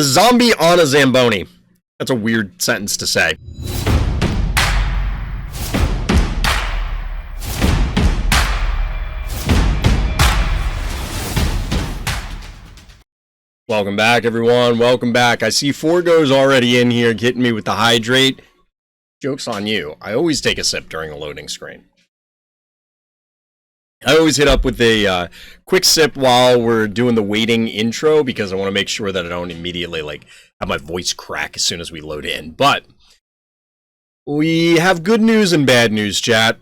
Zombie on a Zamboni. That's a weird sentence to say. Welcome back, everyone. Welcome back. I see Forgo's already in here getting me with the hydrate. Joke's on you. I always take a sip during a loading screen. I always hit up with a quick sip while we're doing the waiting intro because I want to make sure that I don't immediately have my voice crack as soon as we load in. But we have good news and bad news, chat.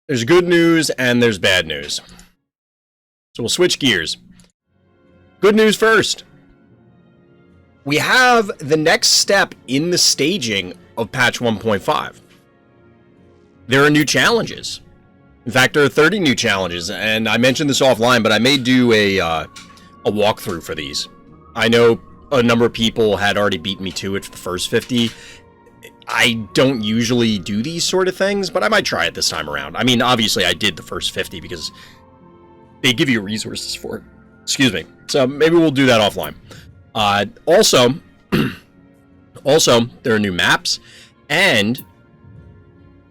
There's good news and there's bad news. So we'll switch gears. Good news first. We have the next step in the staging of patch 1.5. There are new challenges. In fact, there are 30 new challenges, and I mentioned this offline, but I may do a walkthrough for these. I know a number of people had already beaten me to it for the first 50. I don't usually do these sort of things, but I might try it this time around. I mean, obviously I did the first 50 because they give you resources for it. Excuse me. So maybe we'll do that offline. Also, there are new maps, and,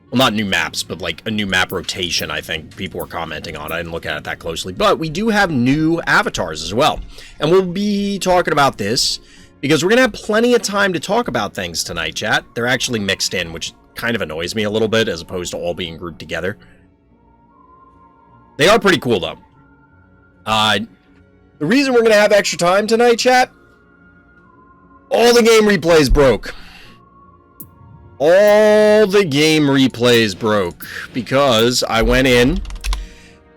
well, not new maps, but like a new map rotation, I think people were commenting on. I didn't look at it that closely, but we do have new avatars as well. And we'll be talking about this because we're going to have plenty of time to talk about things tonight, chat. They're actually mixed in, which kind of annoys me a little bit as opposed to all being grouped together. They are pretty cool, though. The reason we're going to have extra time tonight, chat, all the game replays broke. All the game replays broke because I went in.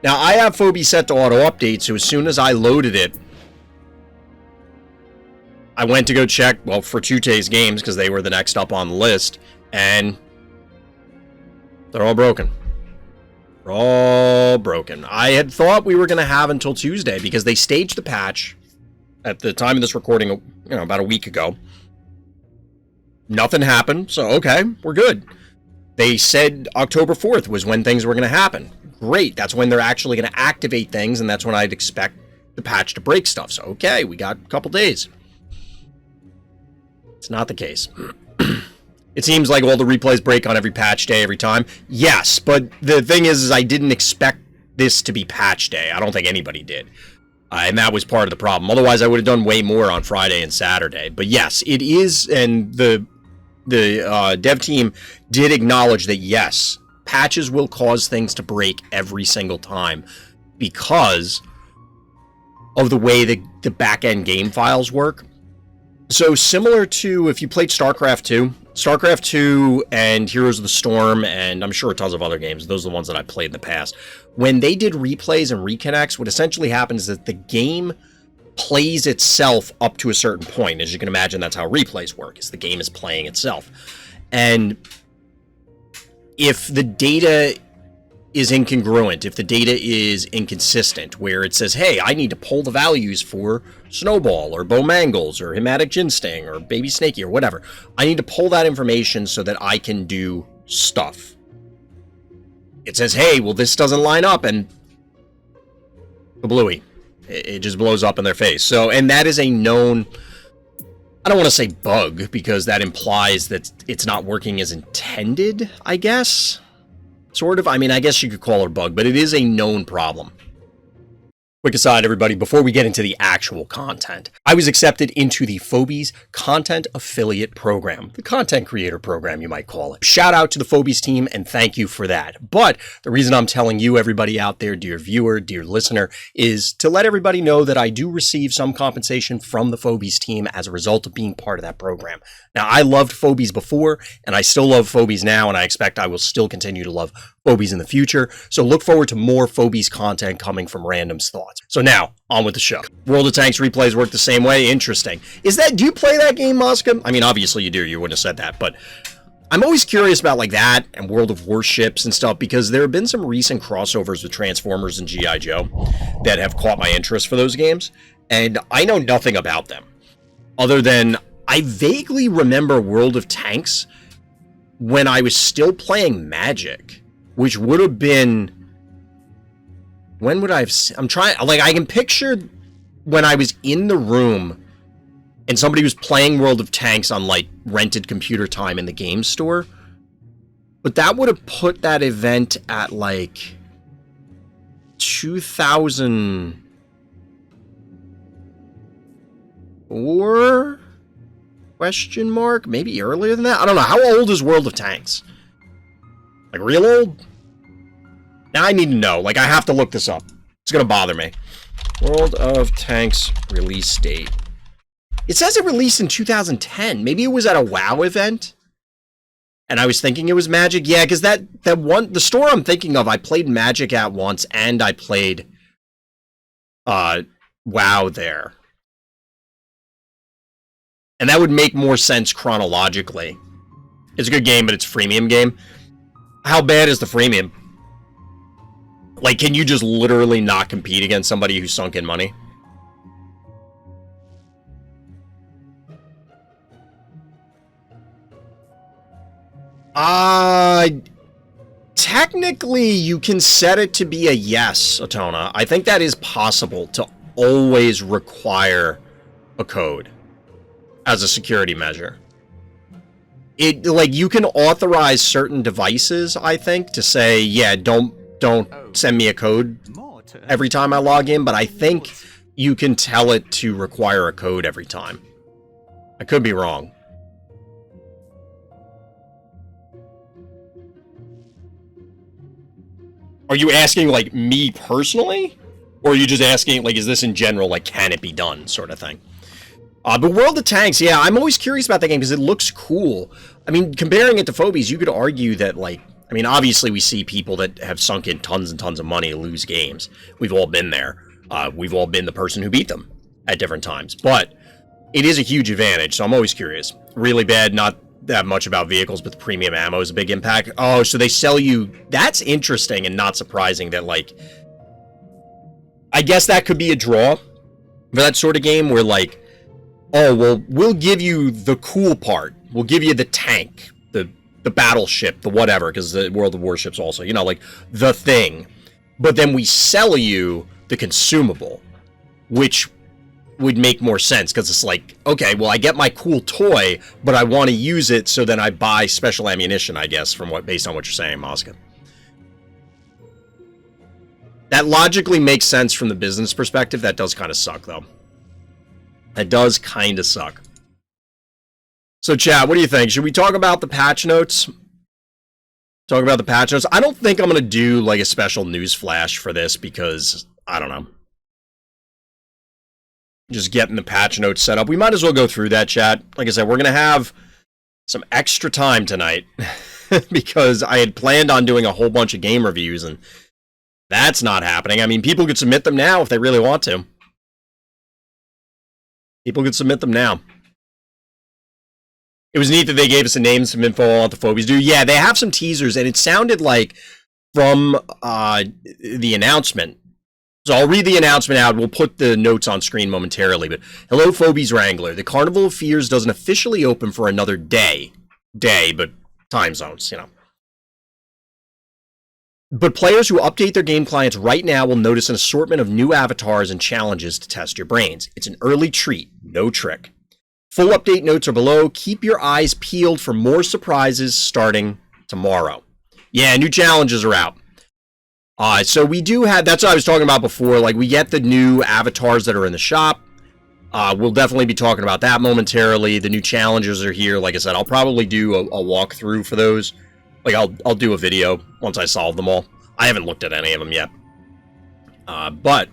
Now, I have Phobie set to auto-update, so as soon as I loaded it, I went to go check, well, for Tute's games, because they were the next up on the list, and they're all broken. They're all broken. I had thought we were going to have until Tuesday because they staged the patch at the time of this recording, about a week ago. Nothing happened, so okay, we're good. They said October 4th was when things were going to happen. Great, that's when they're actually going to activate things, and that's when I'd expect the patch to break stuff. So okay, we got a couple days. It's not the case. It seems like all the replays break on every patch day every time. Yes, but the thing is I didn't expect this to be patch day. I don't think anybody did. And that was part of the problem. Otherwise, I would have done way more on Friday and Saturday. But yes, it is, and the dev team did acknowledge that, yes, patches will cause things to break every single time because of the way the back-end game files work. So similar to if you played StarCraft 2 and Heroes of the Storm, and I'm sure tons of other games, those are the ones that I played in the past. When they did replays and reconnects, what essentially happens is that the game plays itself up to a certain point. As you can imagine, that's how replays work, is the game is playing itself. And if the data is incongruent, if the data is inconsistent, where it says, hey, I need to pull the values for Snowball or Bowmangles or Hematic Ginsting or Baby Snaky or whatever, I need to pull that information so that I can do stuff. It says, hey, well, this doesn't line up, and kablooey. It just blows up in their face. So, and that is a known, I don't want to say bug, because that implies that it's not working as intended, I guess. Sort of. I mean, I guess you could call it a bug, but it is a known problem. Quick aside, everybody, before we get into the actual content, I was accepted into the Phobies Content Affiliate Program, the content creator program, you might call it. Shout out to the Phobies team, and thank you for that. But the reason I'm telling you, everybody out there, dear viewer, dear listener, is to let everybody know that I do receive some compensation from the Phobies team as a result of being part of that program. Now, I loved Phobies before, and I still love Phobies now, and I expect I will still continue to love Phobies in the future. So look forward to more Phobies content coming from Random's Thoughts. So now, on with the show. World of Tanks replays work the same way? Interesting. Do you play that game, Mosca? I mean, obviously you do. You wouldn't have said that, but I'm always curious about like that and World of Warships and stuff, because there have been some recent crossovers with Transformers and G.I. Joe that have caught my interest for those games, and I know nothing about them other than I vaguely remember World of Tanks when I was still playing Magic, which would have been, when would I have, I'm trying, like, I can picture when I was in the room and somebody was playing World of Tanks on, like, rented computer time in the game store. But that would have put that event at, like, 2004? Question mark? Maybe earlier than that? I don't know. How old is World of Tanks? Like, real old? Now I need to know. Like, I have to look this up. It's gonna bother me. World of Tanks release date. It says it released in 2010. Maybe it was at a WoW event? And I was thinking it was Magic. Yeah, because that one, the store I'm thinking of, I played Magic at once, and I played WoW there. And that would make more sense chronologically. It's a good game, but it's a freemium game. How bad is the freemium? Like, can you just literally not compete against somebody who sunk in money? Technically, you can set it to be a yes, Atona. I think that is possible to always require a code as a security measure. It, like, you can authorize certain devices, I think, to say, yeah, don't send me a code every time I log in, but I think you can tell it to require a code every time. I could be wrong. Are you asking, like, me personally? Or are you just asking, like, is this in general, like, can it be done, sort of thing? But World of Tanks, yeah, I'm always curious about that game because it looks cool. I mean, comparing it to Phobies, you could argue that, like, I mean, obviously we see people that have sunk in tons and tons of money lose games. We've all been there. We've all been the person who beat them at different times. But it is a huge advantage, so I'm always curious. Really bad, not that much about vehicles, but the premium ammo is a big impact. Oh, so they sell you... That's interesting and not surprising that, like... I guess that could be a draw for that sort of game where, like, oh, well, we'll give you the cool part. We'll give you the tank, the battleship, the whatever, because the World of Warships also, you know, like, the thing. But then we sell you the consumable, which would make more sense, because it's like, okay, well, I get my cool toy, but I want to use it, so then I buy special ammunition, I guess, from what, based on what you're saying, Mosca. That logically makes sense from the business perspective. That does kind of suck, though. That does kind of suck. So, chat, what do you think? Should we talk about the patch notes? Talk about the patch notes? I don't think I'm going to do, like, a special news flash for this because, I don't know. Just getting the patch notes set up. We might as well go through that, chat. Like I said, we're going to have some extra time tonight because I had planned on doing a whole bunch of game reviews, and that's not happening. I mean, people could submit them now if they really want to. People could submit them now. It was neat that they gave us a name, some info on what the Phobies do. Yeah, they have some teasers, and it sounded like from the announcement. So I'll read the announcement out. We'll put the notes on screen momentarily. But hello, Phobies Wrangler. The Carnival of Fears doesn't officially open for another day, but time zones, you know. But players who update their game clients right now will notice an assortment of new avatars and challenges to test your brains. It's an early treat, no trick. Full update notes are below. Keep your eyes peeled for more surprises starting tomorrow. Yeah, new challenges are out. So we do have, that's what I was talking about before, like we get the new avatars that are in the shop. We'll definitely be talking about that momentarily. The new challenges are here. Like I said, I'll probably do a walkthrough for those. Like, I'll do a video once I solve them all. I haven't looked at any of them yet. But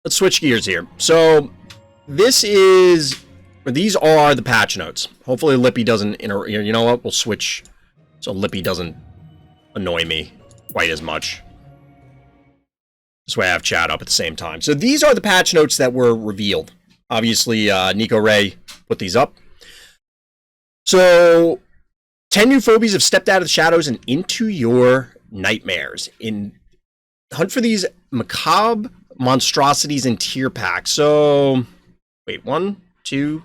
let's switch gears here. So these are the patch notes. Hopefully Lippy doesn't, you know what, we'll switch so Lippy doesn't annoy me quite as much. This way I have chat up at the same time. So these are the patch notes that were revealed. Obviously, Nico Ray put these up. So 10 new phobies have stepped out of the shadows and into your nightmares. Hunt for these macabre monstrosities in tier packs. So, wait, 1, 2,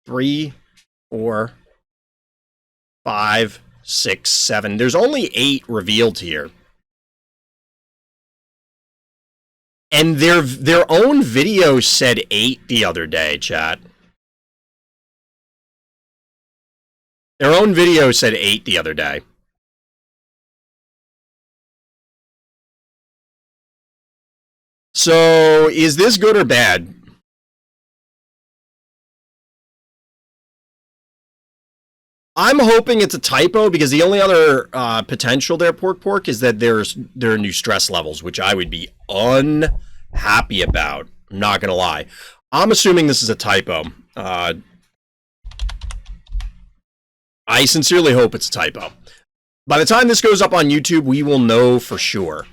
3, 4, 5, 6, 7. There's only 8 revealed here. And their own video said 8 the other day, chat. Their own video said 8 the other day. So, is this good or bad? I'm hoping it's a typo, because the only other potential there, Pork, is that there are new stress levels, which I would be unhappy about. I'm not going to lie. I'm assuming this is a typo. I sincerely hope it's a typo. By the time this goes up on YouTube, we will know for sure.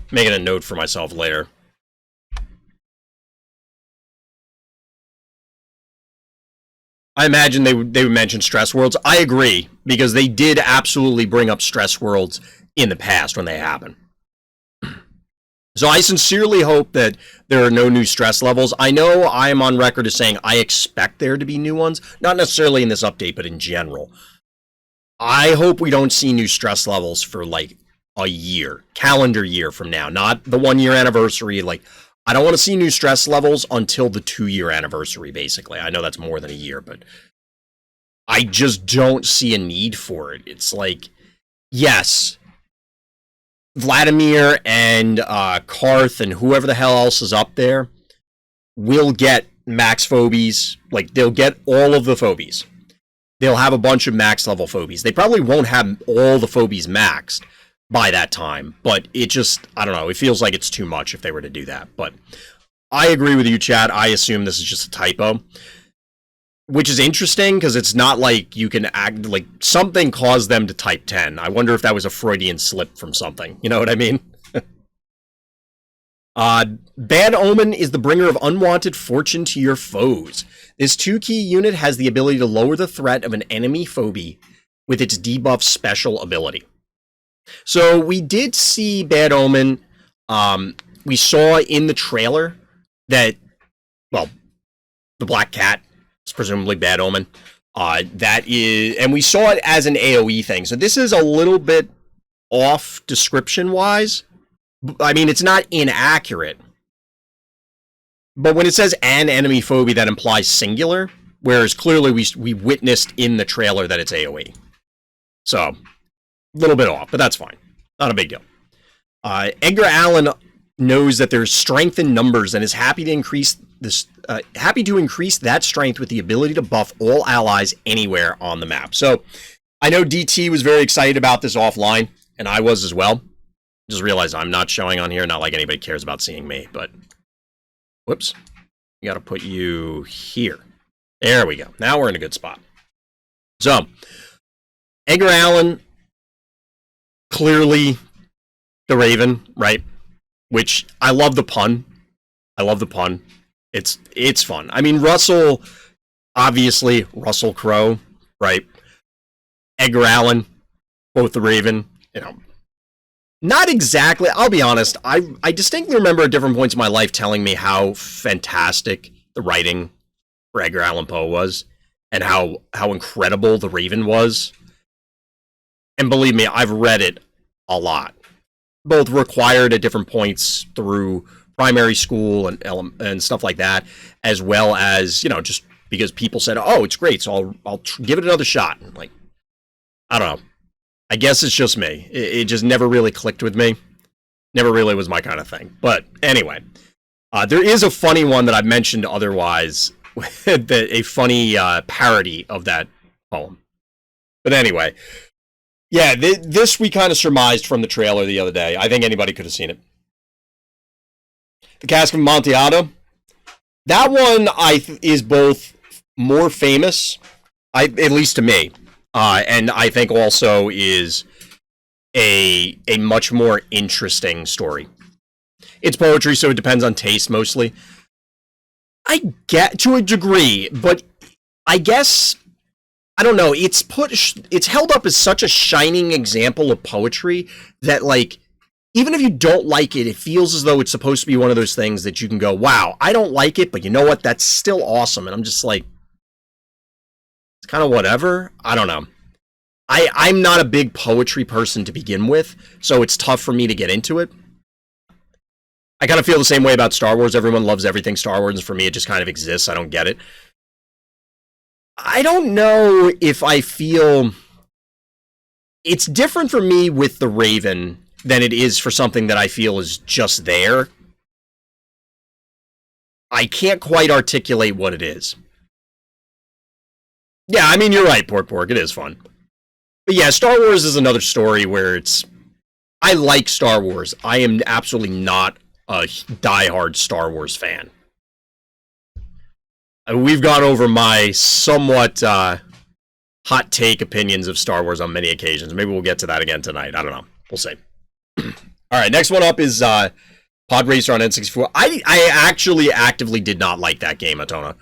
Making a note for myself later. I imagine they would mention stress worlds. I agree, because they did absolutely bring up stress worlds in the past when they happen. So I sincerely hope that there are no new stress levels. I know I am on record as saying I expect there to be new ones, not necessarily in this update, but in general. I hope we don't see new stress levels for like a year, calendar year from now, not the 1 year anniversary. Like, I don't want to see new stress levels until the 2 year anniversary, basically. I know that's more than a year, but I just don't see a need for it. It's like, yes, Vladimir and Karth and whoever the hell else is up there will get max Phobies. Like, they'll get all of the Phobies. They'll have a bunch of max level Phobies. They probably won't have all the Phobies maxed by that time, but it just, I don't know, it feels like it's too much if they were to do that. But I agree with you, Chad. I assume this is just a typo, which is interesting, because it's not like you can act like something caused them to type 10. I wonder if that was a Freudian slip from something. You know what I mean? Bad Omen is the bringer of unwanted fortune to your foes. This 2-key unit has the ability to lower the threat of an enemy Phobie with its debuff special ability. So we did see Bad Omen. We saw in the trailer that, well, the Black Cat is presumably Bad Omen. That is, and we saw it as an AoE thing. So this is a little bit off description-wise. I mean, it's not inaccurate. But when it says an enemy Phobie, that implies singular, whereas clearly we witnessed in the trailer that it's AoE. So, a little bit off, but that's fine. Not a big deal. Edgar Allan knows that there's strength in numbers and is happy to increase that strength with the ability to buff all allies anywhere on the map. So, I know DT was very excited about this offline, and I was as well. Just realized I'm not showing on here, not like anybody cares about seeing me, but whoops. You gotta put you here. There we go. Now we're in a good spot. So, Edgar Allan, clearly the Raven, right? Which, I love the pun. I love the pun. It's fun. I mean, Russell, obviously, Russell Crowe, right? Edgar Allan, both the Raven, you know. Not exactly, I'll be honest, I distinctly remember at different points in my life telling me how fantastic the writing for Edgar Allan Poe was, and how incredible the Raven was. And believe me, I've read it a lot. Both required at different points through primary school and stuff like that, as well as, you know, just because people said, oh, it's great, so I'll give it another shot. Like, I don't know. I guess it's just me. It just never really clicked with me. Never really was my kind of thing. But anyway, there is a funny one that I've mentioned otherwise, a funny parody of that poem. But anyway, yeah, this we kind of surmised from the trailer the other day. I think anybody could have seen it. The Cask of Amontillado. That one is both more famous, at least to me, and I think also is a much more interesting story. It's poetry, so it depends on taste mostly. I get to a degree, but I guess, I don't know, it's held up as such a shining example of poetry that, like, even if you don't like it, it feels as though it's supposed to be one of those things that you can go, wow, I don't like it, but you know what, that's still awesome. And I'm just like, kind of whatever. I don't know. I'm not a big poetry person to begin with, so it's tough for me to get into it. I kind of feel the same way about Star Wars. Everyone loves everything Star Wars, and for me, it just kind of exists. I don't get it. I don't know if I feel... It's different for me with the Raven than it is for something that I feel is just there. I can't quite articulate what it is. Yeah, I mean, you're right, Pork. It is fun. But yeah, Star Wars is another story where it's... I like Star Wars. I am absolutely not a diehard Star Wars fan. We've gone over my somewhat hot take opinions of Star Wars on many occasions. Maybe we'll get to that again tonight. I don't know. We'll see. All right, next one up is Pod Racer on N64. I actually actively did not like that game, Atona.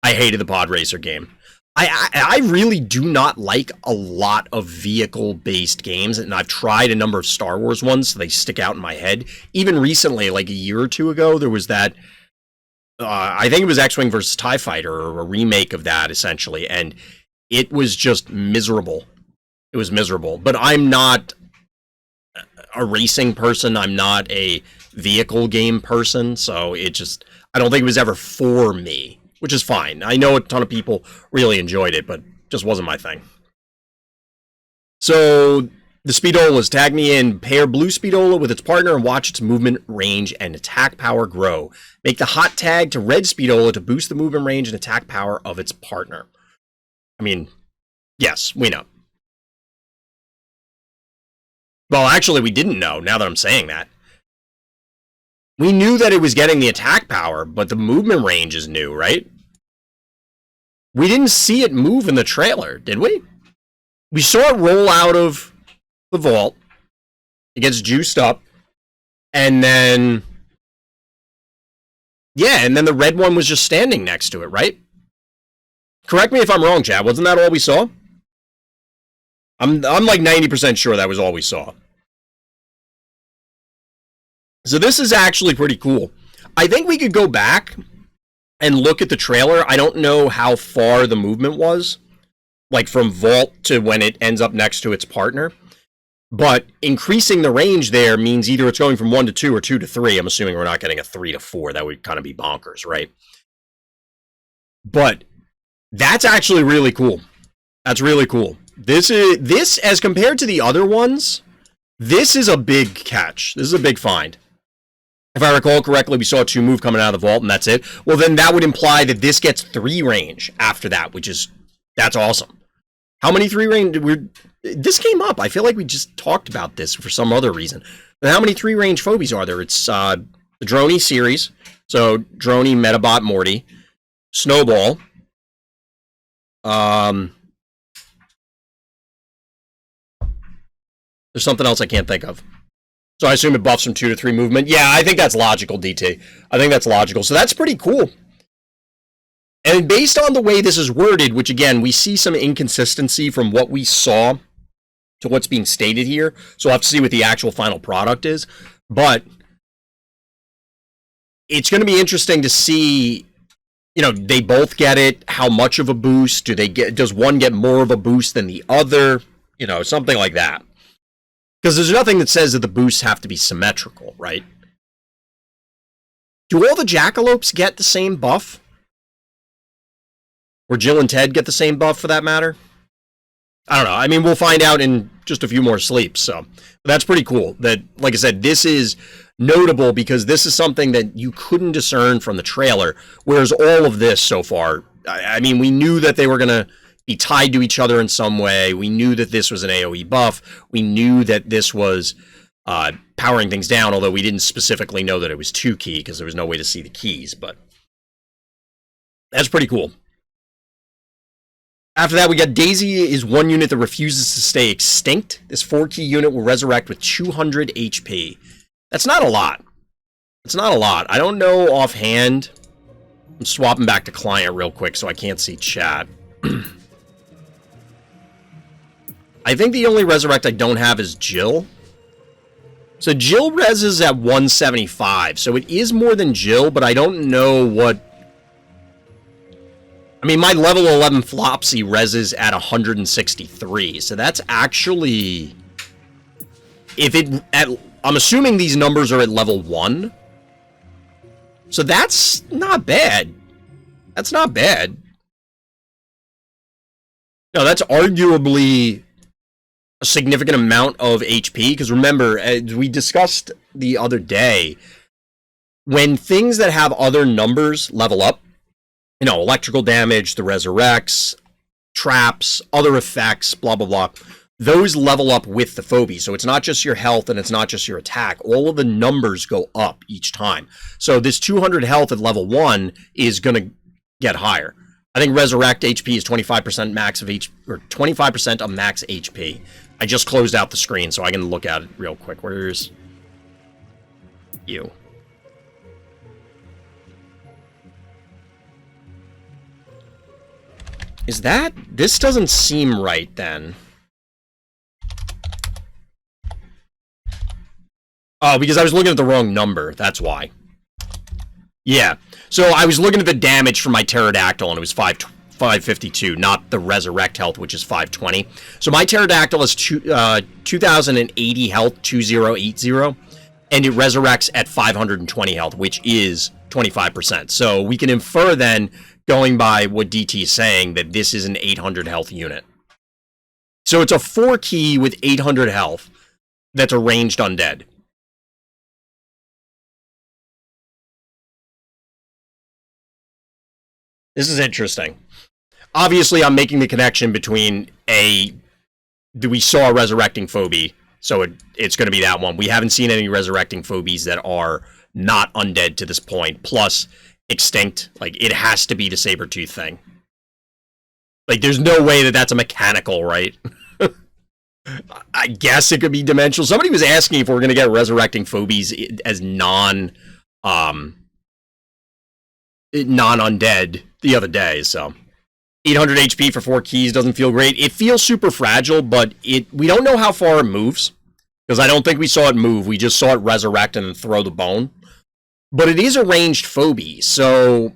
I hated the Pod Racer game. I really do not like a lot of vehicle-based games, and I've tried a number of Star Wars ones, so they stick out in my head. Even recently, like a year or two ago, there was that, I think it was X-Wing versus TIE Fighter, or a remake of that, essentially, and it was just miserable. It was miserable. But I'm not a racing person, I'm not a vehicle game person, so it just, I don't think it was ever for me. Which is fine. I know a ton of people really enjoyed it, but just wasn't my thing. So, the Speedolas. Tag me in. Pair blue Speedola with its partner and watch its movement, range, and attack power grow. Make the hot tag to red Speedola to boost the movement range and attack power of its partner. I mean, yes, we know. Well, actually, we didn't know, now that I'm saying that. We knew that it was getting the attack power, but the movement range is new, right? We didn't see it move in the trailer, did we? We saw it roll out of the vault. It gets juiced up. And then... yeah, and then the red one was just standing next to it, right? Correct me if I'm wrong, Chad. Wasn't that all we saw? I'm like 90% sure that was all we saw. So this is actually pretty cool. I think we could go back and look at the trailer. I don't know how far the movement was, like from vault to when it ends up next to its partner. But increasing the range there means either it's going from 1 to 2 or 2 to 3. I'm assuming we're not getting a 3 to 4. That would kind of be bonkers, right? But that's actually really cool. That's really cool. This, as compared to the other ones, this is a big catch. This is a big find. If I recall correctly, we saw 2 move coming out of the vault, and that's it. Well, then that would imply that this gets 3 range after that, which is, that's awesome. How many 3 range? This came up. I feel like we just talked about this for some other reason. But how many 3 range Phobies are there? It's the Droney series. So, Droney, Metabot, Morty. Snowball. There's something else I can't think of. So I assume it buffs from 2 to 3 movement. Yeah, I think that's logical, DT. I think that's logical. So that's pretty cool. And based on the way this is worded, which again, we see some inconsistency from what we saw to what's being stated here. So we'll have to see what the actual final product is. But it's going to be interesting to see, you know, they both get it. How much of a boost? Does one get more of a boost than the other? You know, something like that. Because there's nothing that says that the boosts have to be symmetrical, right? Do all the Jackalopes get the same buff? Or Jill and Ted get the same buff, for that matter? I don't know. I mean, we'll find out in just a few more sleeps, so. But that's pretty cool. That, like I said, this is notable because this is something that you couldn't discern from the trailer, whereas all of this so far, I mean, we knew that they were going to be tied to each other in some way. We knew that this was an AoE buff. We knew that this was powering things down, although we didn't specifically know that it was 2 key because there was no way to see the keys, but that's pretty cool. After that, we got Daisy is 1 unit that refuses to stay extinct. This 4-key unit will resurrect with 200 HP. That's not a lot. It's not a lot. I don't know offhand. I'm swapping back to client real quick so I can't see chat. I think the only resurrect I don't have is Jill. So Jill reses at 175. So it is more than Jill, but I don't know what... I mean, my level 11 Flopsy reses at 163, so that's actually... I'm assuming these numbers are at level 1. So that's not bad. That's not bad. No, that's arguably a significant amount of HP, because remember, as we discussed the other day, when things that have other numbers level up, you know, electrical damage, the resurrects, traps, other effects, blah, blah, blah, those level up with the Phobie. So it's not just your health and it's not just your attack. All of the numbers go up each time. So this 200 health at level 1 is going to get higher. I think Resurrect HP is 25% max of or 25% of max HP. I just closed out the screen so I can look at it real quick. Where's you? Is that... This doesn't seem right then. Oh, because I was looking at the wrong number. That's why. Yeah. So I was looking at the damage for my Pterodactyl, and it was 552, not the Resurrect health, which is 520. So my Pterodactyl is 2,080 health, 2080, and it resurrects at 520 health, which is 25%. So we can infer then, going by what DT is saying, that this is an 800 health unit. So it's a 4-key with 800 health that's a ranged undead. This is interesting. Obviously, I'm making the connection between we saw a resurrecting Phobie, so it's going to be that one. We haven't seen any resurrecting Phobies that are not undead to this point, plus extinct. Like, it has to be the Sabertooth thing. Like, there's no way that that's a mechanical, right? I guess it could be dimensional. Somebody was asking if we're going to get resurrecting Phobies as non-undead the other day, so 800 HP for 4 keys doesn't feel great. It feels super fragile, but we don't know how far it moves, because I don't think we saw it move. We just saw it resurrect and throw the bone. But it is a ranged Phobie, so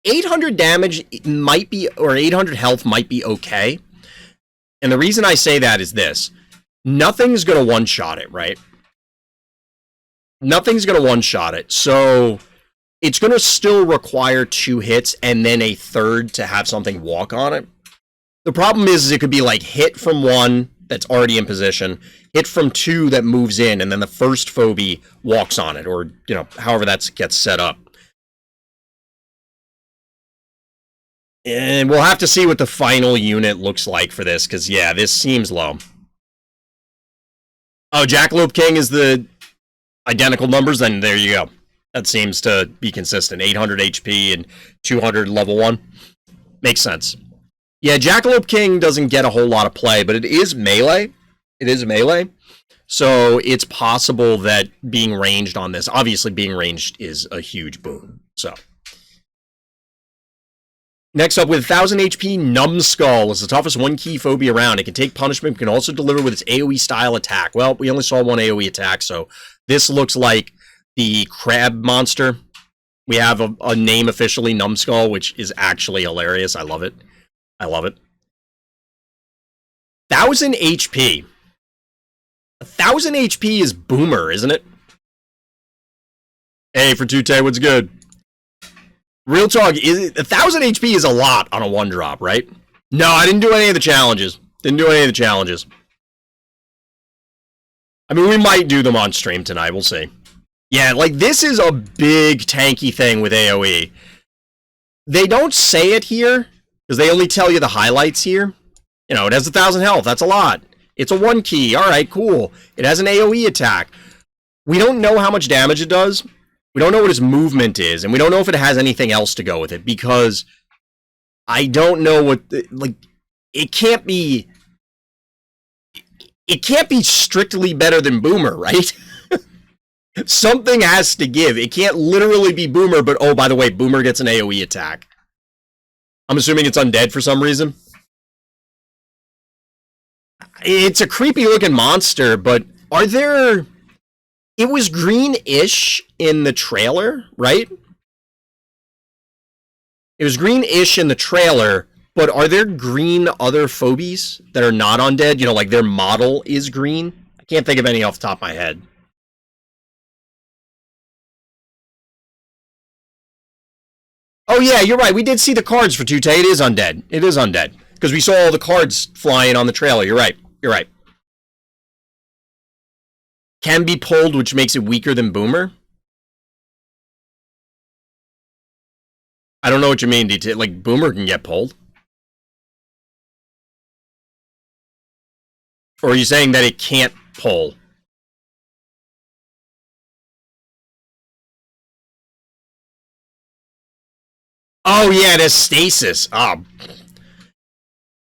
800 damage might be, or 800 health might be okay. And the reason I say that is this: nothing's gonna one-shot it, right? Nothing's going to one-shot it, so it's going to still require 2 hits and then a third to have something walk on it. The problem is it could be like hit from 1 that's already in position, hit from 2 that moves in, and then the first Phobie walks on it, or, you know, however that gets set up. And we'll have to see what the final unit looks like for this, because, yeah, this seems low. Oh, Jackalope King is the identical numbers, then there you go. That seems to be consistent. 800 HP and 200 level 1. Makes sense. Yeah, Jackalope King doesn't get a whole lot of play, but it is melee. It is melee. So it's possible that being ranged on this, obviously being ranged is a huge boon. So next up, with 1000 HP, Numbskull is the toughest 1-key Phobie around. It can take punishment, but can also deliver with its AoE style attack. Well, we only saw one AoE attack, so this looks like the crab monster. We have a name officially, Numbskull, which is actually hilarious. I love it. I love it. 1000 HP. 1000 HP is Boomer, isn't it? Hey, for Tute, what's good? Real talk, 1000 HP is a lot on a 1-drop, right? No, I didn't do any of the challenges. Didn't do any of the challenges. I mean, we might do them on stream tonight. We'll see. Yeah, like, this is a big tanky thing with AoE. They don't say it here, because they only tell you the highlights here. You know, it has 1000 health. That's a lot. It's a 1-key. All right, cool. It has an AoE attack. We don't know how much damage it does. We don't know what its movement is, and we don't know if it has anything else to go with it, because I don't know what... like, it can't be... It can't be strictly better than Boomer, right? Something has to give. It can't literally be Boomer, but oh, by the way, Boomer gets an AoE attack. I'm assuming it's undead for some reason. It's a creepy looking monster, but are there... It was green-ish in the trailer, right? It was green-ish in the trailer, but are there green other phobies that are not undead? You know, like their model is green? I can't think of any off the top of my head. Oh yeah, you're right. We did see the cards for Tute. It is undead. It is undead. Because we saw all the cards flying on the trailer. You're right. You're right. Can be pulled, which makes it weaker than Boomer. I don't know what you mean, DT. Like, Boomer can get pulled. Or are you saying that it can't pull? Oh, yeah, it has stasis. Oh.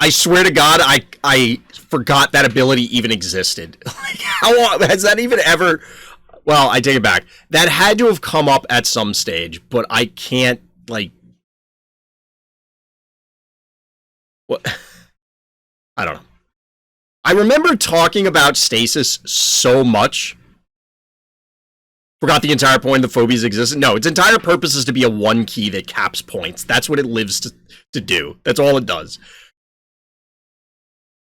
I swear to God, I forgot that ability even existed. Like, how long has that even ever... Well, I take it back. That had to have come up at some stage, but I can't, like... What? I don't know. I remember talking about stasis so much. Forgot the entire point of the phobies existed. No, its entire purpose is to be a one key that caps points. That's what it lives to do. That's all it does.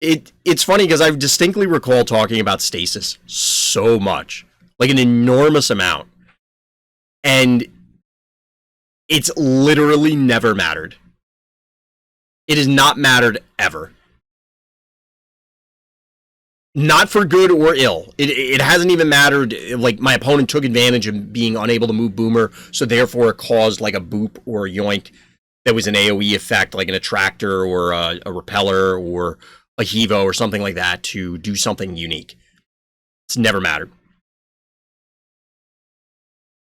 It's funny because I distinctly recall talking about stasis so much. Like an enormous amount. And it's literally never mattered. It has not mattered ever. Not for good or ill. It hasn't even mattered. Like, my opponent took advantage of being unable to move Boomer, so therefore it caused like a boop or a yoink that was an AoE effect, like an attractor or a repeller or a Hevo or something like that to do something unique. It's never mattered.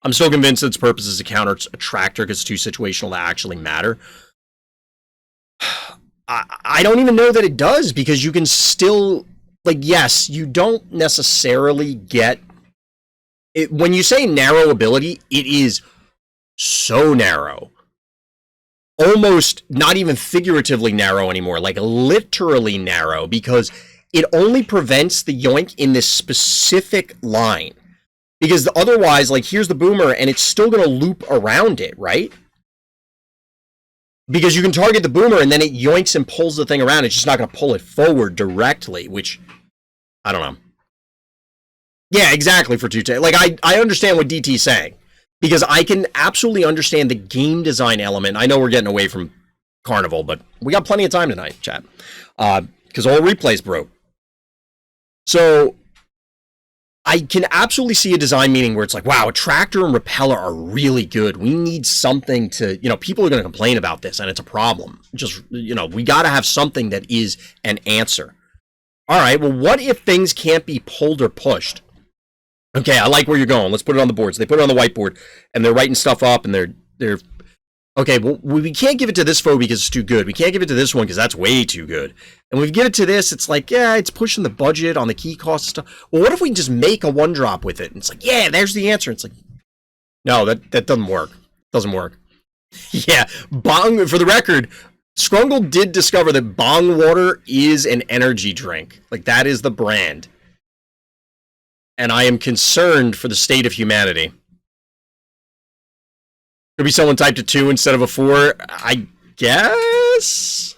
I'm still convinced that its purpose is to counter attractor because it's too situational to actually matter. I don't even know that it does, because you can still... Like, yes, you don't necessarily get... It, when you say narrow ability, it is so narrow. Almost not even figuratively narrow anymore, like literally narrow, because it only prevents the yoink in this specific line. Because otherwise, like, here's the Boomer, and it's still going to loop around it, right? Because you can target the Boomer, and then it yoinks and pulls the thing around. It's just not going to pull it forward directly, which... I don't know. Yeah, exactly, for Tute. Like, I understand what DT's saying. Because I can absolutely understand the game design element. I know we're getting away from Carnival, but we got plenty of time tonight, chat. Because all replays broke. So, I can absolutely see a design meaning where it's like, wow, Attractor and Repeller are really good. We need something to, you know, people are going to complain about this, and it's a problem. Just, you know, we got to have something that is an answer. All right, well, what if things can't be pulled or pushed? Okay, I like where you're going. Let's put it on the board. So they put it on the whiteboard, and they're writing stuff up, and they're... Okay, well, we can't give it to this phobia because it's too good. We can't give it to this one because that's way too good. And when we give it to this, it's like, yeah, it's pushing the budget on the key cost and stuff. Well, what if we just make a one-drop with it? And it's like, yeah, there's the answer. It's like, no, that doesn't work. Doesn't work. Yeah, Bong, for the record... Scrungle did discover that Bong water is an energy drink. Like, that is the brand. And I am concerned for the state of humanity. Could be someone typed a 2 instead of a 4. I guess?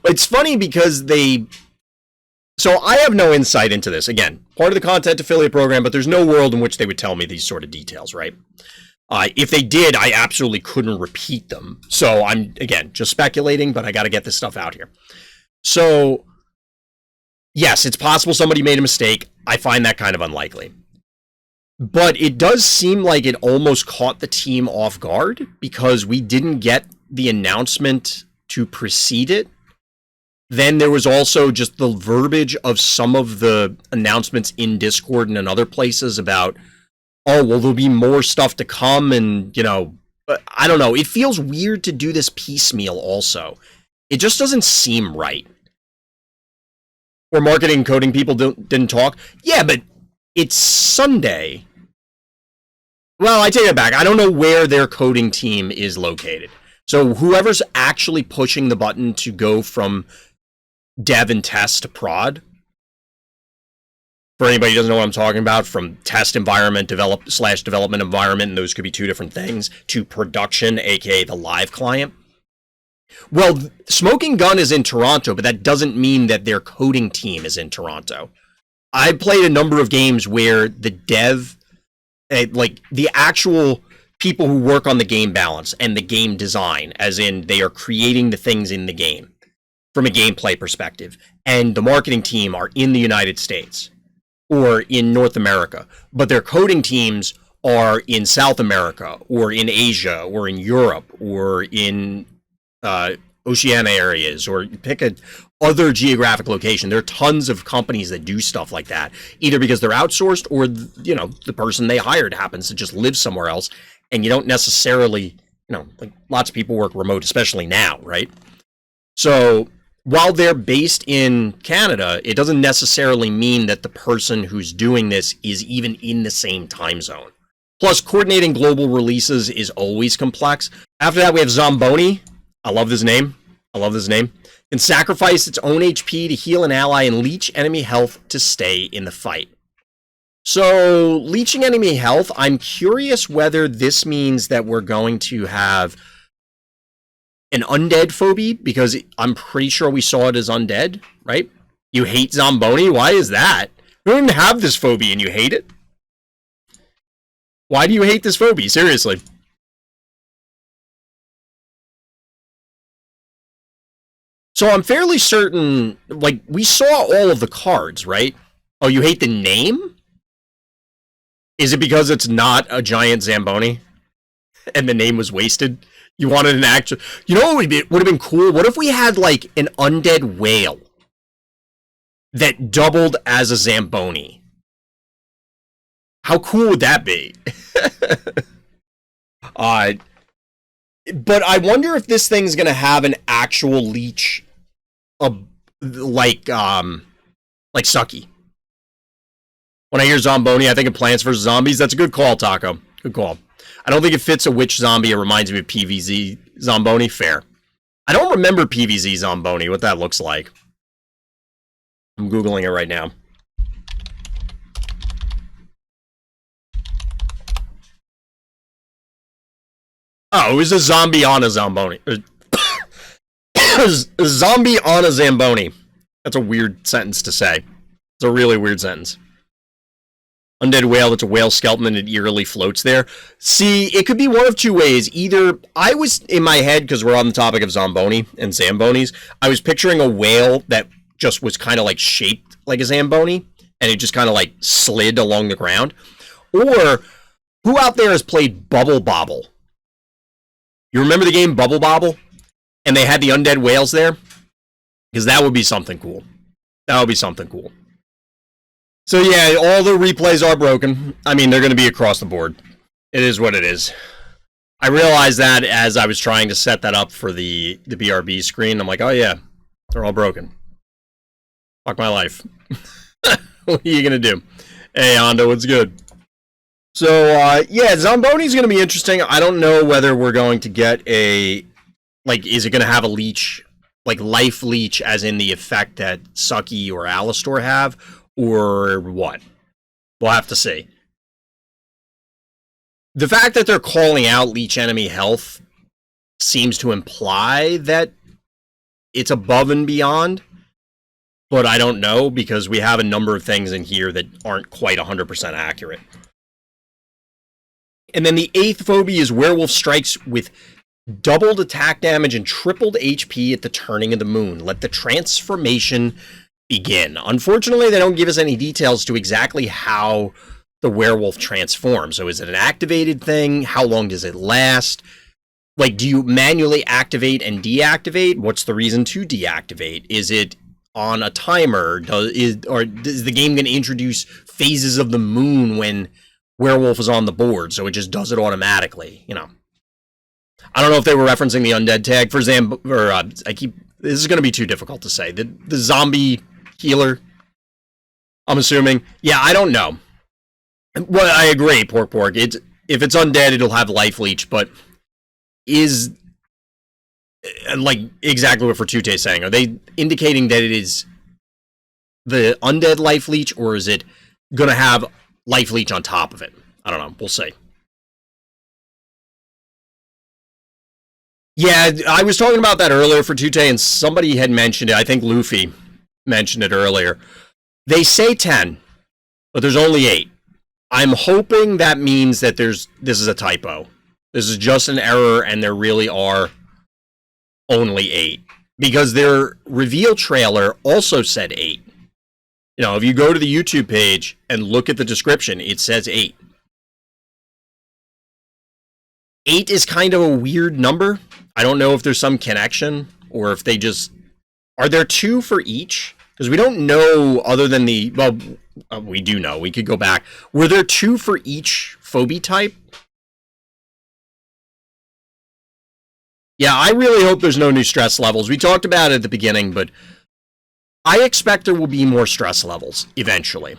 It's funny because they... So I have no insight into this. Again, part of the content affiliate program, but there's no world in which they would tell me these sort of details, right? If they did, I absolutely couldn't repeat them. So I'm, again, just speculating, but I got to get this stuff out here. So, yes, it's possible somebody made a mistake. I find that kind of unlikely. But it does seem like it almost caught the team off guard because we didn't get the announcement to precede it. Then there was also just the verbiage of some of the announcements in Discord and in other places about... Oh, well, there'll be more stuff to come, and, you know, I don't know. It feels weird to do this piecemeal also. It just doesn't seem right. Or marketing and coding people didn't talk. Yeah, but it's Sunday. Well, I take it back. I don't know where their coding team is located. So whoever's actually pushing the button to go from dev and test to prod, For anybody who doesn't know what I'm talking about, from test environment, development environment, and those could be two different things, to production, aka the live client. Well, Smoking Gun is in Toronto, but that doesn't mean that their coding team is in Toronto. I played a number of games where the dev, like the actual people who work on the game balance and the game design, as in they are creating the things in the game from a gameplay perspective, and the marketing team are in the United States or in North America, but their coding teams are in South America or in Asia or in Europe or in Oceania areas, or pick a other geographic location. There are tons of companies that do stuff like that, either because they're outsourced or, you know, the person they hired happens to just live somewhere else, and you don't necessarily, you know, like lots of people work remote, especially now, right? So while they're based in Canada, it doesn't necessarily mean that the person who's doing this is even in the same time zone. Plus, coordinating global releases is always complex. After that, we have Zomboni. I love this name. Can sacrifice its own HP to heal an ally and leech enemy health to stay in the fight. So, leeching enemy health, I'm curious whether this means that we're going to have an undead Phobie, because I'm pretty sure we saw it as undead, right? You hate Zomboni? Why is that? We don't even have this Phobie and you hate it? Why do you hate this Phobie? Seriously. So I'm fairly certain, like, we saw all of the cards, right? Oh, you hate the name? Is it because it's not a giant Zamboni and the name was wasted? You wanted an actual... You know what would have been cool? What if we had, like, an undead whale that doubled as a Zamboni? How cool would that be? But I wonder if this thing's going to have an actual leech, like Sucky. When I hear Zomboni, I think of Plants vs. Zombies. That's a good call, Taco. Good call. I don't think it fits a witch zombie. It reminds me of PVZ Zomboni. Fair. I don't remember PVZ Zomboni, what that looks like. I'm Googling it right now. Oh, it was a zombie on a Zamboni. A zombie on a Zamboni. That's a weird sentence to say. It's a really weird sentence. Undead whale, that's a whale skeleton and it eerily floats there. See, it could be one of two ways. Either, I was in my head, because we're on the topic of Zamboni and Zambonis, I was picturing a whale that just was kind of like shaped like a Zamboni, and it just kind of like slid along the ground. Or, who out there has played Bubble Bobble? You remember the game Bubble Bobble? And they had the undead whales there? Because that would be something cool. That would be something cool. So yeah, all the replays are broken. I mean, they're going to be across the board. It is what it is. I realized that as I was trying to set that up for the BRB screen. I'm like, oh yeah, they're all broken. Fuck my life. What are you going to do? Hey, Hondo, what's good? So, yeah, Zamboni's going to be interesting. I don't know whether we're going to get a... Like, is it going to have a leech? Like, life leech, as in the effect that Sucky or Alistor have? Or what? We'll have to see. The fact that they're calling out leech enemy health seems to imply that it's above and beyond. But I don't know, because we have a number of things in here that aren't quite 100% accurate. And then the 8th Phobie is Werewolf strikes with doubled attack damage and tripled HP at the turning of the moon. Let the transformation begin. Unfortunately, they don't give us any details to exactly how the werewolf transforms. So is it an activated thing? How long does it last? Like, do you manually activate and deactivate? What's the reason to deactivate? Is it on a timer? Is the game going to introduce phases of the moon when werewolf is on the board, so it just does it automatically? You know, I don't know if they were referencing the undead tag for this is going to be too difficult to say. The zombie healer, I'm assuming. Yeah, I don't know. Well, I agree, Pork. If it's undead, it'll have life leech, but is, like, exactly what Fortute's saying. Are they indicating that it is the undead life leech, or is it going to have life leech on top of it. I don't know. We'll see. Yeah, I was talking about that earlier for Tute, and somebody had mentioned it. I think Luffy mentioned it earlier. They say 10, but there's only 8. I'm hoping that means that this is a typo. This is just an error, and there really are only 8. Because their reveal trailer also said 8. You know, if you go to the YouTube page and look at the description, it says 8. 8 is kind of a weird number. I don't know if there's some connection, or if they just... Are there 2 for each? Because we don't know other than the... Well, we do know. We could go back. Were there 2 for each Phobie type? Yeah, I really hope there's no new stress levels. We talked about it at the beginning, but I expect there will be more stress levels eventually.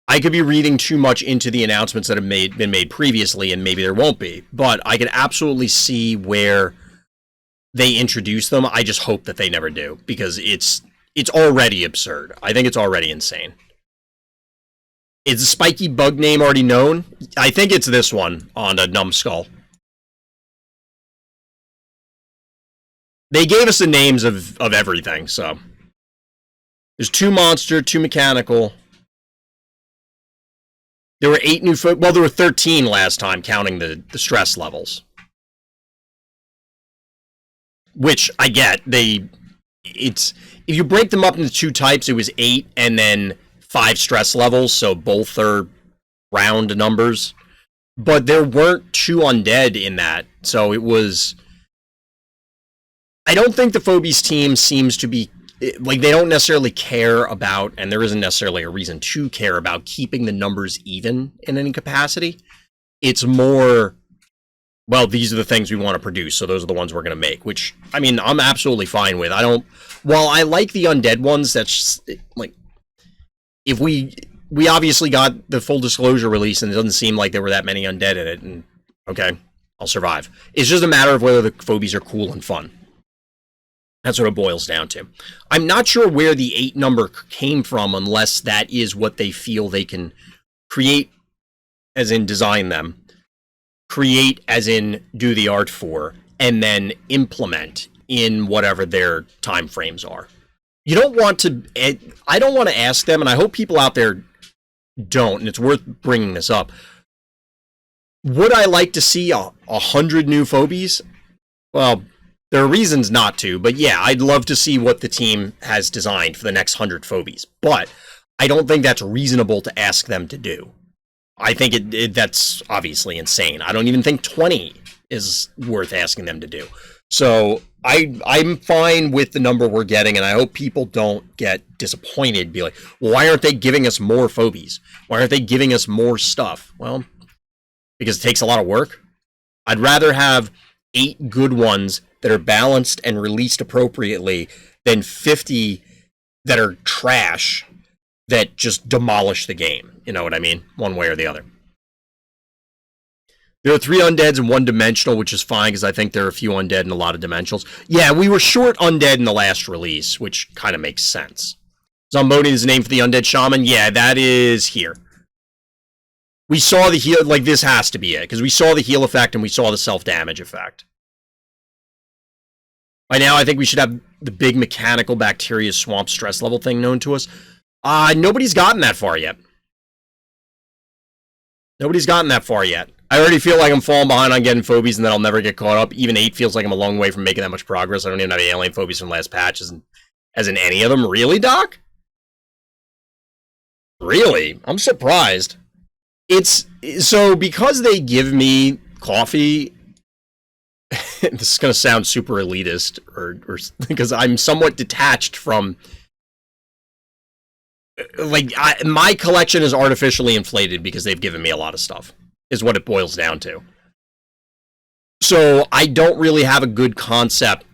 I could be reading too much into the announcements that have been made previously, and maybe there won't be. But I could absolutely see where they introduce them. I just hope that they never do, because it's already absurd. I think it's already insane. Is the spiky bug name already known? I think it's this one on a numbskull. They gave us the names of everything, so. There's 2 monster, 2 mechanical. There were 8 new... Well, there were 13 last time, counting the stress levels. Which, I get. If you break them up into 2 types, it was 8 and then 5 stress levels, so both are round numbers. But there weren't 2 undead in that, so it was... I don't think the Phobies team seems to be... Like, they don't necessarily care about, and there isn't necessarily a reason to care about, keeping the numbers even in any capacity. It's more, well, these are the things we want to produce, so those are the ones we're going to make, which, I mean, I'm absolutely fine with. While I like the undead ones, that's just, like, if we obviously got the full disclosure release, and it doesn't seem like there were that many undead in it, and, okay, I'll survive. It's just a matter of whether the Phobies are cool and fun. That's what it boils down to. I'm not sure where the 8 number came from, unless that is what they feel they can create, as in design them, create as in do the art for, and then implement in whatever their time frames are. You don't want to... I don't want to ask them, and I hope people out there don't, and it's worth bringing this up. Would I like to see 100 new Phobies? Well... There are reasons not to, but yeah, I'd love to see what the team has designed for the next 100 Phobies. But I don't think that's reasonable to ask them to do. I think that's obviously insane. I don't even think 20 is worth asking them to do. So I'm fine with the number we're getting, and I hope people don't get disappointed, be like, well, why aren't they giving us more Phobies? Why aren't they giving us more stuff? Well, because it takes a lot of work. I'd rather have 8 good ones that are balanced and released appropriately than 50 that are trash that just demolish the game. You know what I mean? One way or the other. There are 3 undeads and 1 dimensional, which is fine because I think there are a few undead and a lot of dimensionals. Yeah, we were short undead in the last release, which kind of makes sense. Zomboni is the name for the undead shaman. Yeah, that is here. We saw the heal, like this has to be it, because we saw the heal effect and we saw the self-damage effect. By now, I think we should have the big mechanical bacteria swamp stress level thing known to us. Nobody's gotten that far yet. Nobody's gotten that far yet. I already feel like I'm falling behind on getting Phobies and that I'll never get caught up. Even 8 feels like I'm a long way from making that much progress. I don't even have any alien Phobies from last patch as in any of them. Really, Doc? Really? I'm surprised. So because they give me coffee... This is going to sound super elitist, or because I'm somewhat detached from, like, my collection is artificially inflated because they've given me a lot of stuff, is what it boils down to. So I don't really have a good concept.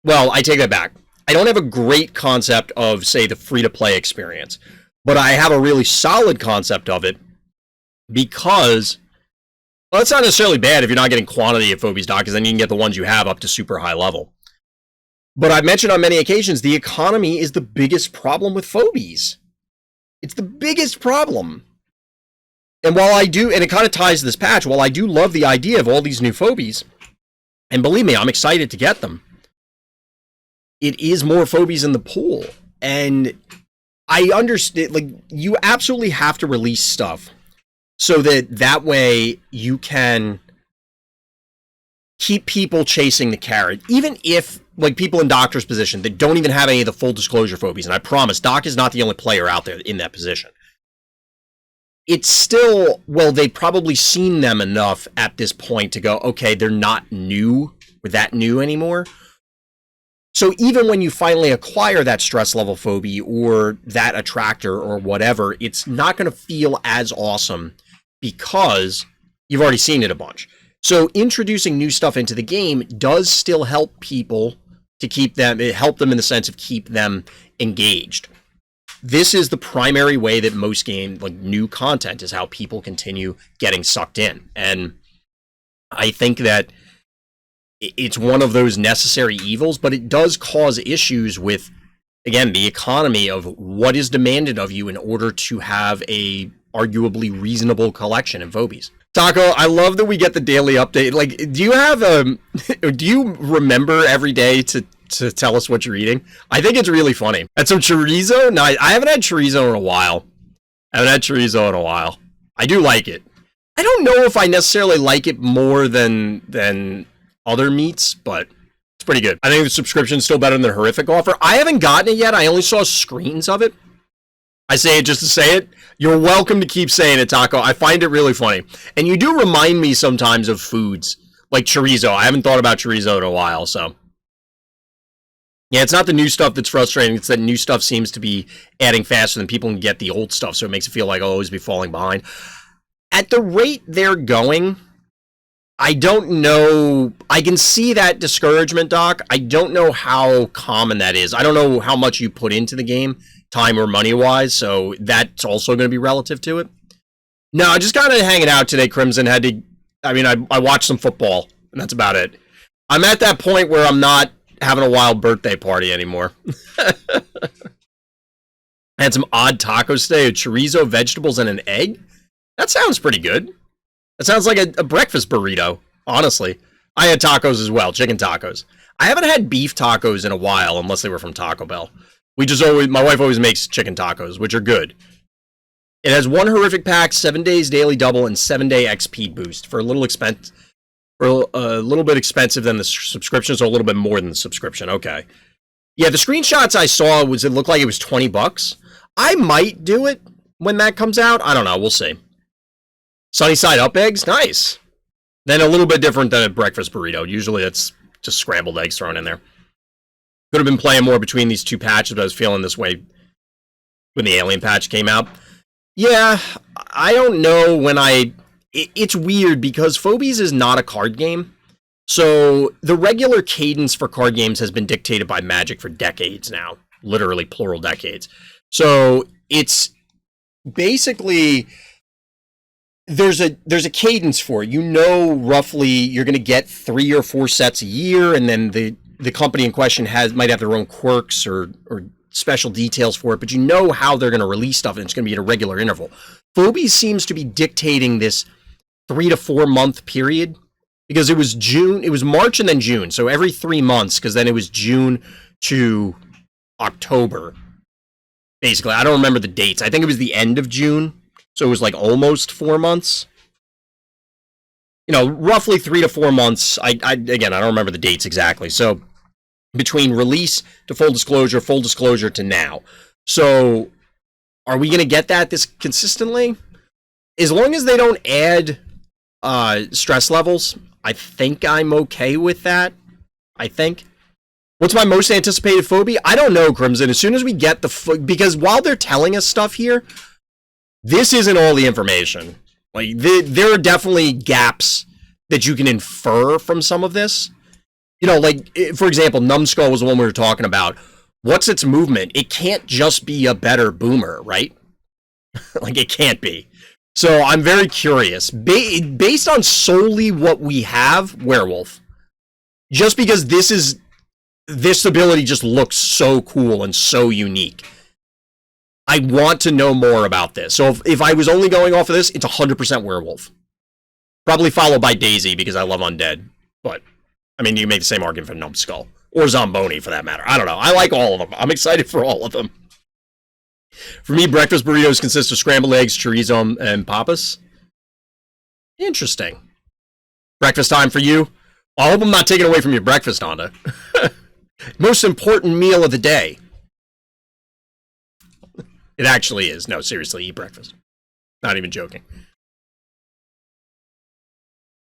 Well, I take that back. I don't have a great concept of, say, the free-to-play experience, but I have a really solid concept of it because... Well, that's not necessarily bad if you're not getting quantity of Phobies, Doc, because then you can get the ones you have up to super high level. But I've mentioned on many occasions, the economy is the biggest problem with Phobies. It's the biggest problem. And while I do, and it kind of ties to this patch, while I do love the idea of all these new phobies, and believe me, I'm excited to get them, it is more phobies in the pool. And I understand, like, you absolutely have to release stuff so that way you can keep people chasing the carrot, even if, like, people in Doc's position that don't even have any of the full disclosure phobies, and I promise, Doc is not the only player out there in that position. It's still, well, they've probably seen them enough at this point to go, okay, they're not new, or that new anymore. So even when you finally acquire that stress level phobie or that attractor or whatever, it's not going to feel as awesome because you've already seen it a bunch. So introducing new stuff into the game does still help people to keep them, help them in the sense of keep them engaged. This is the primary way that most games, like new content, is how people continue getting sucked in. And I think that it's one of those necessary evils, but it does cause issues with, again, the economy of what is demanded of you in order to have a arguably reasonable collection of phobies. Taco, I love that we get the daily update. Like, do you have do you remember every day to tell us what you're eating? I think it's really funny. And some chorizo? No, I haven't had chorizo in a while. I do like it. I don't know if I necessarily like it more than other meats, but it's pretty good. I think the subscription's still better than the horrific offer. I haven't gotten it yet. I only saw screens of it. I say it just to say it. You're welcome to keep saying it, Taco. I find it really funny. And you do remind me sometimes of foods, like chorizo. I haven't thought about chorizo in a while, so. Yeah, it's not the new stuff that's frustrating. It's that new stuff seems to be adding faster than people can get the old stuff, so it makes it feel like I'll always be falling behind. At the rate they're going, I don't know. I can see that discouragement, Doc. I don't know how common that is. I don't know how much you put into the game, time or money-wise, so that's also going to be relative to it. No, just kind of hanging out today, Crimson. I watched some football, and that's about it. I'm at that point where I'm not having a wild birthday party anymore. I had some odd tacos today, chorizo, vegetables, and an egg. That sounds pretty good. That sounds like a breakfast burrito, honestly. I had tacos as well, chicken tacos. I haven't had beef tacos in a while, unless they were from Taco Bell. My wife always makes chicken tacos, which are good. It has 1 horrific pack, 7 days daily double, and 7-day XP boost for a little bit expensive than the subscription, so a little bit more than the subscription. Okay. Yeah, the screenshots I saw it looked like it was $20. I might do it when that comes out. I don't know. We'll see. Sunny side up eggs, nice. Then a little bit different than a breakfast burrito. Usually it's just scrambled eggs thrown in there. Could have been playing more between these two patches, but I was feeling this way when the alien patch came out. Yeah, I don't know when it's weird because Phobies is not a card game. So the regular cadence for card games has been dictated by Magic for decades now. Literally plural decades. So it's basically, there's a cadence for it. You know, roughly you're going to get 3 or 4 sets a year, and then the company in question might have their own quirks or special details for it, but you know how they're going to release stuff, and it's going to be at a regular interval. Phobies seems to be dictating this 3 to 4 month period, because it was March and then June, so every 3 months, because then it was June to October. Basically, I don't remember the dates. I think it was the end of June. So it was like almost 4 months. You know, roughly 3 to 4 months. Again, I don't remember the dates exactly. So between release to full disclosure to now. So are we going to get this consistently? As long as they don't add stress levels, I think I'm okay with that. I think. What's my most anticipated phobia? I don't know, Crimson. As soon as we get because while they're telling us stuff here, this isn't all the information. Like, there are definitely gaps that you can infer from some of this. You know, like, for example, Numbskull was the one we were talking about. What's its movement? It can't just be a better boomer, right? Like, it can't be. So I'm very curious. Based on solely what we have, Werewolf, just because this ability just looks so cool and so unique, I want to know more about this. So if I was only going off of this, it's 100% werewolf. Probably followed by Daisy because I love undead. But, I mean, you make the same argument for Numbskull. Or Zamboni, for that matter. I don't know. I like all of them. I'm excited for all of them. For me, breakfast burritos consist of scrambled eggs, chorizo, and papas. Interesting. Breakfast time for you? Well, I hope I'm not taking away from your breakfast, Honda. Most important meal of the day. It actually is. No, seriously, eat breakfast. Not even joking.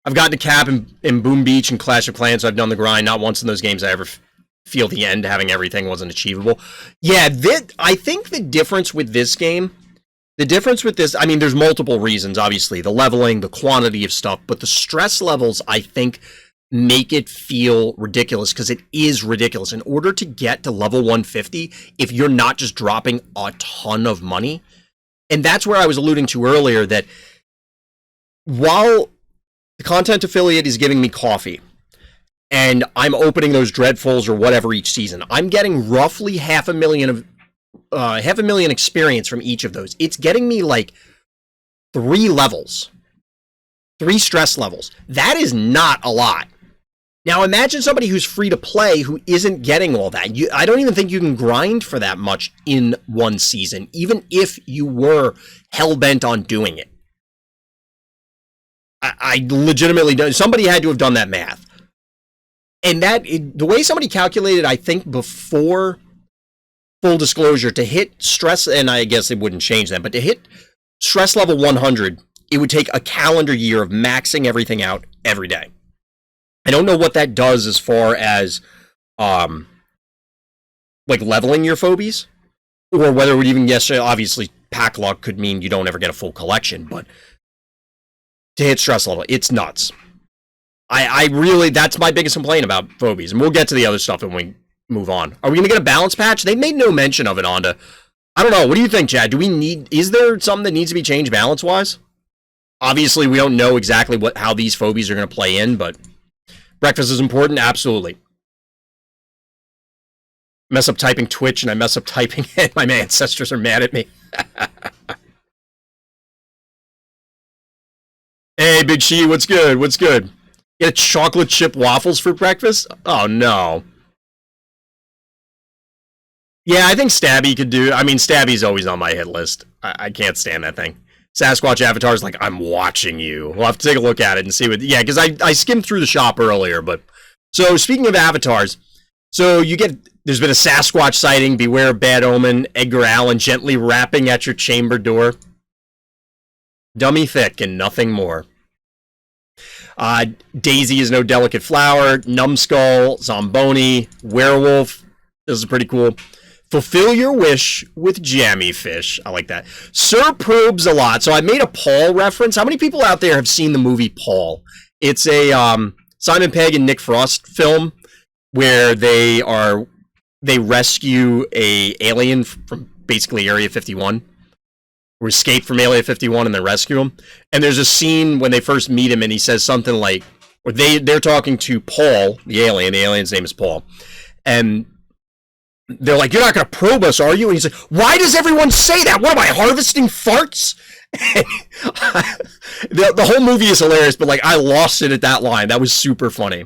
I've gotten to Cap in Boom Beach and Clash of Clans, so I've done the grind. Not once in those games I ever feel the end, having everything wasn't achievable. Yeah, I think the difference with this game, I mean, there's multiple reasons, obviously. The leveling, the quantity of stuff, but the stress levels, I think, make it feel ridiculous, because it is ridiculous. In order to get to level 150, if you're not just dropping a ton of money, and that's where I was alluding to earlier, that while the content affiliate is giving me coffee, and I'm opening those Dreadfuls or whatever each season, I'm getting roughly half a million experience from each of those. It's getting me like 3 levels, 3 stress levels. That is not a lot. Now imagine somebody who's free to play who isn't getting all that. I don't even think you can grind for that much in one season, even if you were hell-bent on doing it. I legitimately don't. Somebody had to have done that math. And the way somebody calculated, I think before full disclosure, to hit stress, and I guess it wouldn't change that, but to hit stress level 100, it would take a calendar year of maxing everything out every day. I don't know what that does as far as like leveling your phobies, or whether it would even, yes, obviously pack luck could mean you don't ever get a full collection, but to hit stress level, it's nuts. I really, that's my biggest complaint about phobies, and we'll get to the other stuff when we move on. Are we going to get a balance patch? They made no mention of it, Onda. I don't know. What do you think, Chad? Is there something that needs to be changed balance-wise? Obviously, we don't know exactly how these phobies are going to play in, but breakfast is important, absolutely. Mess up typing Twitch, and I mess up typing, and my ancestors are mad at me. Hey, Big She, what's good? What's good? Get chocolate chip waffles for breakfast? Oh, no. Yeah, I think Stabby could do. I mean, Stabby's always on my hit list. I can't stand that thing. Sasquatch Avatar's like, I'm watching you. We'll have to take a look at it and see what... Yeah, because I skimmed through the shop earlier, but... So, speaking of avatars, so you get... There's been a Sasquatch sighting, beware of bad omen, Edgar Allan gently rapping at your chamber door. Dummy thick and nothing more. Daisy is no delicate flower, Numbskull, Zamboni, Werewolf. This is pretty cool. Fulfill your wish with jammy fish. I like that. Sir probes a lot. So I made a Paul reference. How many people out there have seen the movie Paul? It's a Simon Pegg and Nick Frost film where they rescue a alien from basically Area 51. Or escape from Area 51 and they rescue him. And there's a scene when they first meet him and he says something like, or they're talking to Paul, the alien's name is Paul. And they're like, you're not going to probe us, are you? And he's like, why does everyone say that? What am I, harvesting farts? The whole movie is hilarious, but like I lost it at that line. That was super funny.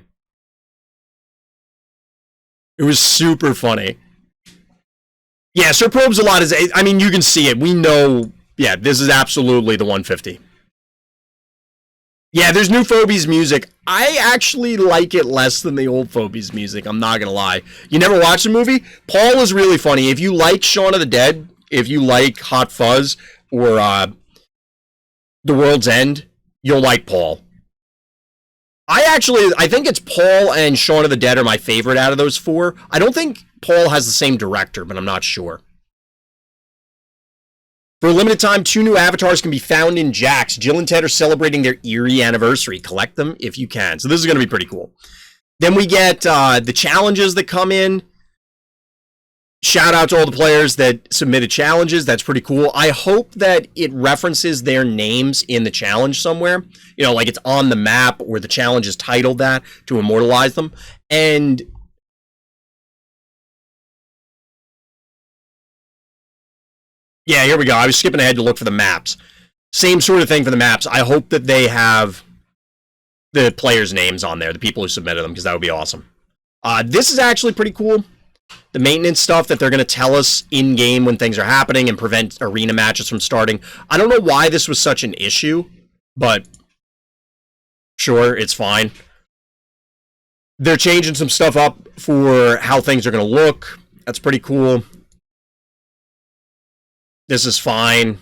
It was super funny. Yeah, Sir Probes a lot. I mean, you can see it. We know, yeah, this is absolutely the 150. Yeah, there's new Phobies music. I actually like it less than the old Phobies music. I'm not going to lie. You never watched the movie? Paul is really funny. If you like Shaun of the Dead, if you like Hot Fuzz, or The World's End, you'll like Paul. I think it's Paul and Shaun of the Dead are my favorite out of those 4. I don't think Paul has the same director, but I'm not sure. For a limited time, 2 new avatars can be found in Jax. Jill and Ted are celebrating their eerie anniversary. Collect them if you can. So this is going to be pretty cool. Then we get the challenges that come in. Shout out to all the players that submitted challenges. That's pretty cool. I hope that it references their names in the challenge somewhere. You know, like it's on the map or the challenge is titled that to immortalize them. And Yeah, here we go. I was skipping ahead to look for the maps. Same sort of thing for the maps. I hope that they have the players' names on there, the people who submitted them, because that would be awesome. This is actually pretty cool. The maintenance stuff that they're going to tell us in-game when things are happening and prevent arena matches from starting. I don't know why this was such an issue, but sure, it's fine. They're changing some stuff up for how things are going to look. That's pretty cool. This is fine.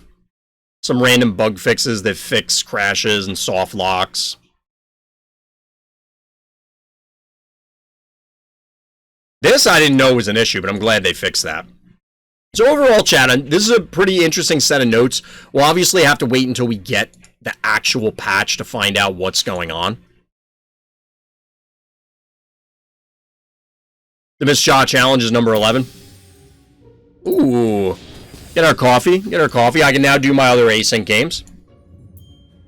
Some random bug fixes that fix crashes and soft locks. This I didn't know was an issue, but I'm glad they fixed that. So overall, chat, this is a pretty interesting set of notes. We'll obviously have to wait until we get the actual patch to find out what's going on. The Missed Shot Challenge is number 11. Ooh. Get our coffee. Get our coffee. I can now do my other async games.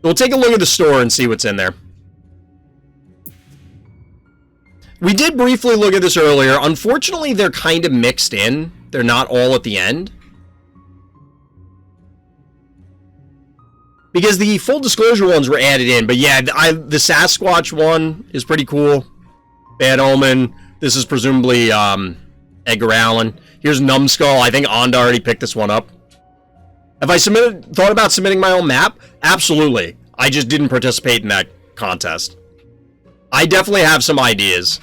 We'll take a look at the store and see what's in there. We did briefly look at this earlier. Unfortunately, they're kind of mixed in. They're not all at the end. Because the full disclosure ones were added in. But yeah, the Sasquatch one is pretty cool. Bad Omen. This is presumably Edgar Allan. Here's Numbskull. I think Onda already picked this one up. Have I thought about submitting my own map? Absolutely. I just didn't participate in that contest. I definitely have some ideas.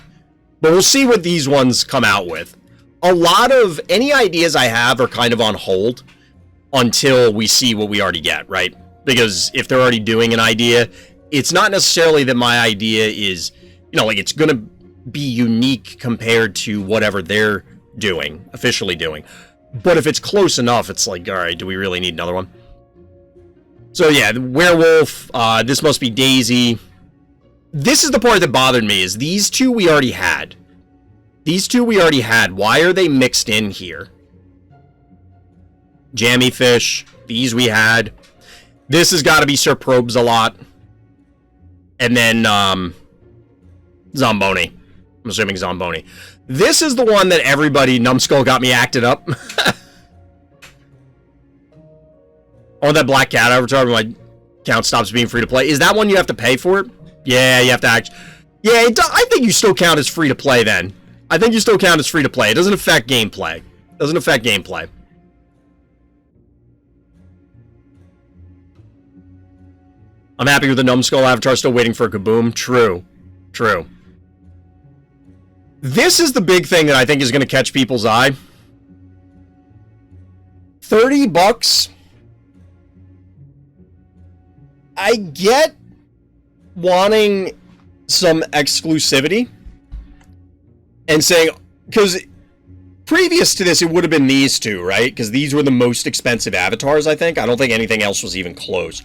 But we'll see what these ones come out with. A lot of any ideas I have are kind of on hold until we see what we already get, right? Because if they're already doing an idea, it's not necessarily that my idea is, you know, like it's going to be unique compared to whatever they're doing, officially doing. But if it's close enough, it's like, all right, do we really need another one? So yeah, the werewolf, this must be Daisy. This is the part that bothered me, is these two we already had. These two we already had. Why are they mixed in here? Jammy Fish, these we had. This has got to be Sir Probes a lot. And then, Zomboni. I'm assuming Zomboni. This is the one that everybody, Numbskull got me acted up. Oh, that Black Cat avatar when my account stops being free to play. Is that one you have to pay for it? Yeah, you have to act. Yeah, I think you still count as free to play then. I think you still count as free to play. It doesn't affect gameplay. It doesn't affect gameplay. I'm happy with the Numbskull avatar, still waiting for a Kaboom. True. True. This is the big thing that I think is going to catch people's eye. $30. I get wanting some exclusivity and saying, because previous to this, it would have been these two, right? Because these were the most expensive avatars, I think. I don't think anything else was even close.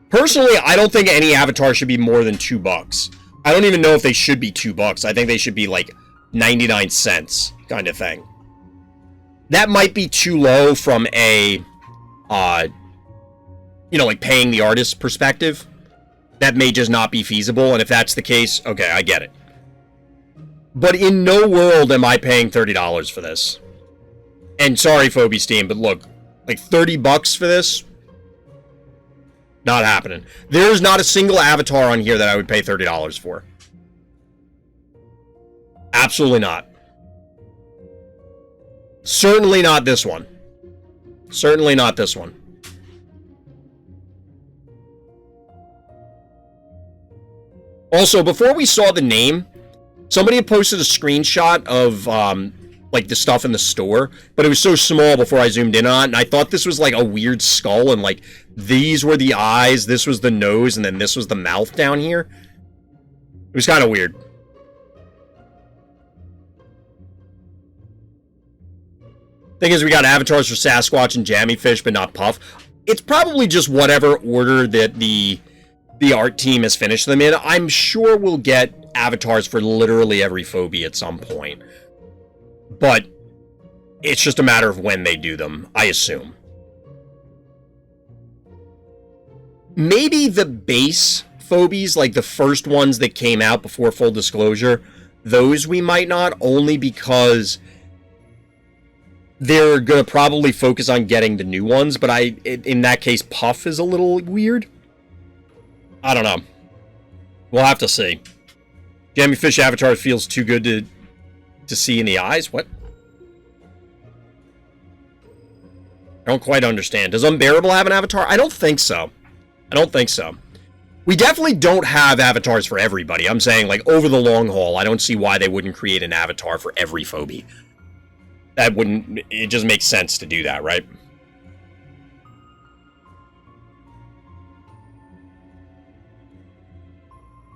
Personally, I don't think any avatar should be more than $2. I don't even know if they should be $2. I think they should be like 99 cents kind of thing. That might be too low from a, you know, like paying the artist perspective. That may just not be feasible, and if that's the case, okay, I get it. But in no world am I paying $30 for this. And sorry, Phobie's team, but look, like $30 for this? Not happening. There's not a single avatar on here that I would pay $30 for. Absolutely not. Certainly not this one. Certainly not this one. Also, before we saw the name, somebody had posted a screenshot of, like, the stuff in the store, but it was so small before I zoomed in on it, and I thought this was, like, a weird skull, and, like, these were the eyes, this was the nose, and then this was the mouth down here. It was kind of weird. Thing is, we got avatars for Sasquatch and Jammy Fish, but not Puff. It's probably just whatever order that the art team has finished them in. I'm sure we'll get avatars for literally every Phobie at some point. But it's just a matter of when they do them, I assume. Maybe the base Phobies, like the first ones that came out before full disclosure, those we might not, only because they're going to probably focus on getting the new ones, but in that case, Puff is a little weird. I don't know. We'll have to see. Jammy-fish avatar feels too good to see in the eyes? What? I don't quite understand. Does Unbearable have an avatar? I don't think so. I don't think so. We definitely don't have avatars for everybody. I'm saying, like, over the long haul, I don't see why they wouldn't create an avatar for every Phobie. That wouldn't... It just makes sense to do that, right?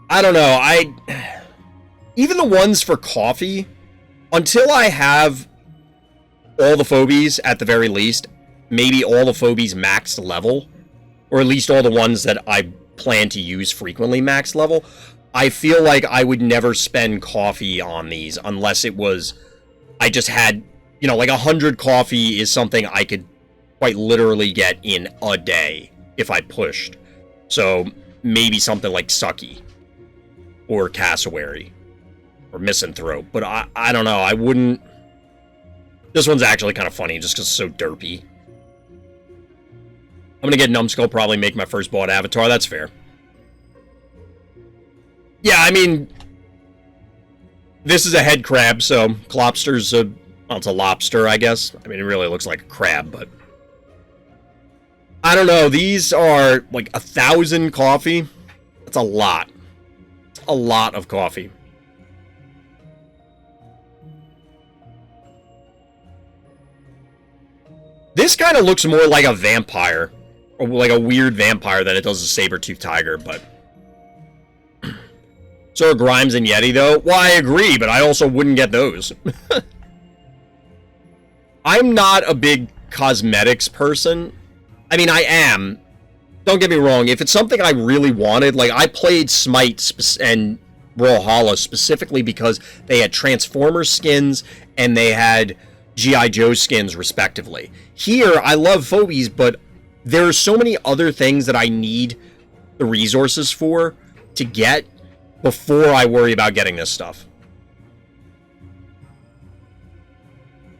I don't know. Even the ones for coffee, until I have all the Phobies at the very least, maybe all the Phobies maxed level, or at least all the ones that I plan to use frequently maxed level, I feel like I would never spend coffee on these unless it was, I just had, you know, like 100 coffee is something I could quite literally get in a day if I pushed. So maybe something like Sucky or Cassowary or Misanthrope, but I don't know, I wouldn't. This one's actually kind of funny just because it's so derpy. I'm gonna get Numbskull, probably make my first bought avatar. That's fair. Yeah, I mean, this is a head crab, so Clopster's a... Well, it's a lobster, I guess. I mean, it really looks like a crab, but... I don't know. These are, like, 1,000 coffee. That's a lot. A lot of coffee. This kind of looks more like a vampire. Or like a weird vampire than it does a saber-toothed tiger, but... So are Grimes and Yeti, though? Well, I agree, but I also wouldn't get those. I'm not a big cosmetics person. I mean, I am. Don't get me wrong. If it's something I really wanted, like, I played Smite and Brawlhalla specifically because they had Transformers skins and they had G.I. Joe skins, respectively. Here, I love Phobies, but there are so many other things that I need the resources for to get before I worry about getting this stuff.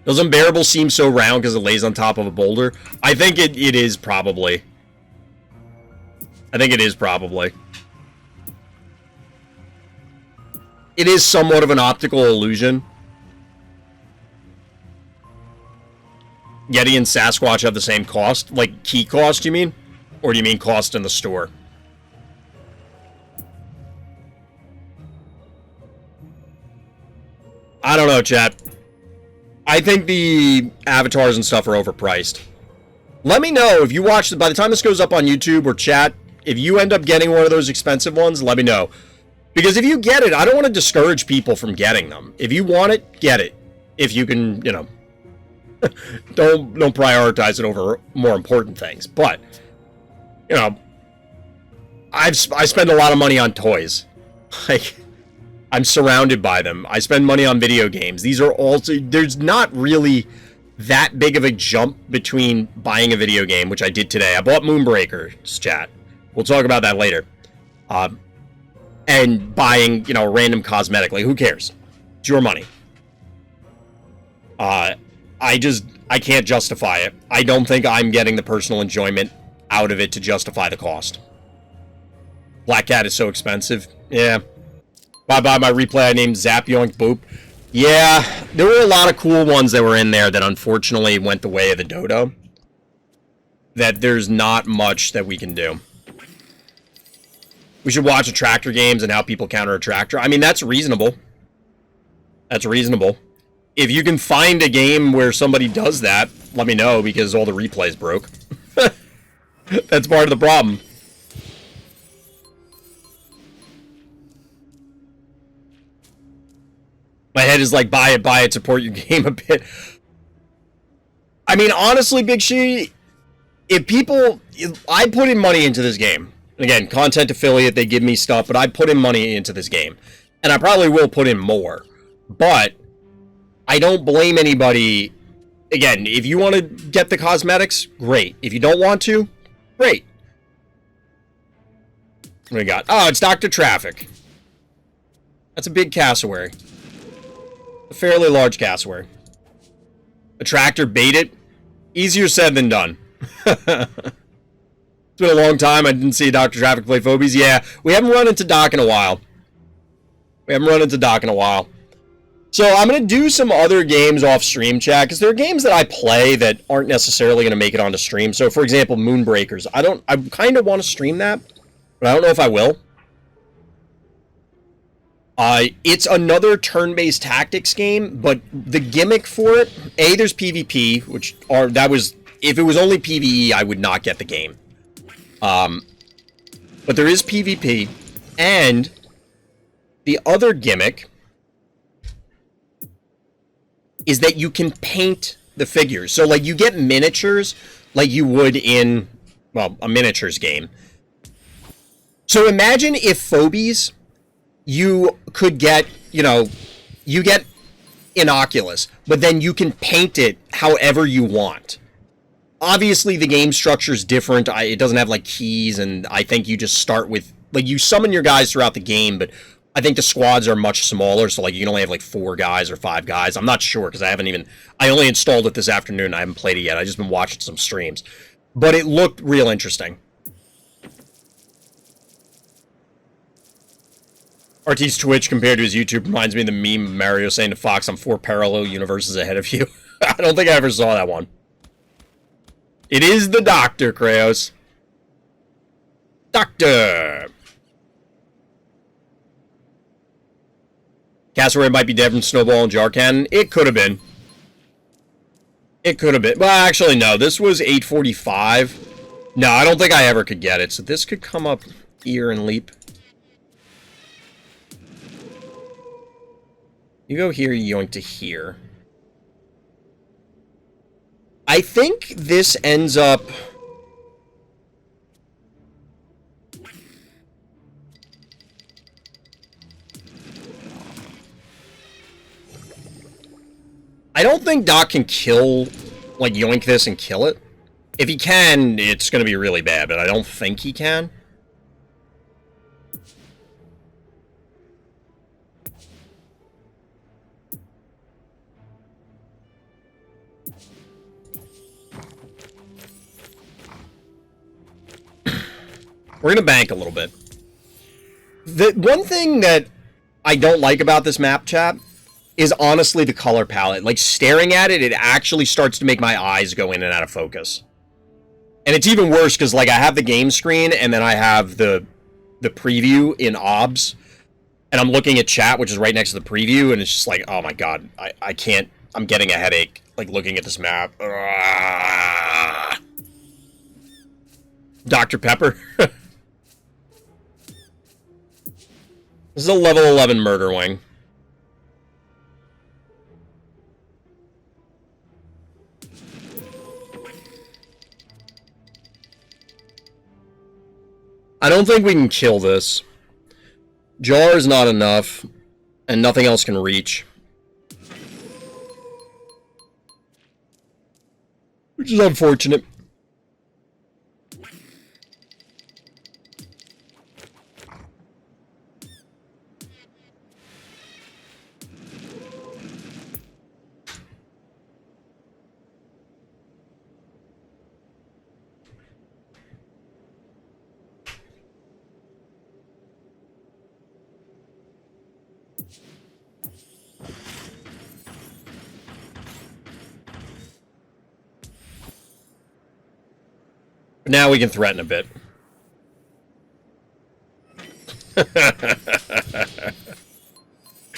Does Unbearable seem so round because it lays on top of a boulder? I think it is probably. I think it is probably. It is somewhat of an optical illusion. Yeti and Sasquatch have the same cost? Like, key cost, you mean? Or do you mean cost in the store? I don't know, chat. I think the avatars and stuff are overpriced. Let me know if you watch, by the time this goes up on YouTube or chat, if you end up getting one of those expensive ones, let me know. Because if you get it, I don't want to discourage people from getting them. If you want it, get it. If you can, you know, don't prioritize it over more important things. But, you know, I spend a lot of money on toys. Like, I'm surrounded by them. I spend money on video games. These are all... There's not really that big of a jump between buying a video game, which I did today. I bought Moonbreaker's, chat. We'll talk about that later. And buying, you know, a random cosmetic. Like, who cares? It's your money. I can't justify it. I don't think I'm getting the personal enjoyment out of it to justify the cost. Black Cat is so expensive. Yeah. Bye-bye, my replay I named Zap Yoink Boop. Yeah, there were a lot of cool ones that were in there that unfortunately went the way of the dodo. That there's not much that we can do. We should watch attractor games and how people counter attractor. I mean, that's reasonable. That's reasonable. If you can find a game where somebody does that, let me know, because all the replays broke. That's part of the problem. My head is like, buy it, support your game a bit. I mean, honestly, Big She, I put in money into this game. Again, content affiliate, they give me stuff, but I put in money into this game. And I probably will put in more. But I don't blame anybody. Again, if you want to get the cosmetics, great. If you don't want to, great. What do we got? Oh, it's Dr. Traffic. That's a big cassowary. A fairly large cassowary. Attractor, bait it. Easier said than done. It's been a long time. I didn't see Dr. Traffic play Phobies. Yeah, we haven't run into Doc in a while. So I'm going to do some other games off stream chat, because there are games that I play that aren't necessarily going to make it onto stream. So, for example, Moonbreakers. I kind of want to stream that, but I don't know if I will. It's another turn-based tactics game, but the gimmick for it, there's PvP, if it was only PvE, I would not get the game. But there is PvP, and the other gimmick is that you can paint the figures. So, like, you get miniatures like you would in, well, a miniatures game. So imagine if Phobies, you could get, you get Innocuous, but then you can paint it however you want. Obviously, the game structure is different. It doesn't have, like, keys, and I think you just start with, like, you summon your guys throughout the game, but I think the squads are much smaller, so, like, you can only have, like, 4 guys or 5 guys. I'm not sure, because I only installed it this afternoon. I haven't played it yet. I've just been watching some streams. But it looked real interesting. RT's Twitch compared to his YouTube reminds me of the meme of Mario saying to Fox, I'm 4 parallel universes ahead of you. I don't think I ever saw that one. It is the Doctor, Kraos. Doctor! Castaway might be dead from Snowball and Jar Cannon. It could have been. Well, actually, no. This was 845. No, I don't think I ever could get it. So this could come up here and leap. You go here, you yoink to here. I think this ends up... I don't think Doc can kill, like, yoink this and kill it. If he can, it's going to be really bad, but I don't think he can. We're going to bank a little bit. The one thing that I don't like about this map, chat, is honestly the color palette. Like, staring at it, it actually starts to make my eyes go in and out of focus. And it's even worse because, like, I have the game screen and then I have the preview in OBS. And I'm looking at chat, which is right next to the preview, and it's just like, oh my god, I can't, I'm getting a headache, like, looking at this map. Dr. Pepper. This is a level 11 murder wing. I don't think we can kill this. Jar is not enough, and nothing else can reach. Which is unfortunate. Now we can threaten a bit.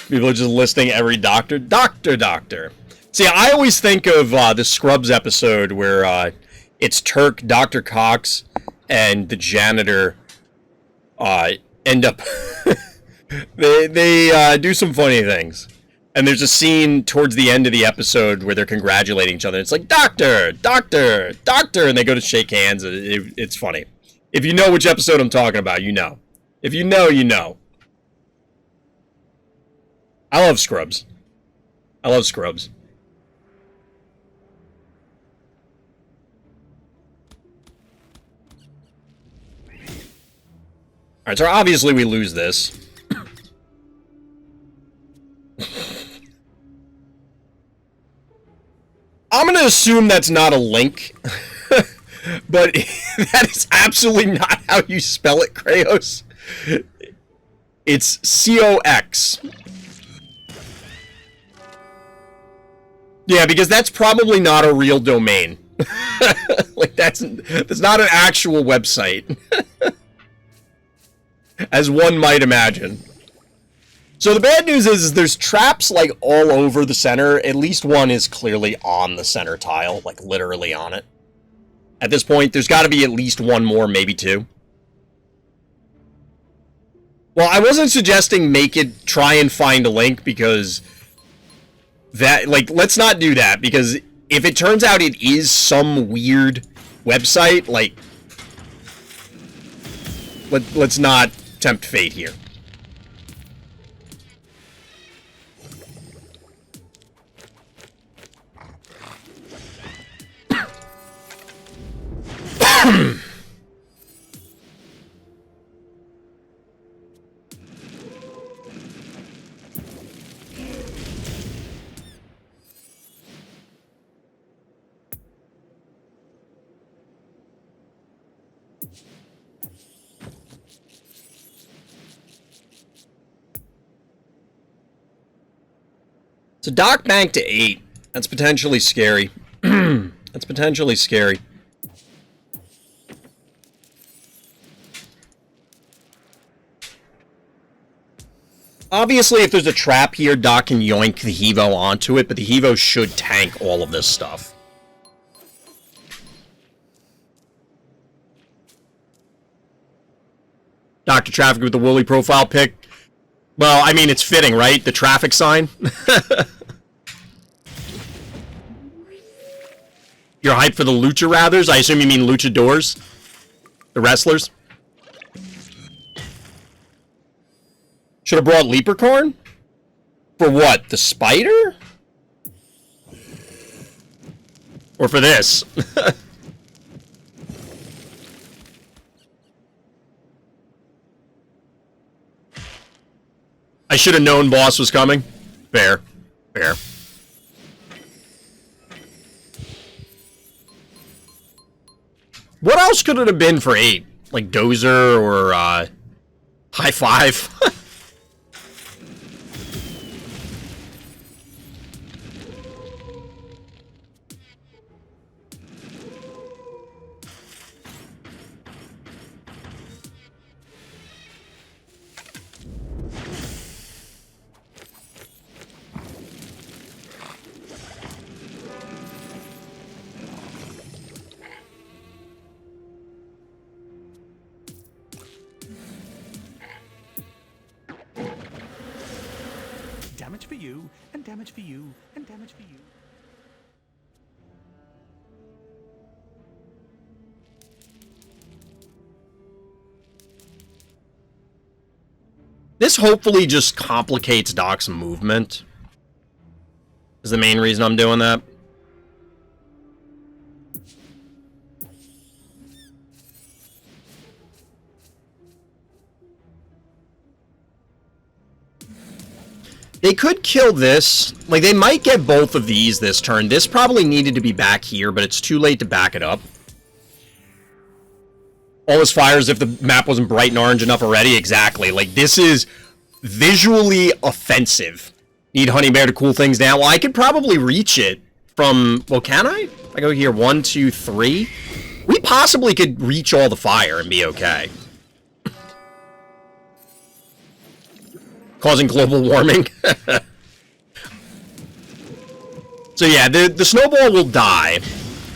People are just listing every doctor. Doctor. See, I always think of the Scrubs episode where it's Turk, Dr. Cox, and the janitor end up... they do some funny things. And there's a scene towards the end of the episode where they're congratulating each other. It's like, Doctor! And they go to shake hands. It's funny. If you know which episode I'm talking about, you know. If you know, you know. I love Scrubs. Alright, so obviously we lose this. I'm going to assume that's not a link. But that is absolutely not how you spell it, Krayos. It's COX. Yeah, because that's probably not a real domain. Like, that's not an actual website. As one might imagine. So the bad news is there's traps, like, all over the center. At least one is clearly on the center tile, like, literally on it. At this point, there's got to be at least one more, maybe two. Well, I wasn't suggesting try and find a link, because that, like, let's not do that, because if it turns out it is some weird website, like, let's not tempt fate here. So Doc Bank to 8. That's potentially scary. That's potentially scary. Obviously, if there's a trap here, Doc can yoink the Hevo onto it, but the Hevo should tank all of this stuff. Dr. Traffic with the Wooly profile pic. Well, I mean, it's fitting, right? The traffic sign. You're hyped for the Lucha Rathers? I assume you mean Luchadors? The wrestlers? Should have brought Leapercorn? For what? The spider? Or for this? I should have known boss was coming. Fair. Fair. What else could it have been for 8? Like Dozer or High Five? Damage for you, and damage for you, and damage for you. This hopefully just complicates Doc's movement. Is the main reason I'm doing that. They could kill this. Like, they might get both of these this turn. This probably needed to be back here, but it's too late to back it up. All this fires if the map wasn't bright and orange enough already. Exactly. Like, this is visually offensive. Need Honey Bear to cool things down. Well, I could probably reach it from... Well, can I? I go here. 1, 2, 3. We possibly could reach all the fire and be okay. Causing global warming. So yeah, the snowball will die.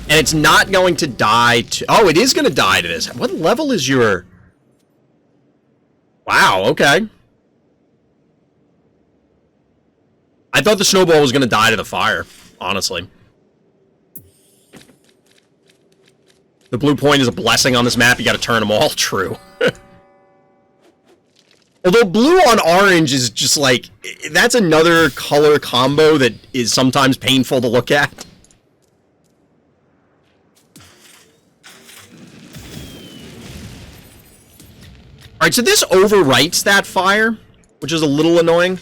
And it's not going to die to... Oh, it is going to die to this. What level is your... Wow, okay. I thought the snowball was going to die to the fire, honestly. The blue point is a blessing on this map. You got to turn them all. True. Although blue on orange is just like... That's another color combo that is sometimes painful to look at. Alright, so this overwrites that fire, which is a little annoying.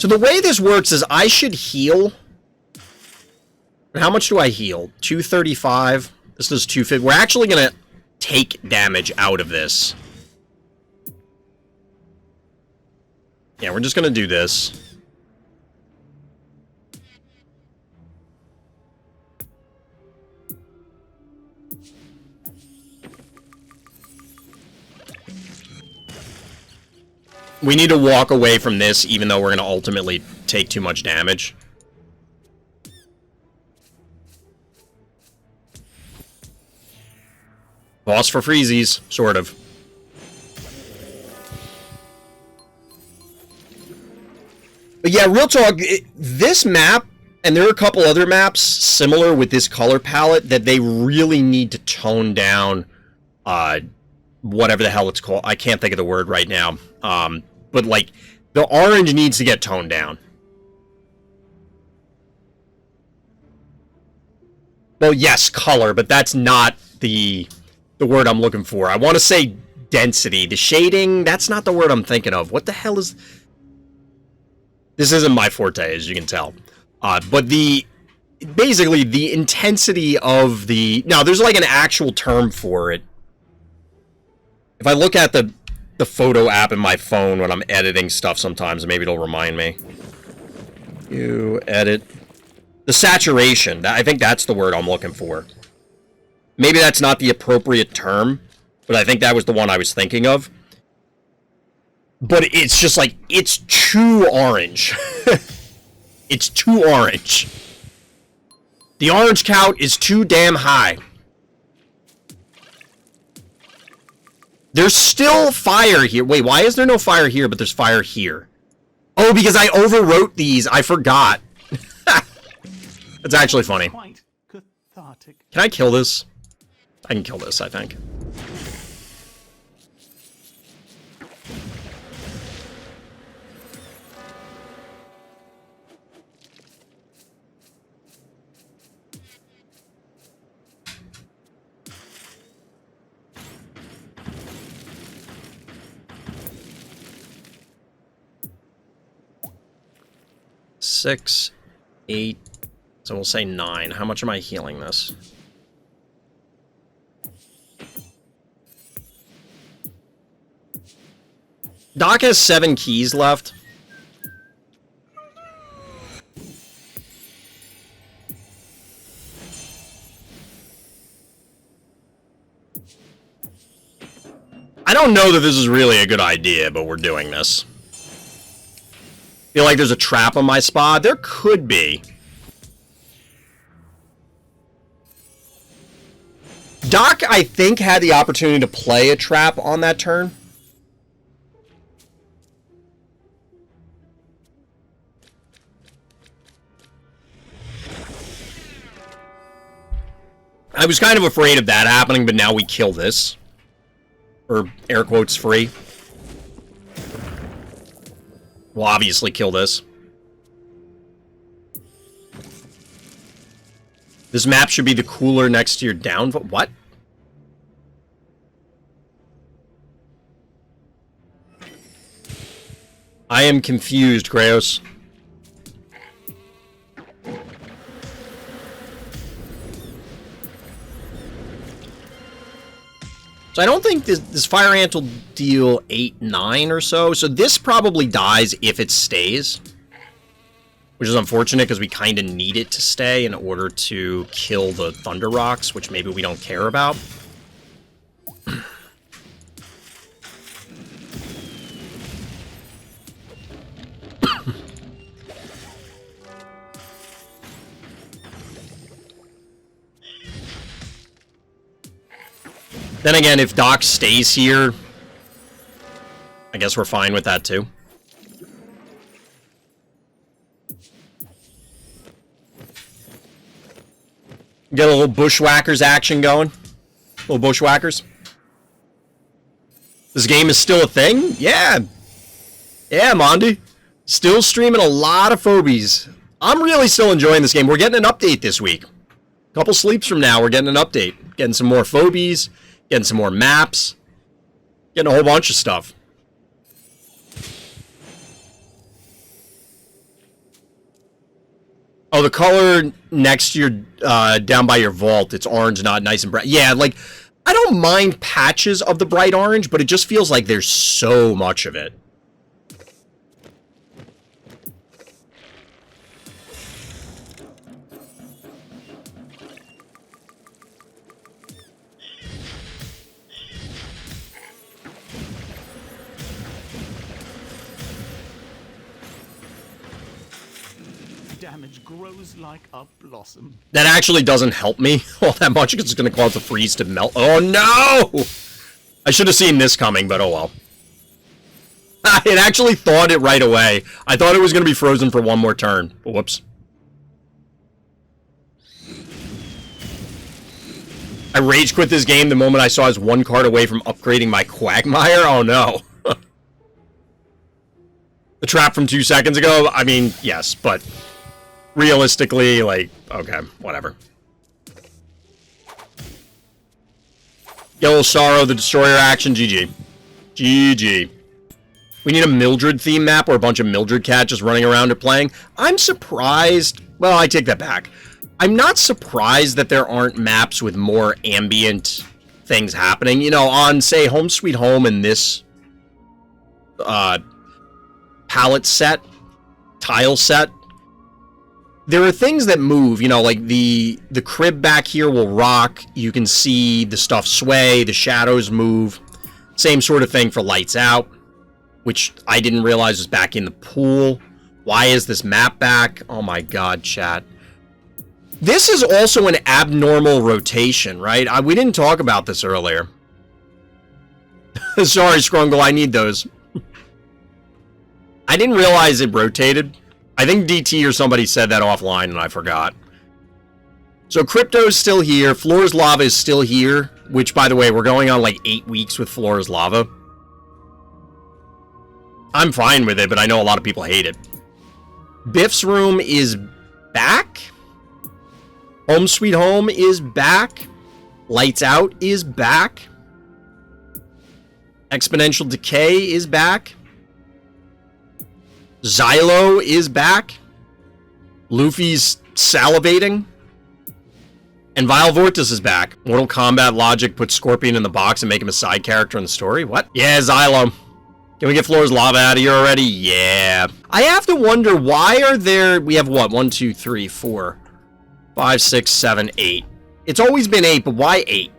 So the way this works is I should heal. How much do I heal? 235. This does 250. We're actually going to take damage out of this. Yeah, we're just going to do this. We need to walk away from this, even though we're going to ultimately take too much damage. Boss for freezies, sort of. But yeah, real talk, this map, and there are a couple other maps similar with this color palette that they really need to tone down, whatever the hell it's called. I can't think of the word right now. But, like, the orange needs to get toned down. Well, yes, color, but that's not the word I'm looking for. I want to say density. The shading, that's not the word I'm thinking of. What the hell is... This isn't my forte, as you can tell. But basically, the intensity of the... Now, there's, like, an actual term for it. If I look at the photo app in my phone when I'm editing stuff sometimes, maybe it'll remind me. You edit. The saturation. I think that's the word I'm looking for. Maybe that's not the appropriate term, but I think that was the one I was thinking of. But it's just like, it's too orange. It's too orange. The orange count is too damn high. There's still fire here. Wait, why is there no fire here, but there's fire here? Oh, because I overwrote these. I forgot. That's actually funny. Quite cathartic. Can I kill this? I can kill this, I think. Six, 8, so we'll say 9. How much am I healing this? Doc has 7 keys left. I don't know that this is really a good idea, but we're doing this. Feel like there's a trap on my spot? There could be. Doc, I think, had the opportunity to play a trap on that turn. I was kind of afraid of that happening, but now we kill this. Or, air quotes, free. We'll obviously kill this. This map should be the cooler next to your down... What? I am confused, Kraos. So I don't think this Fire Ant will deal 8, 9 or so. So this probably dies if it stays. Which is unfortunate because we kind of need it to stay in order to kill the Thunder Rocks, which maybe we don't care about. Then again, if Doc stays here, I guess we're fine with that too. Get a little Bushwhackers action going. Little Bushwhackers. This game is still a thing? Yeah. Yeah, Mondi. Still streaming a lot of Phobies. I'm really still enjoying this game. We're getting an update this week. A couple sleeps from now, we're getting an update. Getting some more Phobies. Getting some more maps. Getting a whole bunch of stuff. Oh, the color next to your, down by your vault, it's orange, not nice and bright. Yeah, like, I don't mind patches of the bright orange, but it just feels like there's so much of it. Damage grows like a blossom. That actually doesn't help me all that much because it's going to cause the freeze to melt. Oh, no! I should have seen this coming, but oh well. It actually thawed it right away. I thought it was going to be frozen for one more turn. But whoops. I rage quit this game the moment I saw I was one card away from upgrading my Quagmire. Oh, no. The trap from 2 seconds ago? I mean, yes, but realistically, like, okay, whatever. Yellow Sorrow, the Destroyer action, GG. GG. We need a Mildred theme map or a bunch of Mildred cats just running around or playing. I'm surprised. Well, I take that back. I'm not surprised that there aren't maps with more ambient things happening. You know, on, say, Home Sweet Home and this palette set, tile set, there are things that move, you know, like the crib back here will rock, you can see the stuff sway, the shadows move, same sort of thing for Lights Out, which I didn't realize was back in the pool. Why is this map back? Oh my god, chat. This is also an abnormal rotation, right? We didn't talk about this earlier. Sorry, Scrungle, I need those. I didn't realize it rotated. I think DT or somebody said that offline and I forgot. So Crypto's still here. Floor's Lava is still here. Which, by the way, we're going on like 8 weeks with Floor's Lava. I'm fine with it, but I know a lot of people hate it. Biff's Room is back. Home Sweet Home is back. Lights Out is back. Exponential Decay is back. Xylo is back. Luffy's salivating. And Vile Vortis is back. Mortal Kombat Logic put Scorpion in the box and make him a side character in the story? What? Yeah, Xylo. Can we get Floor's Lava out of here already? Yeah. I have to wonder, why are there... We have what? 1, 2, 3, 4, 5, 6, 7, 8. It's always been 8, but why 8?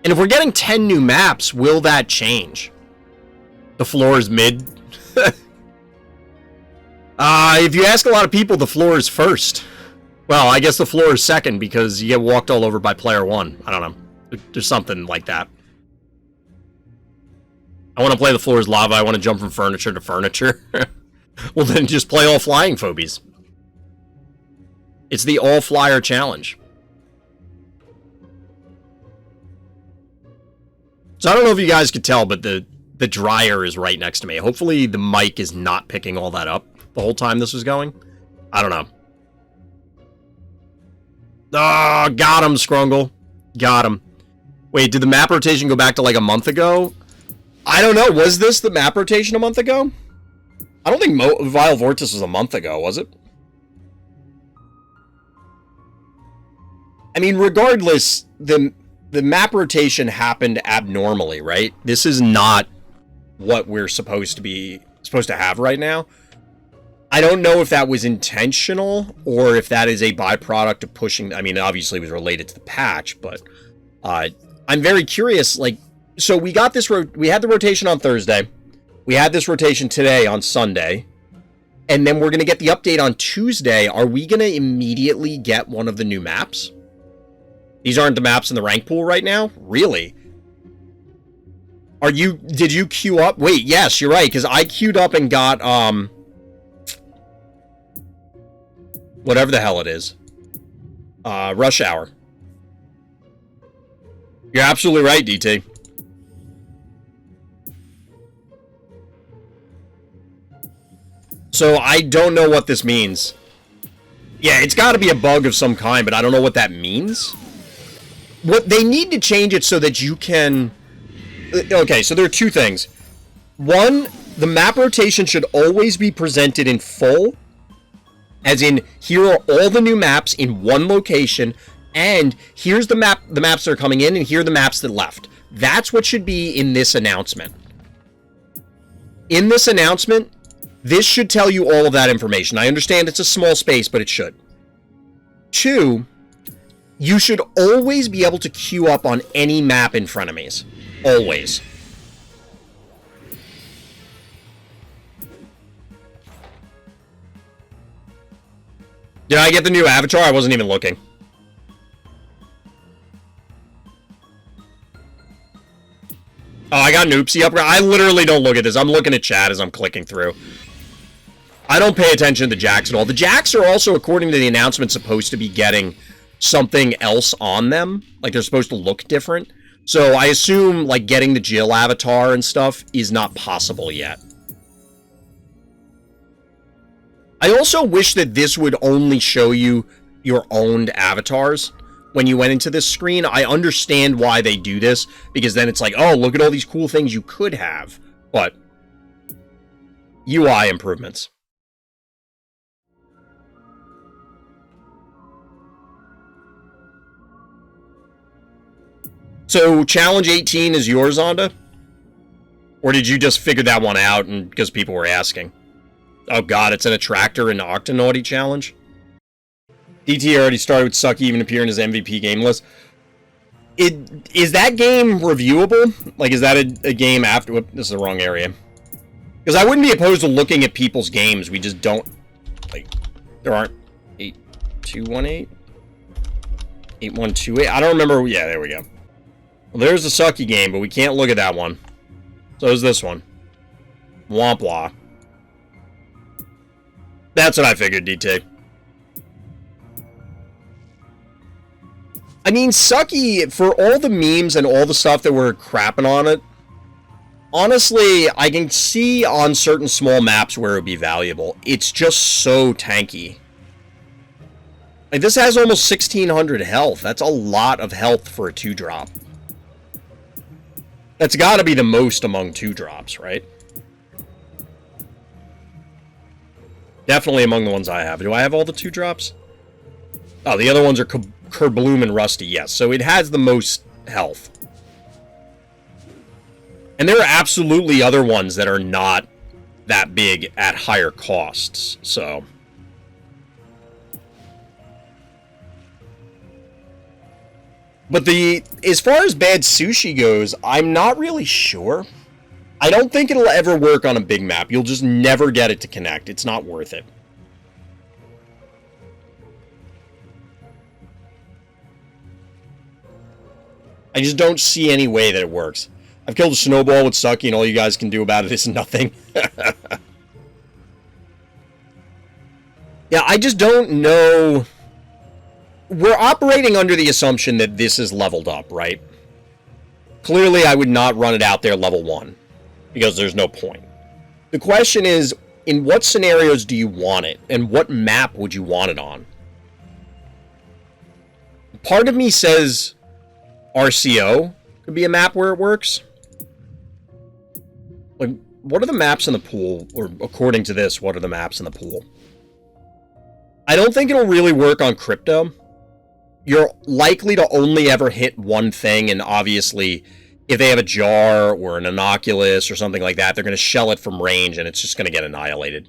And if we're getting 10 new maps, will that change? The floor is mid. If you ask a lot of people, the floor is first. Well, I guess the floor is second because you get walked all over by player 1. I don't know. There's something like that. I want to play the floor is lava. I want to jump from furniture to furniture. Well, then just play all flying phobies. It's the all flyer challenge. So I don't know if you guys could tell, but the dryer is right next to me. Hopefully the mic is not picking all that up the whole time this was going. I don't know. Oh, got him, Scrungle. Got him. Wait, did the map rotation go back to like a month ago? I don't know. Was this the map rotation a month ago? I don't think Vile Vortis was a month ago, was it? I mean, regardless, the map rotation happened abnormally, right? This is not what we're supposed to have right now. I don't know if that was intentional or if that is a byproduct of pushing. I mean, obviously it was related to the patch, but I'm very curious. Like, so we got this. We had the rotation on Thursday. We had this rotation today on Sunday, and then we're gonna get the update on Tuesday. Are we gonna immediately get one of the new maps? These aren't the maps in the rank pool right now? Really? Did you queue up? Wait, yes, you're right, because I queued up and got, whatever the hell it is. Rush Hour. You're absolutely right, DT. So I don't know what this means. Yeah, it's got to be a bug of some kind, but I don't know what that means. What they need to change it so that you can... Okay, so there are two things. One, the map rotation should always be presented in full. As in, here are all the new maps in one location, and here's the maps that are coming in, and here are the maps that left. That's what should be in this announcement. In this announcement, this should tell you all of that information. I understand it's a small space, but it should. 2, you should always be able to queue up on any map in frenemies. Always. Did I get the new avatar? I wasn't even looking. Oh, I got an oopsie upgrade. I literally don't look at this. I'm looking at chat as I'm clicking through. I don't pay attention to the jacks at all. The jacks are also, according to the announcement, supposed to be getting something else on them. Like, they're supposed to look different. So I assume, like, getting the Jill avatar and stuff is not possible yet. I also wish that this would only show you your owned avatars when you went into this screen. I understand why they do this, because then it's like, oh, look at all these cool things you could have. But UI improvements. So, Challenge 18 is yours, Zonda? Or did you just figure that one out and because people were asking? Oh god, it's an Attractor and Octonauty challenge? DT already started with Sucky even appearing as MVP game list. Is that game reviewable? Like, is that a game after... Whoop, this is the wrong area. Because I wouldn't be opposed to looking at people's games. We just don't... Like, there aren't... 8218? 8128? I don't remember... Yeah, there we go. Well, there's the Sucky game, but we can't look at that one. So is this one. Womp wah. That's what I figured, DT. I mean, Sucky, for all the memes and all the stuff that were crapping on it, honestly, I can see on certain small maps where it would be valuable. It's just so tanky. Like, this has almost 1,600 health. That's a lot of health for a 2-drop. That's got to be the most among 2-drops, right? Definitely among the ones I have. Do I have all the 2-drops? Oh, the other ones are Kerbloom and Rusty, yes. So it has the most health. And there are absolutely other ones that are not that big at higher costs, so... But as far as bad sushi goes, I'm not really sure. I don't think it'll ever work on a big map. You'll just never get it to connect. It's not worth it. I just don't see any way that it works. I've killed a snowball with Sucky, and all you guys can do about it is nothing. Yeah, I just don't know... We're operating under the assumption that this is leveled up, right? Clearly, I would not run it out there level 1. Because there's no point. The question is, in what scenarios do you want it? And what map would you want it on? Part of me says RCO could be a map where it works. Like, what are the maps in the pool? Or according to this, what are the maps in the pool? I don't think it'll really work on crypto. You're likely to only ever hit one thing, and obviously... If they have a jar or an Inoculus or something like that, they're going to shell it from range, and it's just going to get annihilated.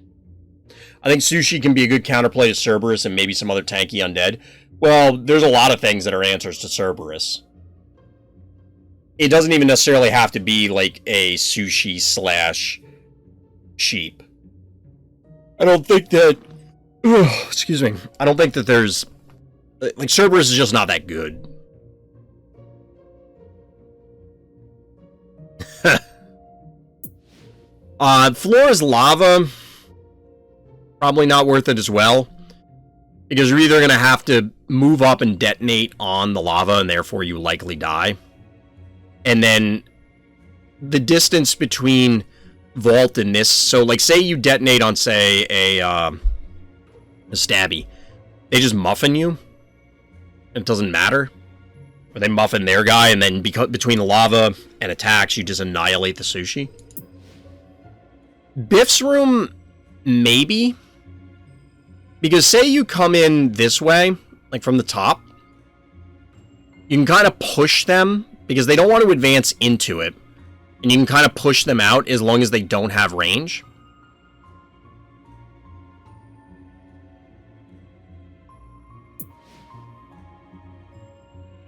I think Sushi can be a good counterplay to Cerberus and maybe some other tanky undead. Well, there's a lot of things that are answers to Cerberus. It doesn't even necessarily have to be like a Sushi / sheep. I don't think that... excuse me. I don't think that there's... Like, Cerberus is just not that good. Flora's lava, probably not worth it as well, because you're either going to have to move up and detonate on the lava, and therefore you likely die. And then the distance between vault and this, so like say you detonate on, say, a stabby, they just muffin you, and it doesn't matter. Or they muffin their guy, and then between the lava and attacks, you just annihilate the sushi. Biff's room, maybe. Because say you come in this way, like from the top, you can kind of push them, because they don't want to advance into it. And you can kind of push them out as long as they don't have range.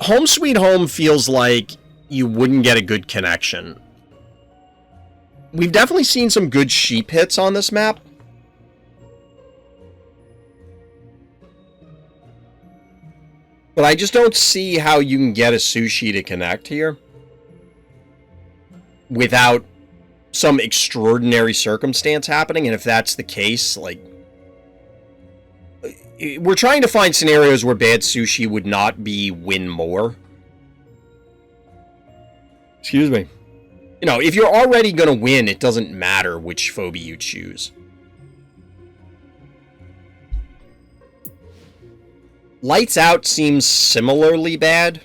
Home Sweet Home feels like you wouldn't get a good connection. We've definitely seen some good sheep hits on this map. But I just don't see how you can get a sushi to connect here without some extraordinary circumstance happening. And if that's the case, like, we're trying to find scenarios where bad sushi would not be win more. Excuse me. You know, if you're already going to win, it doesn't matter which phobie you choose. Lights Out seems similarly bad.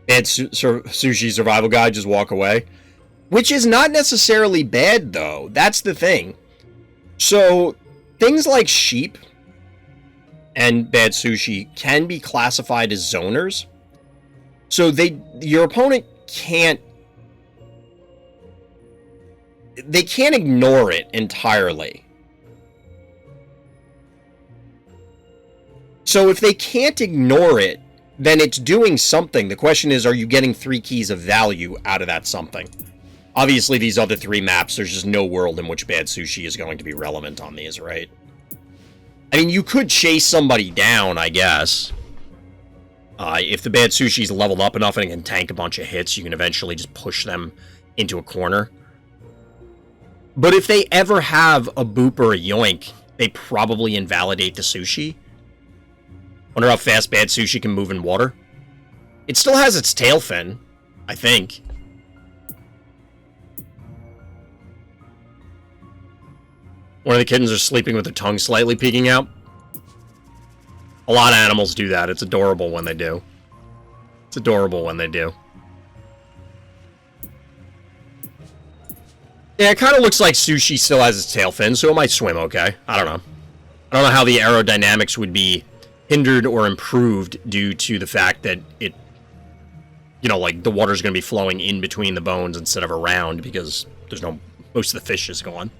Bad sushi survival guide, just walk away. Which is not necessarily bad, though. That's the thing. So, things like sheep and bad sushi can be classified as zoners. So your opponent can't... They can't ignore it entirely. So if they can't ignore it, then it's doing something. The question is, are you getting 3 keys of value out of that something? Obviously, these other 3 maps, there's just no world in which bad sushi is going to be relevant on these, right? I mean, you could chase somebody down, I guess. If the bad sushi's leveled up enough and it can tank a bunch of hits, you can eventually just push them into a corner. But if they ever have a boop or a yoink, they probably invalidate the sushi. Wonder how fast bad sushi can move in water. It still has its tail fin, I think. One of the kittens are sleeping with their tongue slightly peeking out. A lot of animals do that. It's adorable when they do. It's adorable when they do. Yeah, it kind of looks like sushi still has its tail fin, so it might swim okay. I don't know. I don't know how the aerodynamics would be hindered or improved due to the fact that it, you know, like the water's going to be flowing in between the bones instead of around because there's no, most of the fish is gone.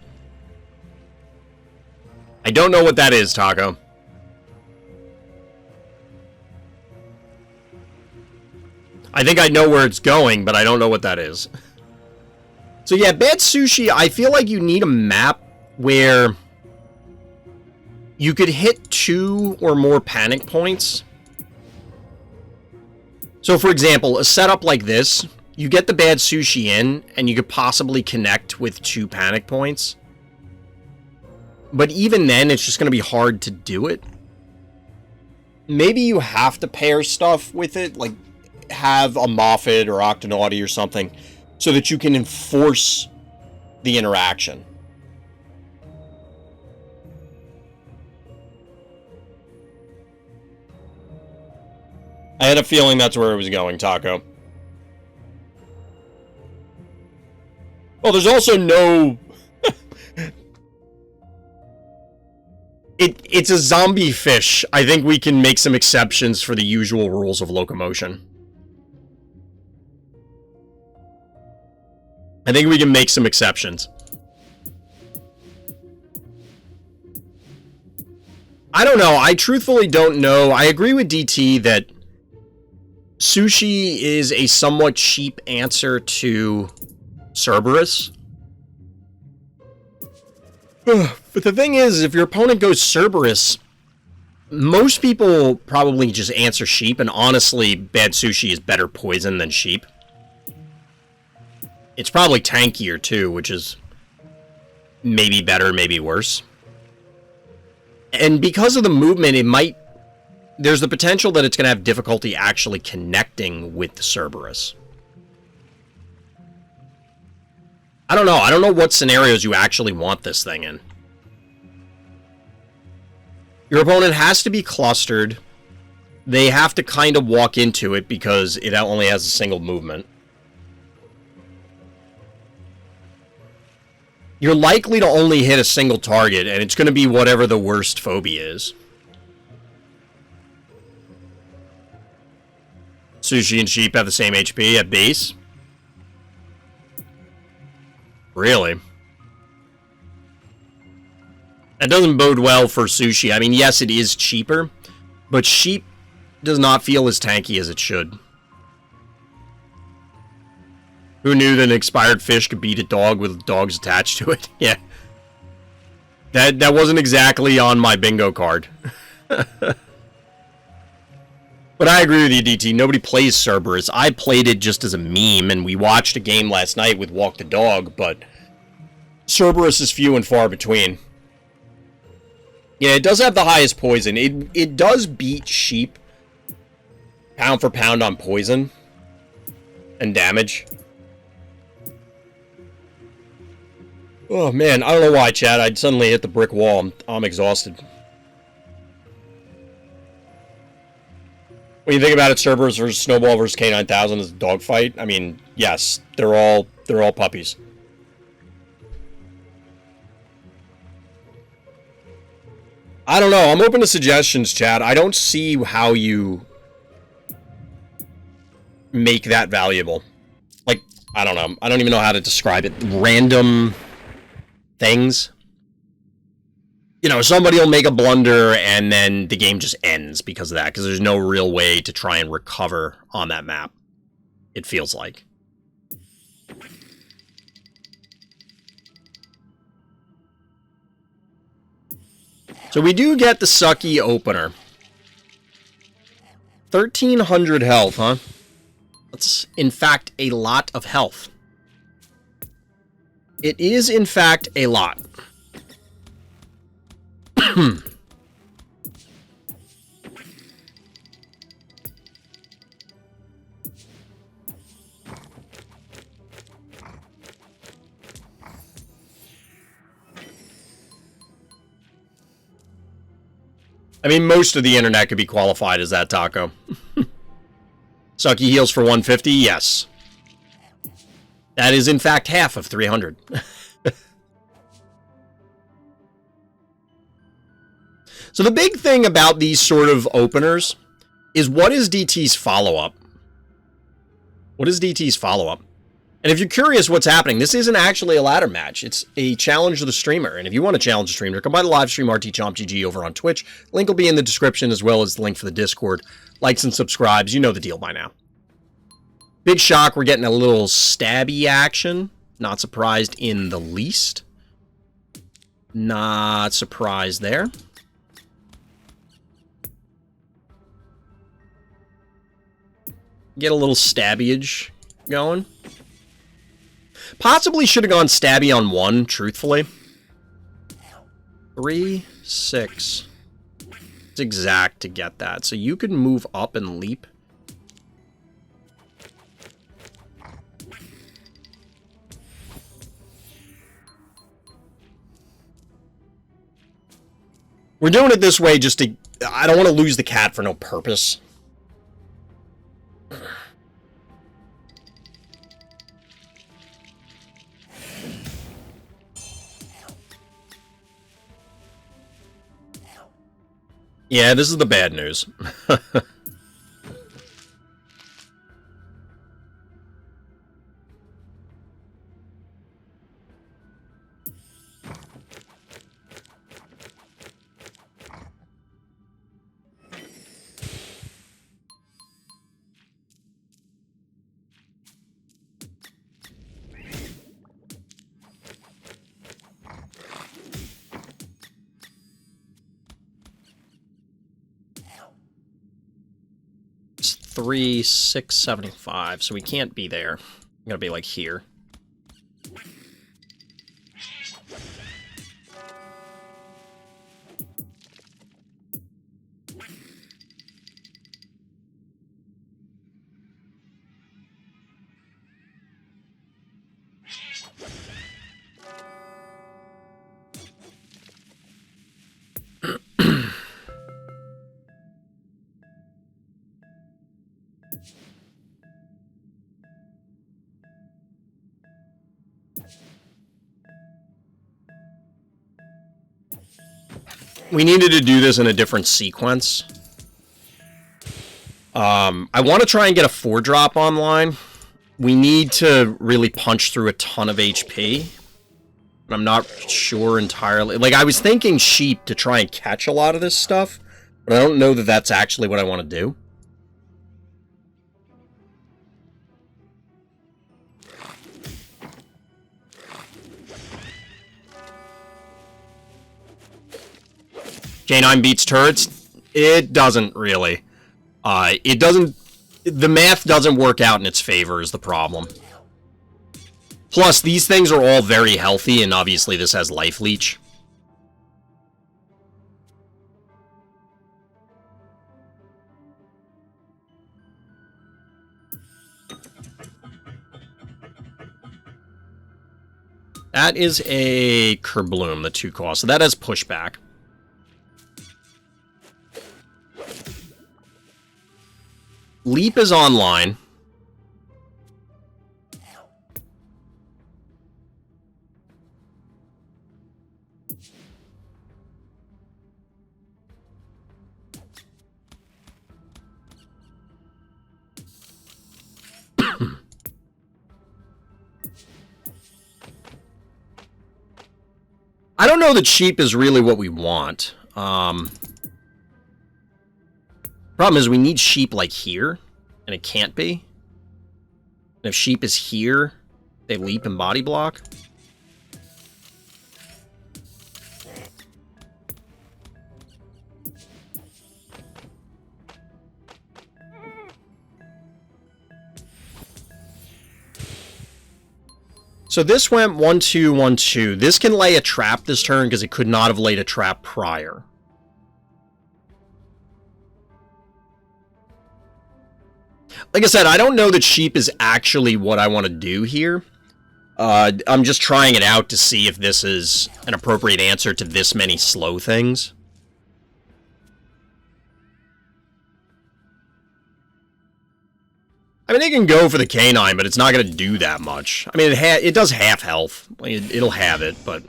I don't know what that is, Taco. I think I know where it's going, but I don't know what that is. So yeah, bad sushi, I feel like you need a map where you could hit 2 or more panic points. So for example, a setup like this, you get the bad sushi in, and you could possibly connect with 2 panic points. But even then, it's just going to be hard to do it. Maybe you have to pair stuff with it, like have a Moffat or Octonaughty or something, so that you can enforce the interaction. I had a feeling that's where it was going, Taco. Well, there's also no... It's a zombie fish. I think we can make some exceptions for the usual rules of locomotion. I think we can make some exceptions. I don't know. I truthfully don't know. I agree with DT that sushi is a somewhat cheap answer to Cerberus. But the thing is, if your opponent goes Cerberus, most people probably just answer sheep, and honestly, bad sushi is better poison than sheep. It's probably tankier too, which is maybe better, maybe worse. And because of the movement, it might... There's the potential that it's going to have difficulty actually connecting with the Cerberus. I don't know. I don't know what scenarios you actually want this thing in. Your opponent has to be clustered. They have to kind of walk into it because it only has a single movement. you're likely to only hit a single target, and it's going to be whatever the worst Phobie is. Sushi and Sheep have the same HP at base? Really? That doesn't bode well for Sushi. I mean, yes, it is cheaper, but Sheep does not feel as tanky as it should. Who knew that an expired fish could beat a dog with dogs attached to it? Yeah. That wasn't exactly on my bingo card. But I agree with you, DT. Nobody plays Cerberus. I played it just as a meme, and we watched a game last night with Walk the Dog, but Cerberus is few and far between. Yeah, it does have the highest poison. It does beat Sheep pound for pound on poison and damage. Oh, man, I don't know why, Chad. I'd suddenly hit the brick wall. I'm exhausted. When you think about it, Cerberus versus Snowball versus K9000 is a dogfight. I mean, yes, they're all puppies. I don't know. I'm open to suggestions, Chad. I don't see how you make that valuable. Like, I don't know. I don't even know how to describe it. Random things. You know, somebody will make a blunder and then the game just ends because of that, because there's no real way to try and recover on that map, it feels like. So we do get the sucky opener. 1,300 health, huh? That's, in fact, a lot of health. It is, in fact, a lot. I mean, most of the internet could be qualified as that, Taco. Sucky heals for 150? Yes. That is, in fact, half of 300. So the big thing about these sort of openers is, what is DT's follow-up? What is DT's follow-up? And if you're curious what's happening, this isn't actually a ladder match. It's a challenge to the streamer. And if you want to challenge the streamer, come by the live stream RTChompGG over on Twitch. Link will be in the description, as well as the link for the Discord. Likes and subscribes. You know the deal by now. Big shock. We're getting a little stabby action. Not surprised in the least. Not surprised there. Get a little stabbyage going. Possibly should have gone stabby on 1, truthfully. 3, 6. It's exact to get that. So you could move up and leap. We're doing it this way just to... I don't want to lose the cat for no purpose. Yeah, this is the bad news. It's 3,675, so we can't be there. We gotta be like here. We needed to do this in a different sequence. I want to try and get a 4-drop online. We need to really punch through a ton of HP. I'm not sure entirely. Like, I was thinking sheep to try and catch a lot of this stuff, but I don't know that that's actually what I want to do. K9 beats turrets? It doesn't really. It doesn't... The math doesn't work out in its favor is the problem. Plus, these things are all very healthy, and obviously this has life leech. That is a Kerbloom, the 2 cost, so that has pushback. Leap is online. I don't know that sheep is really what we want. Problem is we need sheep like here, and it can't be. And if sheep is here, they leap and body block. So this went 1-2, 1-2. This can lay a trap this turn because it could not have laid a trap prior. Like I said, I don't know that sheep is actually what I want to do here. I'm just trying it out to see if this is an appropriate answer to this many slow things. I mean, they can go for the K9, but it's not going to do that much. I mean, it does half health. It'll have it, but...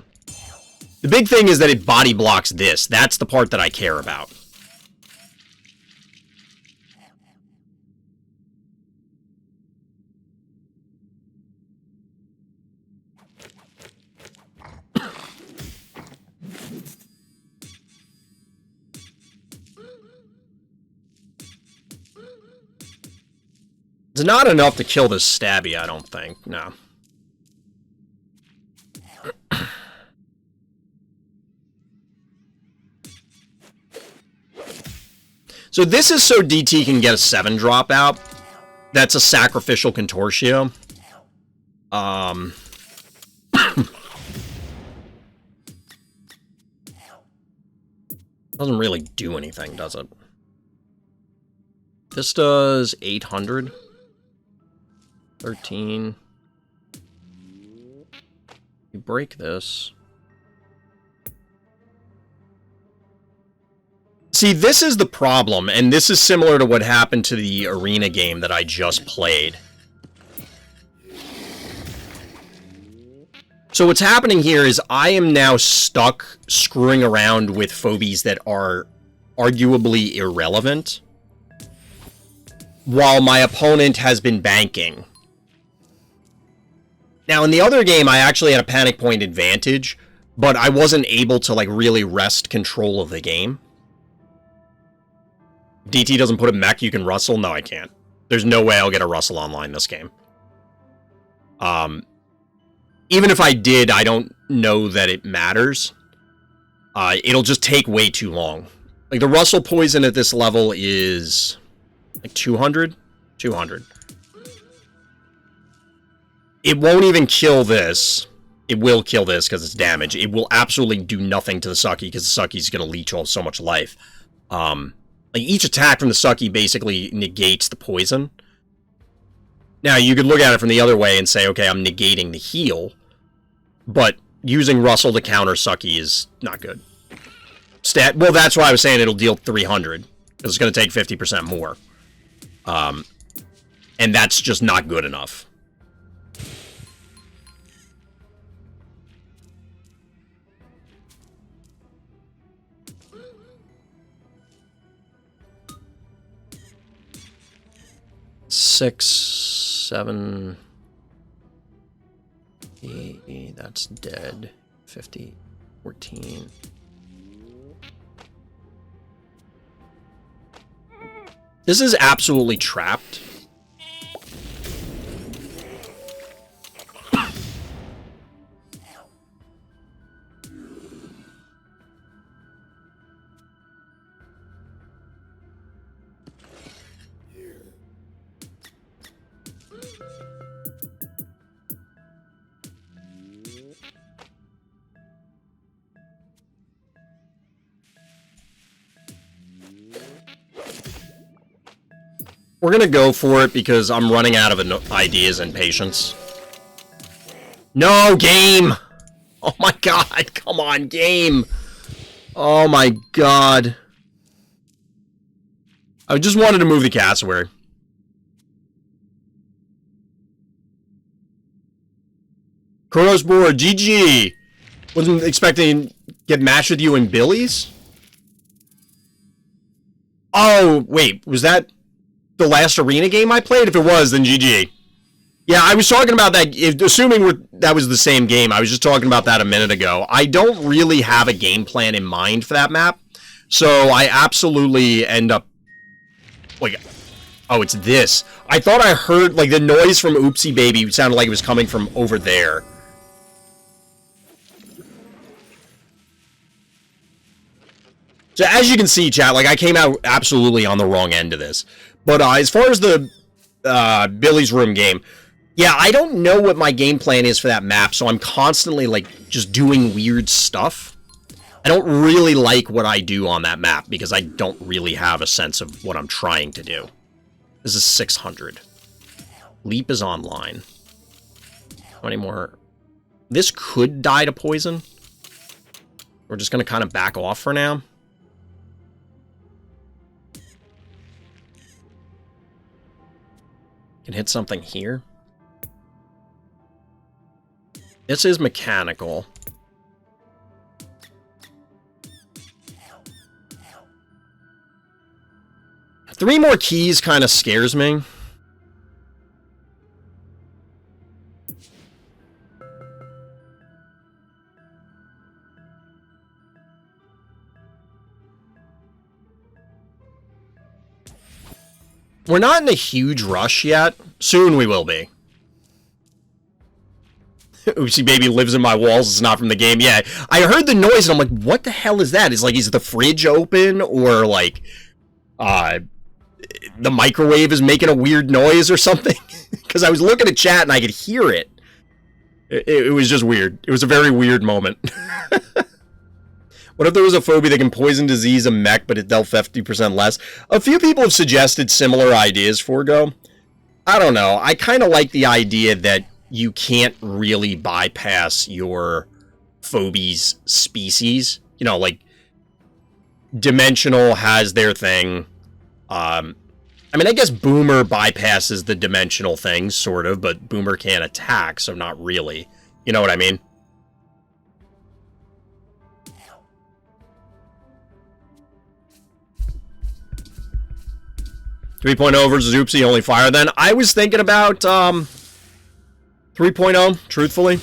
The big thing is that it body blocks this. That's the part that I care about. It's not enough to kill this stabby, I don't think. No. So this is so DT can get a 7-drop out. That's a sacrificial contortio. Doesn't really do anything, does it? This does 800. 13. You break this. See, this is the problem, and this is similar to what happened to the arena game that I just played. So what's happening here is I am now stuck screwing around with phobies that are arguably irrelevant, while my opponent has been banking. Now, in the other game, I actually had a panic point advantage, but I wasn't able to, like, really wrest control of the game. DT doesn't put a mech you can rustle? No, I can't. There's no way I'll get a rustle online this game. Even if I did, I don't know that it matters. It'll just take way too long. Like, the rustle poison at this level is, like, 200? 200. It won't even kill this. It will kill this because it's damage. It will absolutely do nothing to the Sucky because the Sucky's going to leech off so much life. Like each attack from the Sucky basically negates the poison. Now, you could look at it from the other way and say, okay, I'm negating the heal. But using Rustle to counter Sucky is not good. Well, that's why I was saying it'll deal 300. Because it's going to take 50% more. And that's just not good enough. 6, 7... That's dead. 50, 14... This is absolutely trapped. We're gonna go for it because I'm running out of ideas and patience. No, game! Oh my god, come on, game! Oh my god. I just wanted to move the cassowary. Kronos board, GG! Wasn't expecting to get matched with you in Billy's? Oh, wait, was that the last arena game I played? If it was, then GG. Yeah, I was talking about that, assuming that was the same game. I was just talking about that a minute ago. I don't really have a game plan in mind for that map, so I absolutely end up... Like, oh, it's this. I thought I heard, like, the noise from Oopsie Baby sounded like it was coming from over there. So as you can see, chat, like, I came out absolutely on the wrong end of this. But as far as the Billy's Room game, yeah, I don't know what my game plan is for that map, so I'm constantly, like, just doing weird stuff. I don't really like what I do on that map, because I don't really have a sense of what I'm trying to do. This is 600. Leap is online. How many more? This could die to poison. We're just going to kind of back off for now. Can hit something here. This is mechanical. Three more keys kind of scares me. We're not in a huge rush yet. Soon we will be. Oopsie Baby lives in my walls. It's not from the game. Yeah, I heard the noise and I'm like, what the hell is that? It's like, is the fridge open? Or like, the microwave is making a weird noise or something? Because I was looking at chat and I could hear it. It was just weird. It was a very weird moment. What if there was a phobia that can poison disease a mech, but it dealt 50% less? A few people have suggested similar ideas, Forgo. I don't know. I kind of like the idea that you can't really bypass your Phobie's species. You know, like, Dimensional has their thing. I mean, I guess Boomer bypasses the dimensional things, sort of, but Boomer can't attack, so not really. You know what I mean? 3.0 versus Oopsie, only fire then. I was thinking about 3.0, truthfully.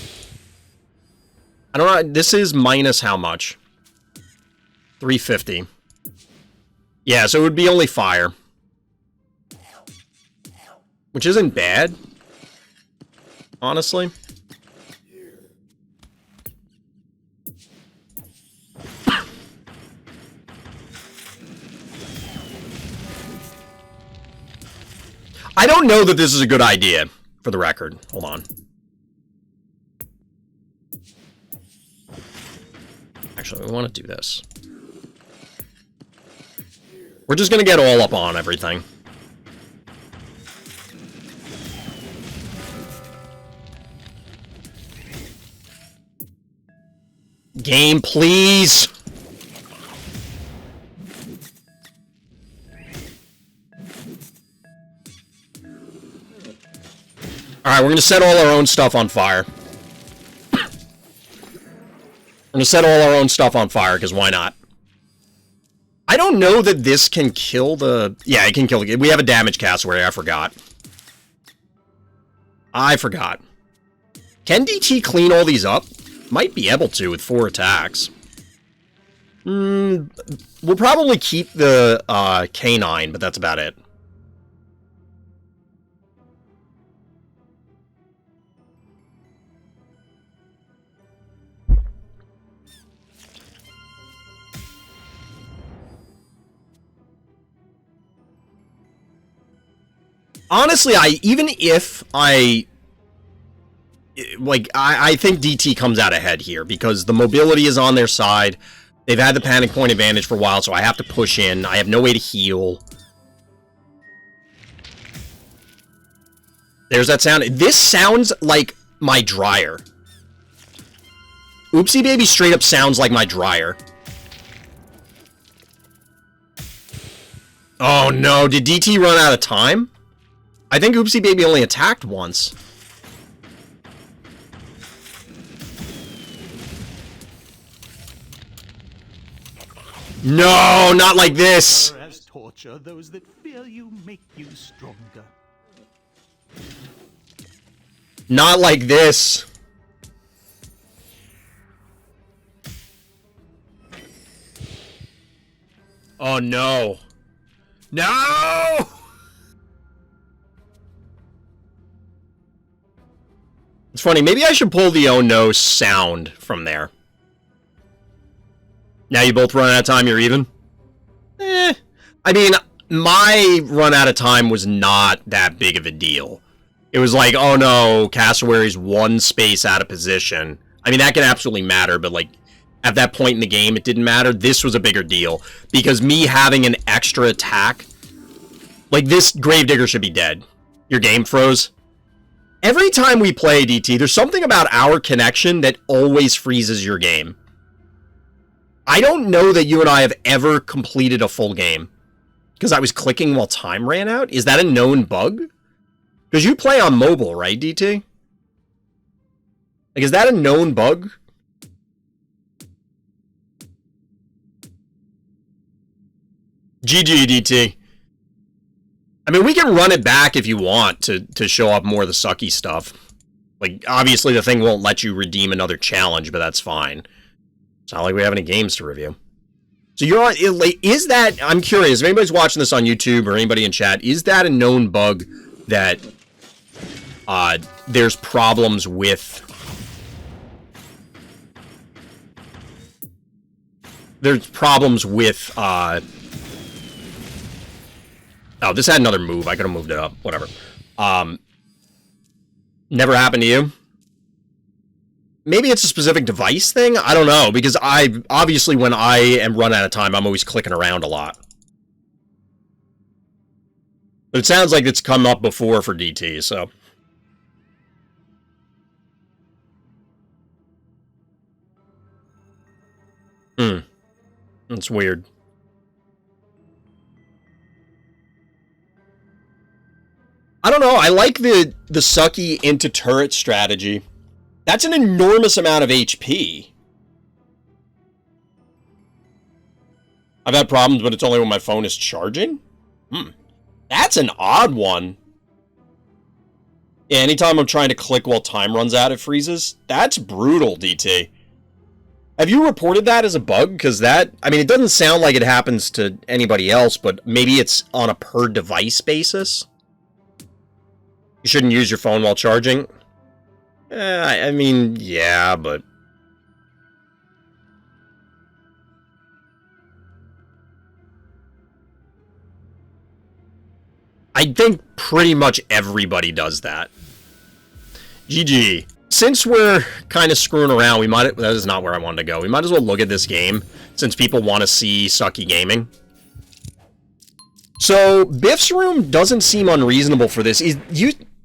I don't know, this is minus how much? 350. Yeah, so it would be only fire. Which isn't bad, honestly. I don't know that this is a good idea, for the record. Hold on. Actually, we want to do this. We're just going to get all up on everything. Game, please! Alright, we're going to set all our own stuff on fire. We're going to set all our own stuff on fire, because why not? I don't know that this can kill the... Yeah, it can kill the... We have a damage cassowary, I forgot. I forgot. Can DT clean all these up? Might be able to with 4 attacks. We'll probably keep the K9, but that's about it. Honestly, I think DT comes out ahead here because the mobility is on their side. They've had the panic point advantage for a while, so I have to push in. I have no way to heal. There's that sound. This sounds like my dryer. Oopsie Baby straight up sounds like my dryer. Oh no, did DT run out of time? I think Oopsie Baby only attacked once. No, not like this. As torture, those that fear you make you stronger. Not like this. Oh no. No! It's funny, maybe I should pull the oh no sound from there. Now you both run out of time, you're even? I mean, my run out of time was not that big of a deal. It was like, oh no, Cassowary's 1 space out of position. I mean, that can absolutely matter, but like, at that point in the game, it didn't matter. This was a bigger deal, because me having an extra attack, like, this Gravedigger should be dead. Your game froze. Every time we play DT, there's something about our connection that always freezes your game. I don't know that you and I have ever completed a full game. Because I was clicking while time ran out? Is that a known bug? Because you play on mobile, right, DT? Like, is that a known bug? GG, DT. I mean, we can run it back if you want to show up more of the sucky stuff. Like, obviously the thing won't let you redeem another challenge, but that's fine. It's not like we have any games to review. So you're on, is that, I'm curious, if anybody's watching this on YouTube or anybody in chat, is that a known bug that there's problems with? There's problems with, oh, this had another move. I could have moved it up. Whatever. Never happened to you? Maybe it's a specific device thing? I don't know, because obviously when I am run out of time, I'm always clicking around a lot. But it sounds like it's come up before for DT, so. That's weird. I don't know, I like the sucky into turret strategy. That's an enormous amount of HP. I've had problems, but it's only when my phone is charging? That's an odd one. Yeah, anytime I'm trying to click while time runs out, it freezes. That's brutal, DT. Have you reported that as a bug? Because that, I mean, it doesn't sound like it happens to anybody else, but maybe it's on a per device basis. You shouldn't use your phone while charging. I mean, yeah, but... I think pretty much everybody does that. GG. Since we're kind of screwing around, we might... That is not where I wanted to go. We might as well look at this game, since people want to see sucky gaming. So, Biff's room doesn't seem unreasonable for this.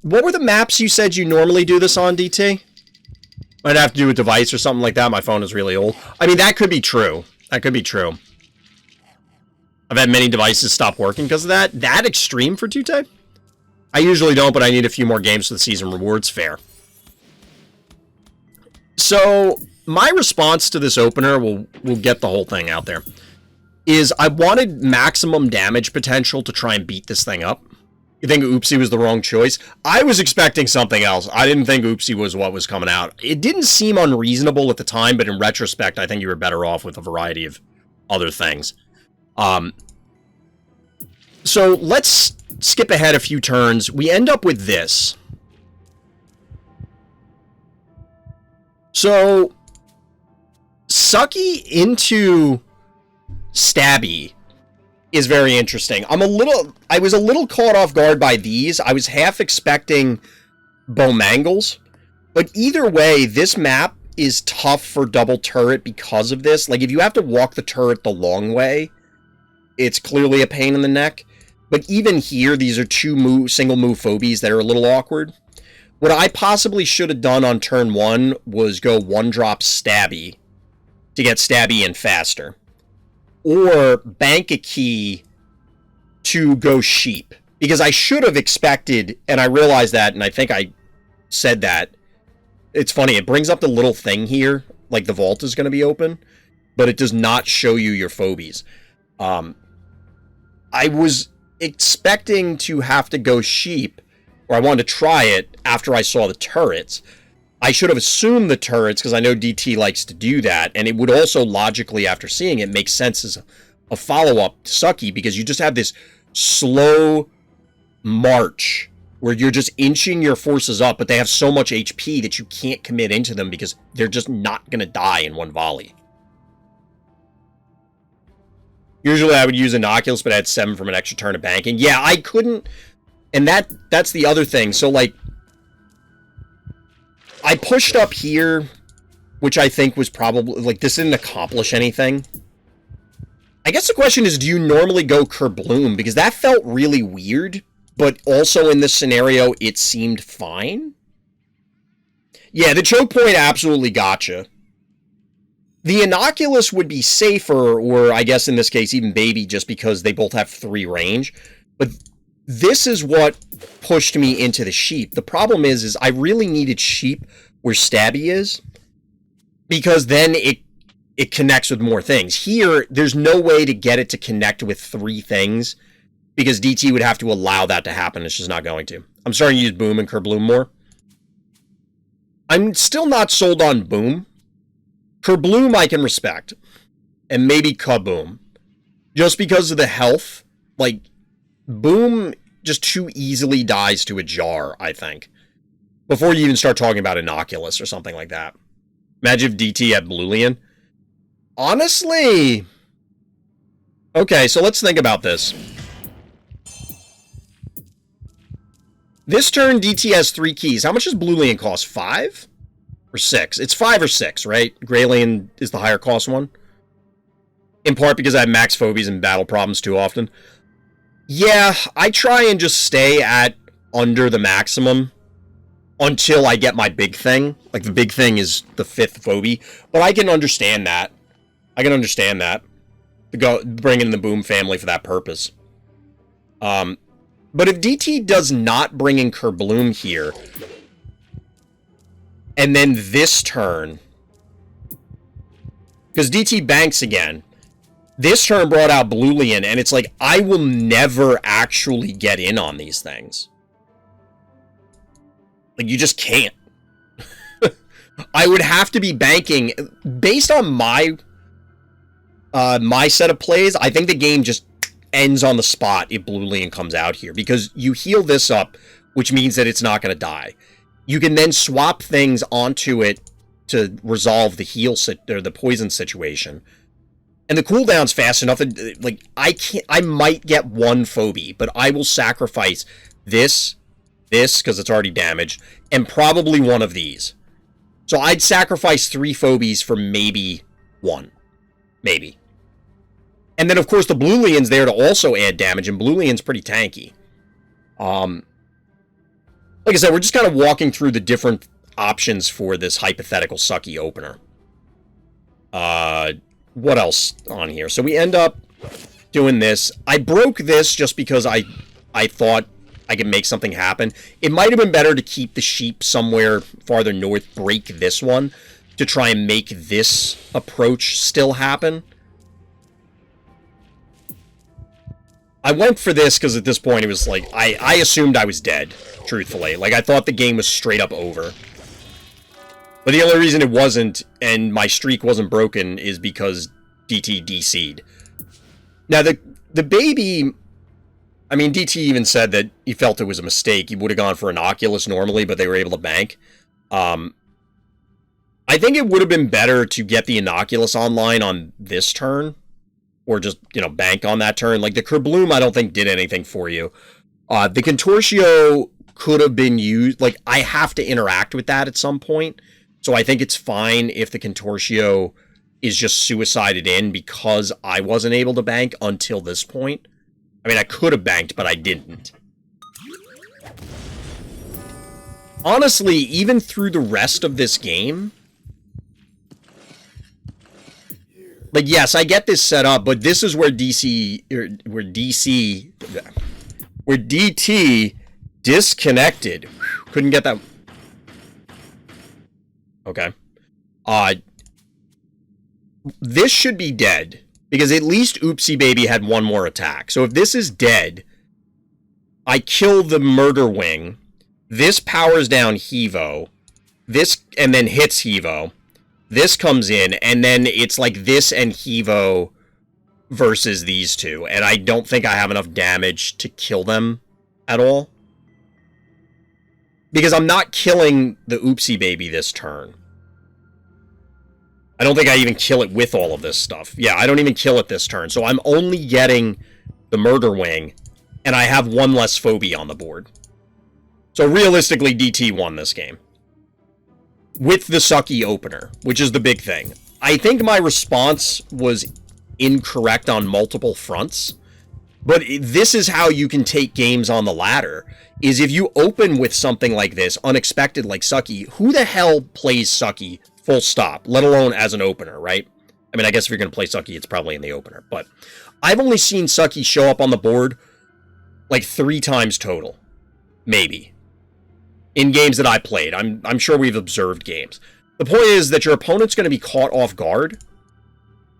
What were the maps you said you normally do this on, DT? Might have to do with device or something like that. My phone is really old. I mean, that could be true. That could be true. I've had many devices stop working because of that. That extreme for 2-type? I usually don't, but I need a few more games for the season rewards. Fair. So, my response to this opener, we'll get the whole thing out there, is I wanted maximum damage potential to try and beat this thing up. You think Oopsie was the wrong choice? I was expecting something else. I didn't think Oopsie was what was coming out. It didn't seem unreasonable at the time, but in retrospect, I think you were better off with a variety of other things. So let's skip ahead a few turns. We end up with this. So, Sucky into Stabby is very interesting. I was a little caught off guard by these. I was half expecting Bowmangles. But either way, this map is tough for double turret because of this. Like, if you have to walk the turret the long way, it's clearly a pain in the neck. But even here, these are two single move Phobies that are a little awkward. What I possibly should have done on turn 1 was go 1-drop Stabby to get Stabby in faster. Or bank a key to go Sheep. Because I should have expected, and I realized that, and I think I said that. It's funny, it brings up the little thing here, like the vault is going to be open, but it does not show you your Phobies. I was expecting to have to go Sheep, or I wanted to try it after I saw the turrets. I should have assumed the turrets, because I know DT likes to do that, and it would also logically, after seeing it, make sense as a follow-up to Sucky, because you just have this slow march where you're just inching your forces up, but they have so much HP that you can't commit into them because they're just not going to die in one volley. Usually I would use Innocuous, but I had 7 from an extra turn of banking. Yeah, I couldn't, and that's the other thing. So, like, I pushed up here, which I think was probably, like, this didn't accomplish anything. I guess the question is, do you normally go Kerbloom? Because that felt really weird, but also in this scenario, it seemed fine. Yeah, the choke point absolutely gotcha. The Innocuous would be safer, or I guess in this case, even Baby, just because they both have 3 range. But this is what pushed me into the Sheep. The problem is I really needed Sheep where Stabby is, because then it connects with more things. Here, there's no way to get it to connect with 3 things, because DT would have to allow that to happen. It's just not going to. I'm starting to use Boom and Kerbloom more. I'm still not sold on Boom. Kerbloom I can respect. And maybe Kaboom. Just because of the health. Like, Boom just too easily dies to a jar, I think. Before you even start talking about Innocuous or something like that. Imagine if DT had Blulian. Honestly... Okay, so let's think about this. This turn, DT has 3 keys. How much does Blulian cost? 5? Or 6? It's 5 or 6, right? Greylane is the higher cost one. In part because I have max Phobies and battle problems too often. Yeah, I try and just stay at under the maximum until I get my big thing. Like, the big thing is the 5th Phobie. But I can understand that. I can understand that. To go bring in the Boom family for that purpose. But if DT does not bring in Kerbloom here, and then this turn, because DT banks again, this turn brought out Blulian, and it's like, I will never actually get in on these things. Like, you just can't. I would have to be banking, based on my set of plays, I think the game just ends on the spot if Blulian comes out here, because you heal this up, which means that it's not going to die. You can then swap things onto it to resolve the heal or the poison situation, and the cooldown's fast enough that, like, I might get 1 Phobie, but I will sacrifice this because it's already damaged, and probably 1 of these. So I'd sacrifice 3 Phobies for maybe 1, maybe. And then, of course, the Blulian's there to also add damage, and Blulian's pretty tanky. Like I said, we're just kind of walking through the different options for this hypothetical Sucky opener. What else on here? So we end up doing this. I broke this just because I thought I could make something happen. It might have been better to keep the Sheep somewhere farther north, break this one, to try and make this approach still happen. I went for this because at this point it was like, I assumed I was dead, truthfully. Like, I thought the game was straight up over. But the only reason it wasn't, and my streak wasn't broken, is because DT DC'd. Now, the baby... I mean, DT even said that he felt it was a mistake. He would have gone for an Oculus normally, but they were able to bank. I think it would have been better to get the Inoculus online on this turn. Or just, bank on that turn. Like, the Kerbloom, I don't think did anything for you. The Contortio could have been used. Like, I have to interact with that at some point. So I think it's fine if the Contortio is just suicided in because I wasn't able to bank until this point. I mean, I could have banked, but I didn't. Honestly, even through the rest of this game... Like, yes, I get this set up, but this is where where DT disconnected. Couldn't get that. Okay. This should be dead, because at least Oopsie Baby had one more attack. So if this is dead, I kill the Murder Wing. This powers down Hevo. This, and then hits Hevo. This comes in, and then it's like this and Hevo versus these two. And I don't think I have enough damage to kill them at all. Because I'm not killing the Oopsie Baby this turn. I don't think I even kill it with all of this stuff. Yeah, I don't even kill it this turn. So I'm only getting the Murder Wing, and I have one less Phobie on the board. So realistically, DT won this game. With the sucky opener, which is the big thing. I think my response was incorrect on multiple fronts, but this is how you can take games on the ladder, is if you open with something like this, unexpected like Sucky, who the hell plays Sucky full stop, let alone as an opener, right? I mean, I guess if you're going to play Sucky, it's probably in the opener, but I've only seen Sucky show up on the board like 3 times total, maybe. In games that I played. I'm sure we've observed games. The point is that your opponent's going to be caught off guard,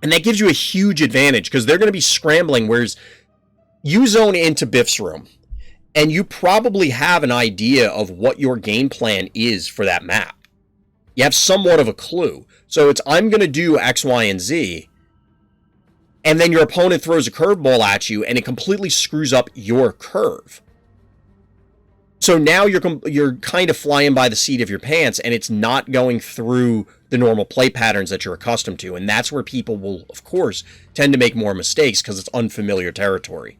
and that gives you a huge advantage, because they're going to be scrambling, whereas you zone into Biff's room, and you probably have an idea of what your game plan is for that map. You have somewhat of a clue. So it's, I'm going to do X, Y, and Z, and then your opponent throws a curveball at you, and it completely screws up your curve. So now you're kind of flying by the seat of your pants, and it's not going through the normal play patterns that you're accustomed to. And that's where people will, of course, tend to make more mistakes because it's unfamiliar territory.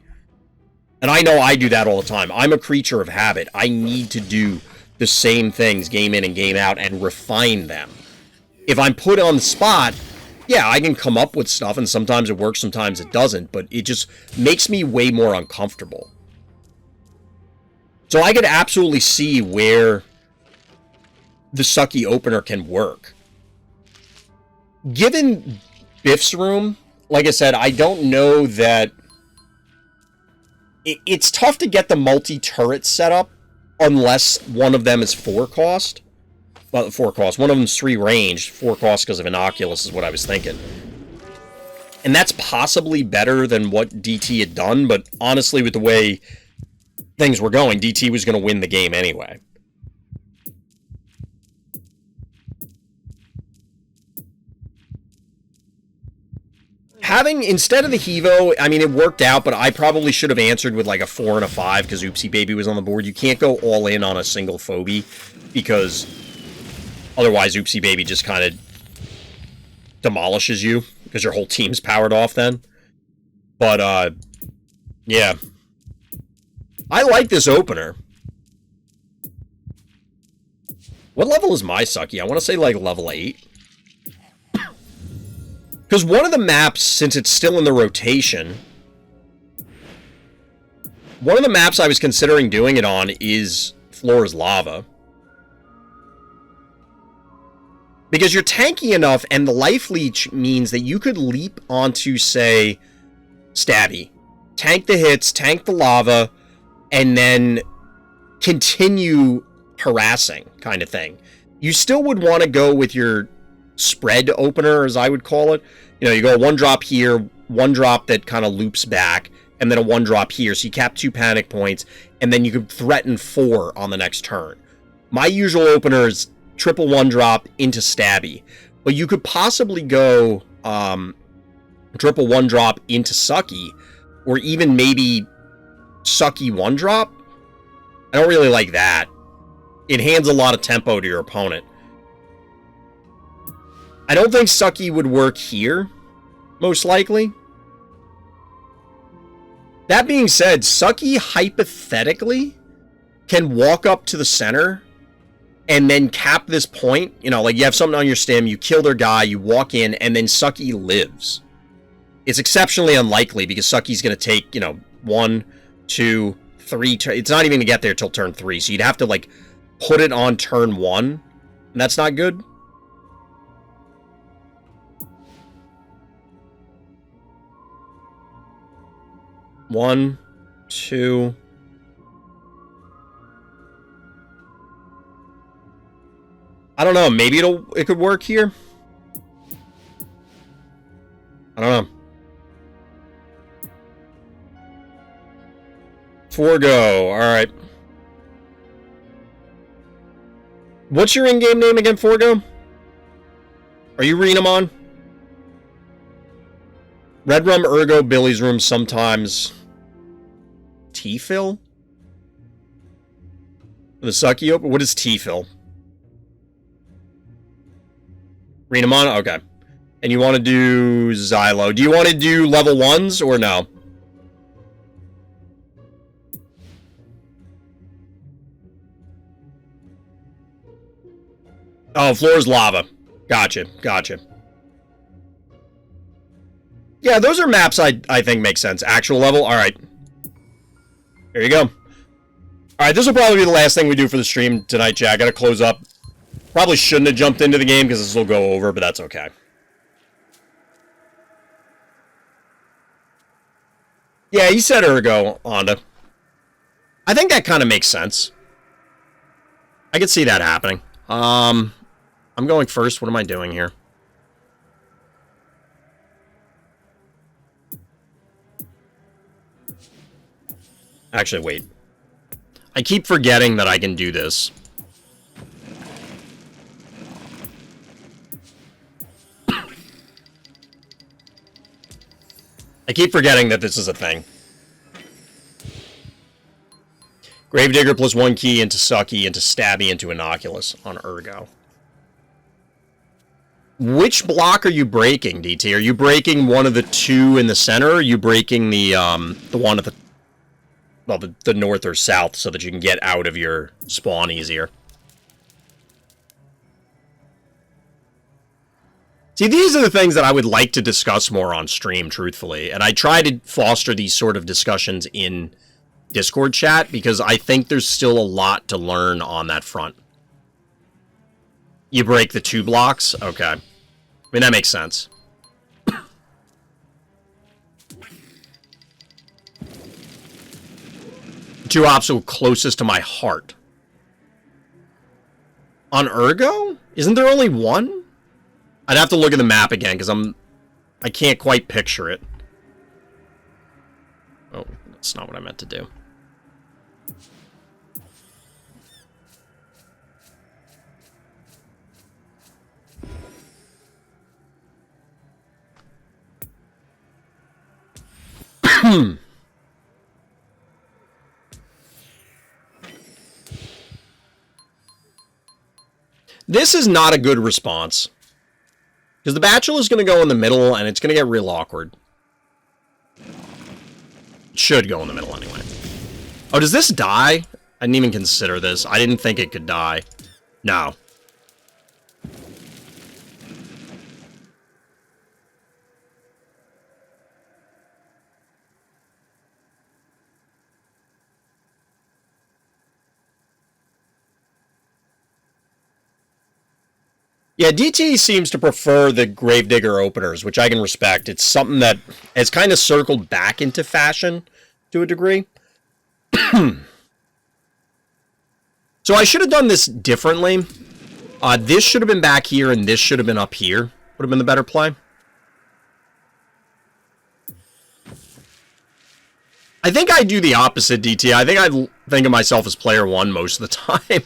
And I know I do that all the time. I'm a creature of habit. I need to do the same things game in and game out and refine them. If I'm put on the spot, yeah, I can come up with stuff, and sometimes it works, sometimes it doesn't, but it just makes me way more uncomfortable. So I could absolutely see where the Sucky opener can work. Given Biff's room, like I said, I don't know that... It's tough to get the multi-turret setup unless one of them is 4 cost. Well, 4 cost. One of them's 3 ranged. 4 cost because of Inoculus is what I was thinking. And that's possibly better than what DT had done, but honestly, with the way things were going, DT was going to win the game anyway. Having, instead of the Hevo, I mean, it worked out, but I probably should have answered with like a 4 and a 5 because Oopsie Baby was on the board. You can't go all in on a single Phobie because otherwise Oopsie Baby just kind of demolishes you because your whole team's powered off then. But, yeah. I like this opener. What level is my Sucky? I want to say like level 8. Because one of the maps, since it's still in the rotation, one of the maps I was considering doing it on is Floor's Lava. Because you're tanky enough, and the Life Leech means that you could leap onto, say, Stabby. Tank the hits, tank the lava, and then continue harassing, kind of thing. You still would want to go with your spread opener, as I would call it. You know, you go 1 drop here, 1 drop that kind of loops back, and then a 1-drop here. So you cap 2 panic points, and then you could threaten 4 on the next turn. My usual opener is triple 1-drop into Stabby. But you could possibly go triple 1-drop into Sucky, or even maybe Sucky 1-drop. I don't really like that. It hands a lot of tempo to your opponent. I don't think Sucky would work here, most likely. That being said, Sucky hypothetically can walk up to the center and then cap this point. You know, like you have something on your stem, you kill their guy, you walk in, and then Sucky lives. It's exceptionally unlikely because Sucky's going to take, you know, 1, 2, 3... It's not even going to get there till turn 3, so you'd have to, like, put it on turn 1, and that's not good. One, 2... I don't know, maybe it could work here? I don't know. Forgo, alright. What's your in-game name again, Forgo? Are you Renamon? Red Rum, Ergo, Billy's Room, sometimes... T-Fill? The Sucky open? What is T-Fill? Renamon? Okay. And you want to do Xylo. Do you want to do level 1s or no? Oh, floor's lava. Gotcha. Gotcha. Yeah, those are maps I think make sense. Actual level? Alright. There you go. Alright, this will probably be the last thing we do for the stream tonight, chat. I gotta close up. Probably shouldn't have jumped into the game because this will go over, but that's okay. Yeah, he said Ergo, Honda. I think that kind of makes sense. I could see that happening. I'm going first. What am I doing here? Actually, wait. I keep forgetting that I can do this. I keep forgetting that this is a thing. Gravedigger plus 1 key into Sucky, into Stabby, into Innocuous on Ergo. Which block are you breaking, DT? Are you breaking one of the 2 in the center, or are you breaking the one at the... Well, the north or south, so that you can get out of your spawn easier? See, these are the things that I would like to discuss more on stream, truthfully. And I try to foster these sort of discussions in Discord chat, because I think there's still a lot to learn on that front. You break the 2 blocks? Okay. I mean, that makes sense. 2 obstacle closest to my heart. On Ergo? Isn't there only 1? I'd have to look at the map again, because I can't quite picture it. Oh, that's not what I meant to do. This is not a good response. Because the Bachelor is going to go in the middle, and it's going to get real awkward. It should go in the middle anyway. Oh, does this die? I didn't even consider this. I didn't think it could die. No. Yeah, DT seems to prefer the Gravedigger openers, which I can respect. It's something that has kind of circled back into fashion to a degree. So I should have done this differently. This should have been back here, and this should have been up here. Would have been the better play. I think I do the opposite, DT. I think I think of myself as player one most of the time.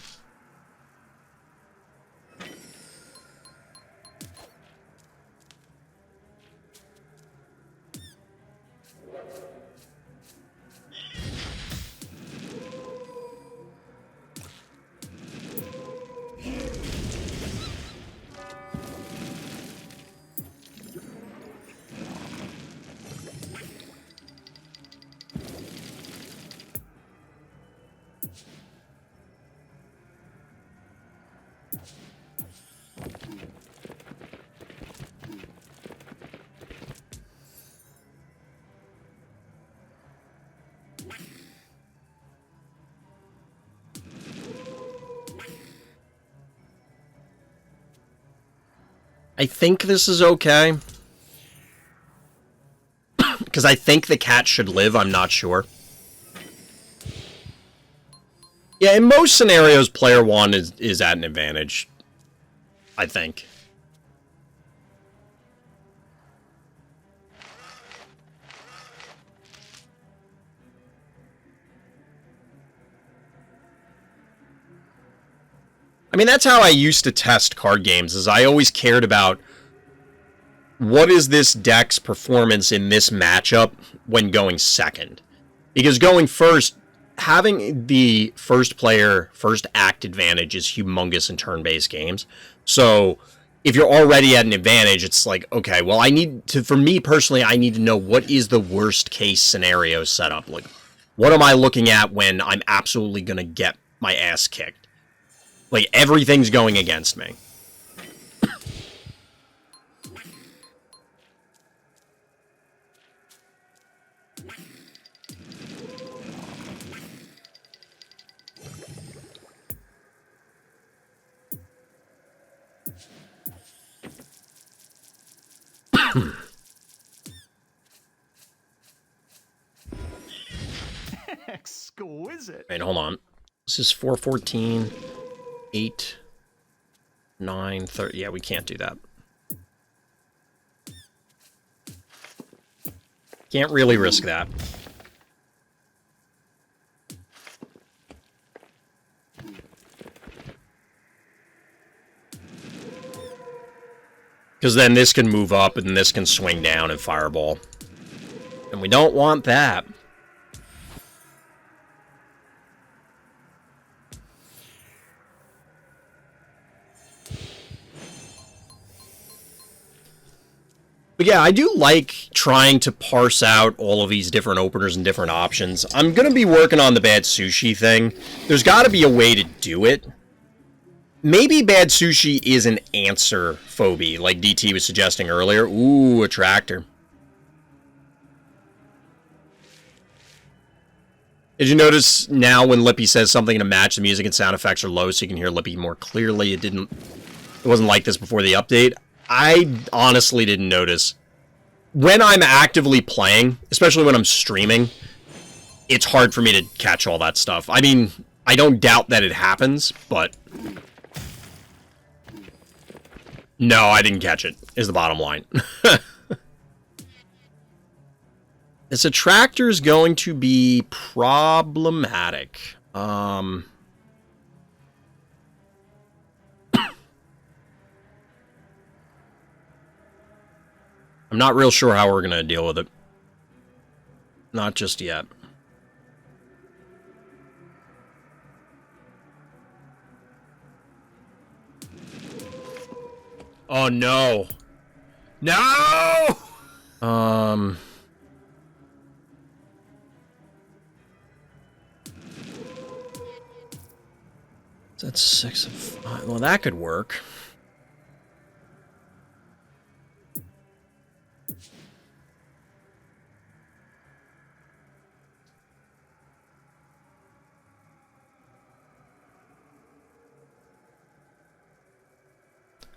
I think this is okay. Because I think the cat should live, I'm not sure. Yeah, in most scenarios, player one is at an advantage. I think. I mean, that's how I used to test card games, is I always cared about what is this deck's performance in this matchup when going second. Because going first, having the first player, first act advantage is humongous in turn-based games. So if you're already at an advantage, it's like, okay, well, I need to, for me personally, I need to know what is the worst case scenario setup. Like, what am I looking at when I'm absolutely going to get my ass kicked? Like, everything's going against me. Exquisite. Wait, hold on. This is 414, 8, 9, 30. Yeah, we can't do that. Can't really risk that. Because then this can move up and this can swing down and fireball. And we don't want that. But yeah, I do like trying to parse out all of these different openers and different options. I'm going to be working on the bad sushi thing. There's got to be a way to do it. Maybe bad sushi is an answer phobie, like DT was suggesting earlier. Ooh, a tractor. Did you notice now when Lippy says something in a match, the music and sound effects are low so you can hear Lippy more clearly? It wasn't like this before the update. I honestly didn't notice. When I'm actively playing, especially when I'm streaming, it's hard for me to catch all that stuff. I mean, I don't doubt that it happens, but no, I didn't catch it, is the bottom line. This attractor is going to be problematic. I'm not real sure how we're going to deal with it. Not just yet. Oh, no. No! That's 6 of 5. Well, that could work.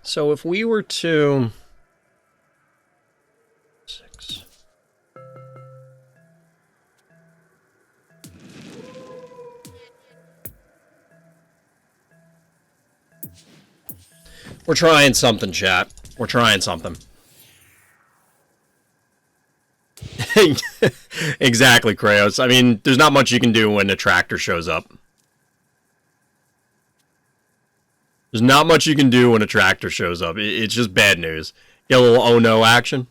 So if we were to... 6. We're trying something, chat. We're trying something. Exactly, Kraos. I mean, there's not much you can do when a tractor shows up. There's not much you can do when a tractor shows up. It's just bad news. Get a little oh no action.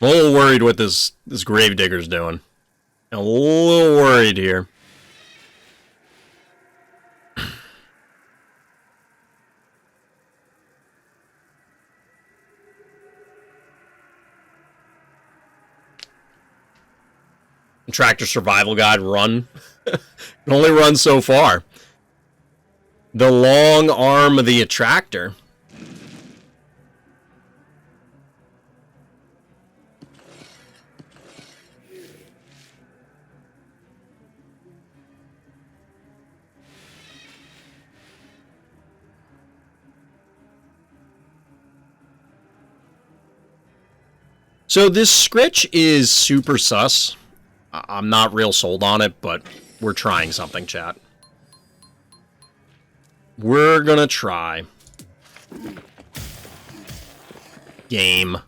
I'm a little worried what this gravedigger's doing. I'm a little worried here. Tractor survival guide, run. Can only run so far. The long arm of the attractor. So this Scritch is super sus. I'm not real sold on it, but we're trying something, chat. We're gonna try. Game.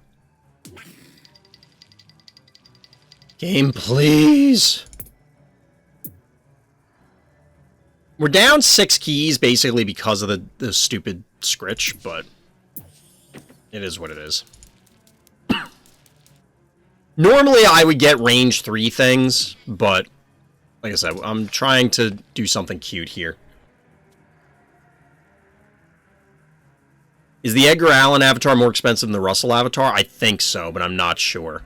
Game, please. We're down 6 keys, basically, because of the stupid Scritch, but it is what it is. Normally, I would get range 3 things, but like I said, I'm trying to do something cute here. Is the Edgar Allan avatar more expensive than the Russell avatar? I think so, but I'm not sure.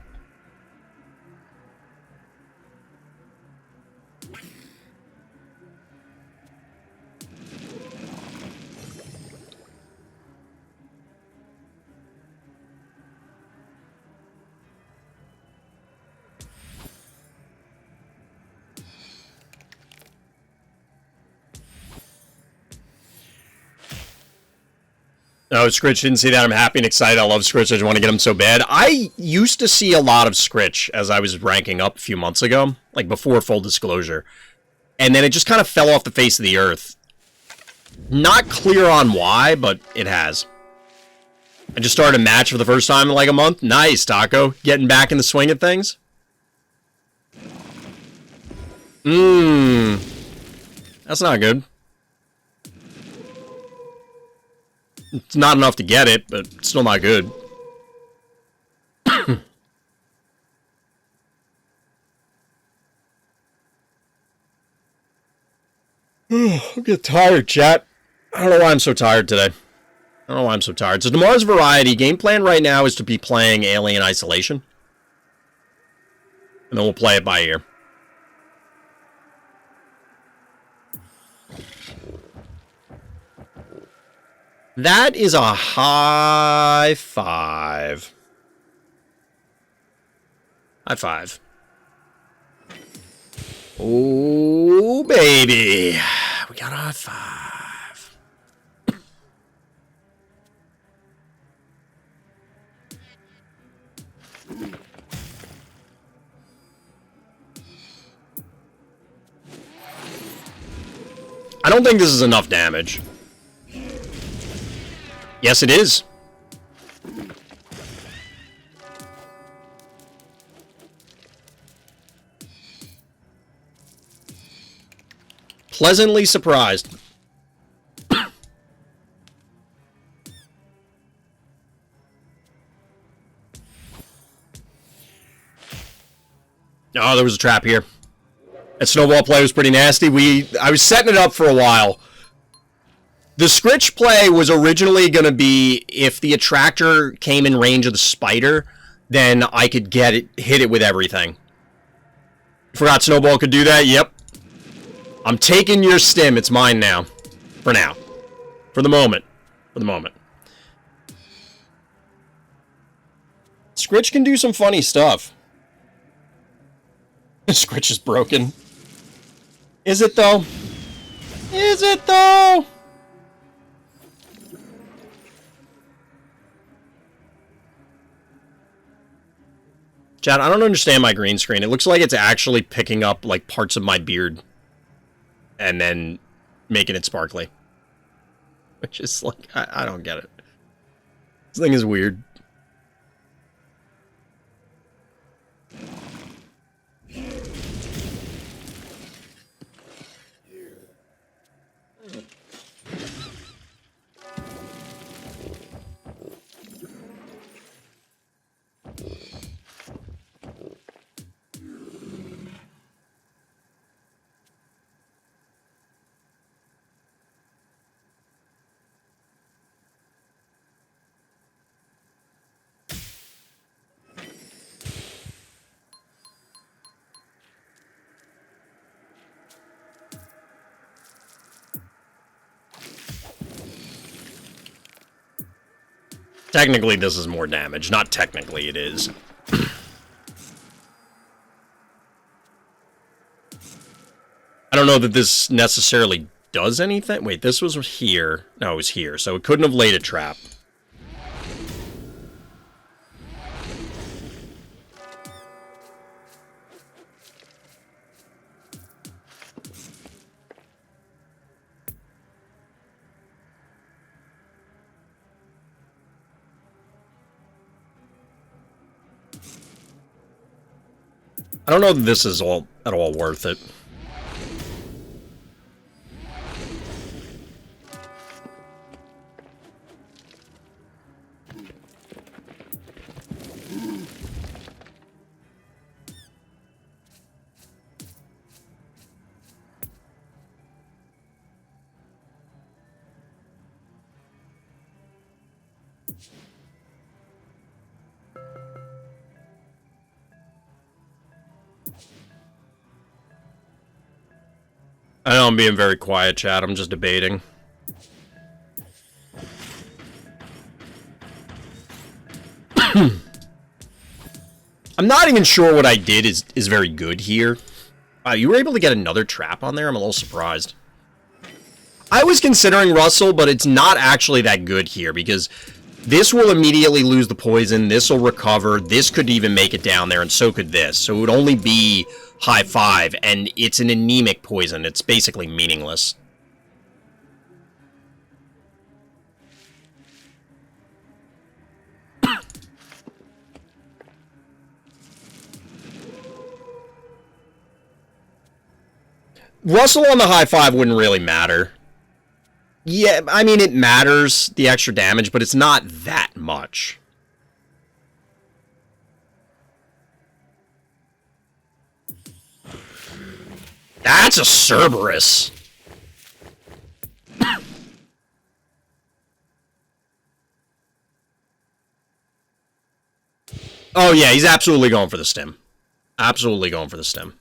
No, Scritch didn't see that. I'm happy and excited. I love Scritch. I just want to get him so bad. I used to see a lot of Scritch as I was ranking up a few months ago, like before full disclosure. And then it just kind of fell off the face of the earth. Not clear on why, but it has. I just started a match for the first time in like a month. Nice, Taco. Getting back in the swing of things. That's not good. It's not enough to get it, but it's still not good. I'm getting tired, chat. I don't know why I'm so tired today. I don't know why I'm so tired. So tomorrow's variety game plan right now is to be playing Alien Isolation. And then we'll play it by ear. That is a high 5. High 5. Oh, baby. We got a high 5. I don't think this is enough damage. Yes, it is. Pleasantly surprised. Oh, there was a trap here. That snowball play was pretty nasty. I was setting it up for a while. The Scritch play was originally going to be if the attractor came in range of the spider, then I could hit it with everything. Forgot Snowball could do that? Yep. I'm taking your stim. It's mine now. For now. For the moment. For the moment. Scritch can do some funny stuff. Scritch is broken. Is it though? Is it though? Chad, I don't understand my green screen. It looks like it's actually picking up, like, parts of my beard and then making it sparkly. Which is like, I don't get it. This thing is weird. Technically, this is more damage. Not technically, it is. I don't know that this necessarily does anything. Wait, this was here. No, it was here. So it couldn't have laid a trap. I don't know that this is at all worth it. I know I'm being very quiet, chat. I'm just debating. I'm not even sure what I did is very good here. Wow, you were able to get another trap on there? I'm a little surprised. I was considering Russell, but it's not actually that good here, because this will immediately lose the poison, this will recover, this could even make it down there, and so could this. So it would only be high 5, and it's an anemic poison. It's basically meaningless. Russell on the high 5 wouldn't really matter. Yeah, I mean, it matters, the extra damage, but it's not that much. That's a Cerberus. Oh yeah, he's absolutely going for the stim. Absolutely going for the stim.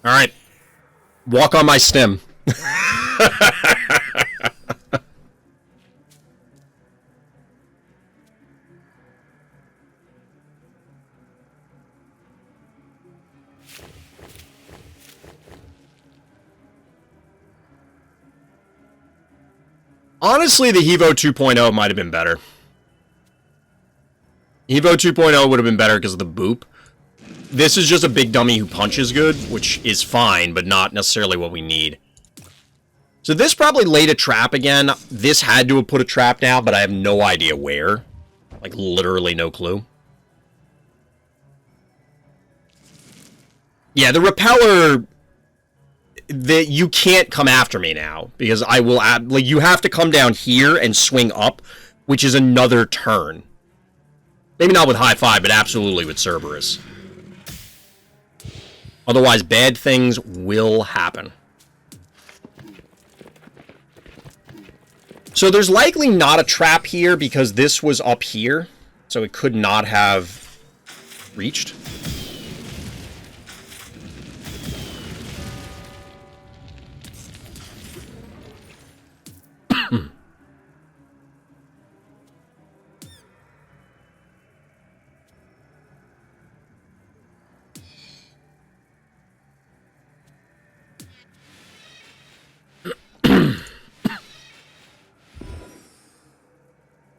All right. Walk on my stem. Honestly, the Evo 2.0 might have been better. Evo 2.0 would have been better because of the boop. This is just a big dummy who punches good, which is fine, but not necessarily what we need. So this probably laid a trap again. This had to have put a trap down, but I have no idea where. Like, literally no clue. Yeah, the repeller... you can't come after me now, because I will... like, you have to come down here and swing up, which is another turn. Maybe not with high 5, but absolutely with Cerberus. Otherwise, bad things will happen. So there's likely not a trap here because this was up here. So it could not have reached.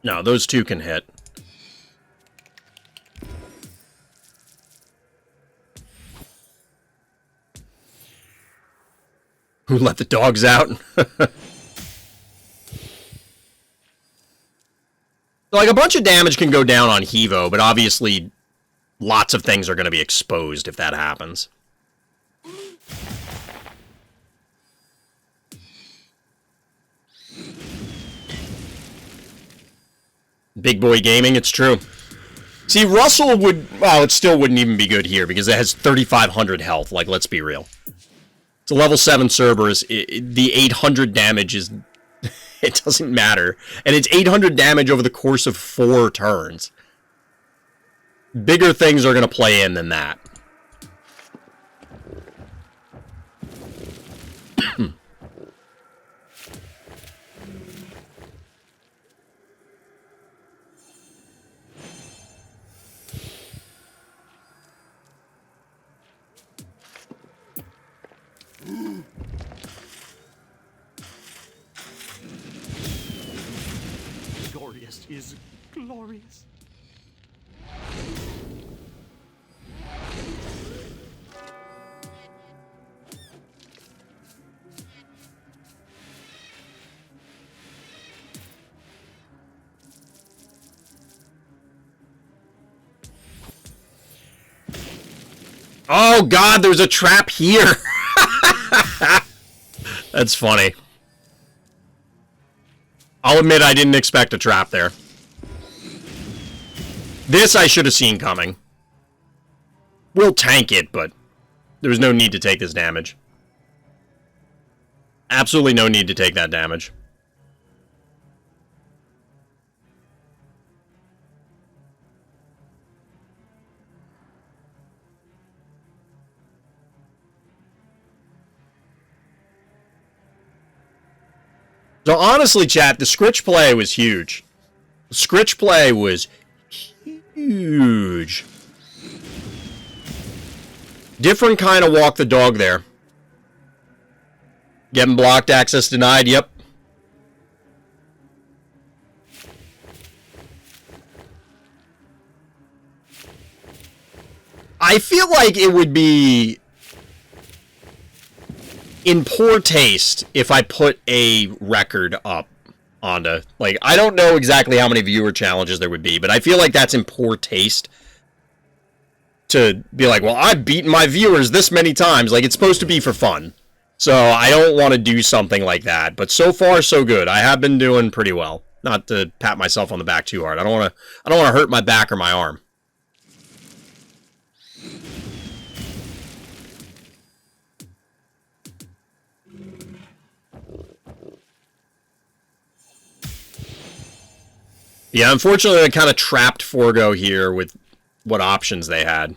No, those two can hit. Who let the dogs out? Like, a bunch of damage can go down on Hevo, but obviously lots of things are going to be exposed if that happens. Big boy gaming, it's true. See, Russell would... Well, it still wouldn't even be good here because it has 3,500 health. Like, let's be real. It's a level 7 Cerberus. The 800 damage is... It doesn't matter. And it's 800 damage over the course of 4 turns. Bigger things are going to play in than that. Glorious is glorious. Oh god, there's a trap here! That's funny. I'll admit I didn't expect a trap there. This I should have seen coming. We'll tank it, but there's no need to take this damage. Absolutely no need to take that damage. So honestly, chat, the Scritch play was huge. The Scritch play was huge. Different kind of walk the dog there. Getting blocked, access denied, yep. I feel like it would be in poor taste if I put a record up onto, like, I don't know exactly how many viewer challenges there would be, but I feel like that's in poor taste to be like, well, I've beaten my viewers this many times. Like, it's supposed to be for fun. So I don't want to do something like that, but so far so good. I have been doing pretty well. Not to pat myself on the back too hard. I don't want to hurt my back or my arm. Yeah, unfortunately, I kind of trapped Forgo here with what options they had.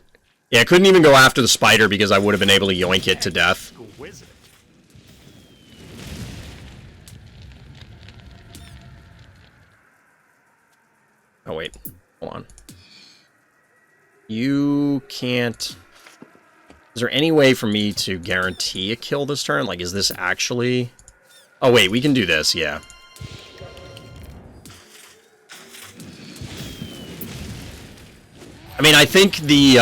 Yeah, I couldn't even go after the spider because I would have been able to yoink it to death. Oh, wait. Hold on. You can't... Is there any way for me to guarantee a kill this turn? Like, is this actually... Oh, wait, we can do this, yeah. I mean, I think the,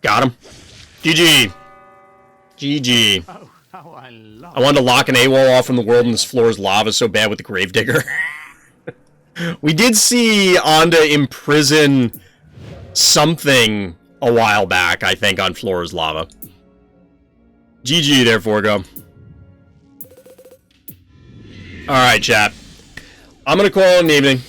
Got him. GG. GG. Oh, how I love I wanted to lock an AWOL off from the world and this floor is lava so bad with the Gravedigger. We did see Onda imprison something a while back, I think, on Floor's Lava. GG there, Forgo. Alright, chat. I'm gonna call it an evening.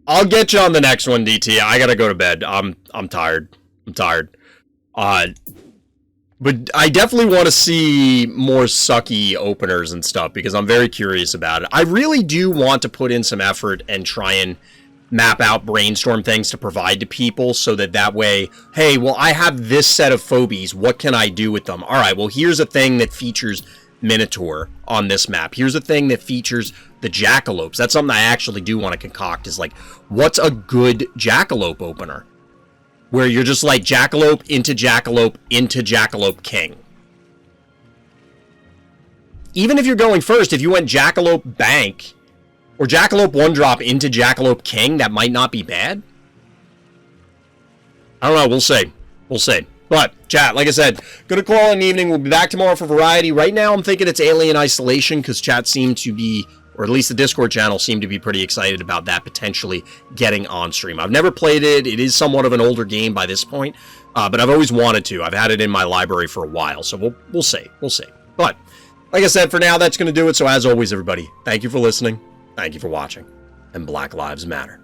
I'll get you on the next one, DT. I gotta go to bed. I'm tired. I'm tired. But I definitely want to see more sucky openers and stuff because I'm very curious about it. I really do want to put in some effort and try and map out, brainstorm things to provide to people so that way, hey, well, I have this set of phobies. What can I do with them? All right, well, here's a thing that features Minotaur on this map. Here's a thing that features the Jackalopes. That's something I actually do want to concoct is like, what's a good Jackalope opener? Where you're just like Jackalope into Jackalope into Jackalope King. Even if you're going first, if you went Jackalope Bank or Jackalope 1-drop into Jackalope King, that might not be bad. I don't know. We'll see. We'll see. But, chat, like I said, gonna call it an evening. We'll be back tomorrow for variety. Right now, I'm thinking it's Alien Isolation because chat seemed to be, or at least the Discord channel seemed to be pretty excited about that potentially getting on stream. I've never played it. It is somewhat of an older game by this point, but I've always wanted to. I've had it in my library for a while, so we'll see. We'll see. But, like I said, for now, that's going to do it. So as always, everybody, thank you for listening. Thank you for watching. And Black Lives Matter.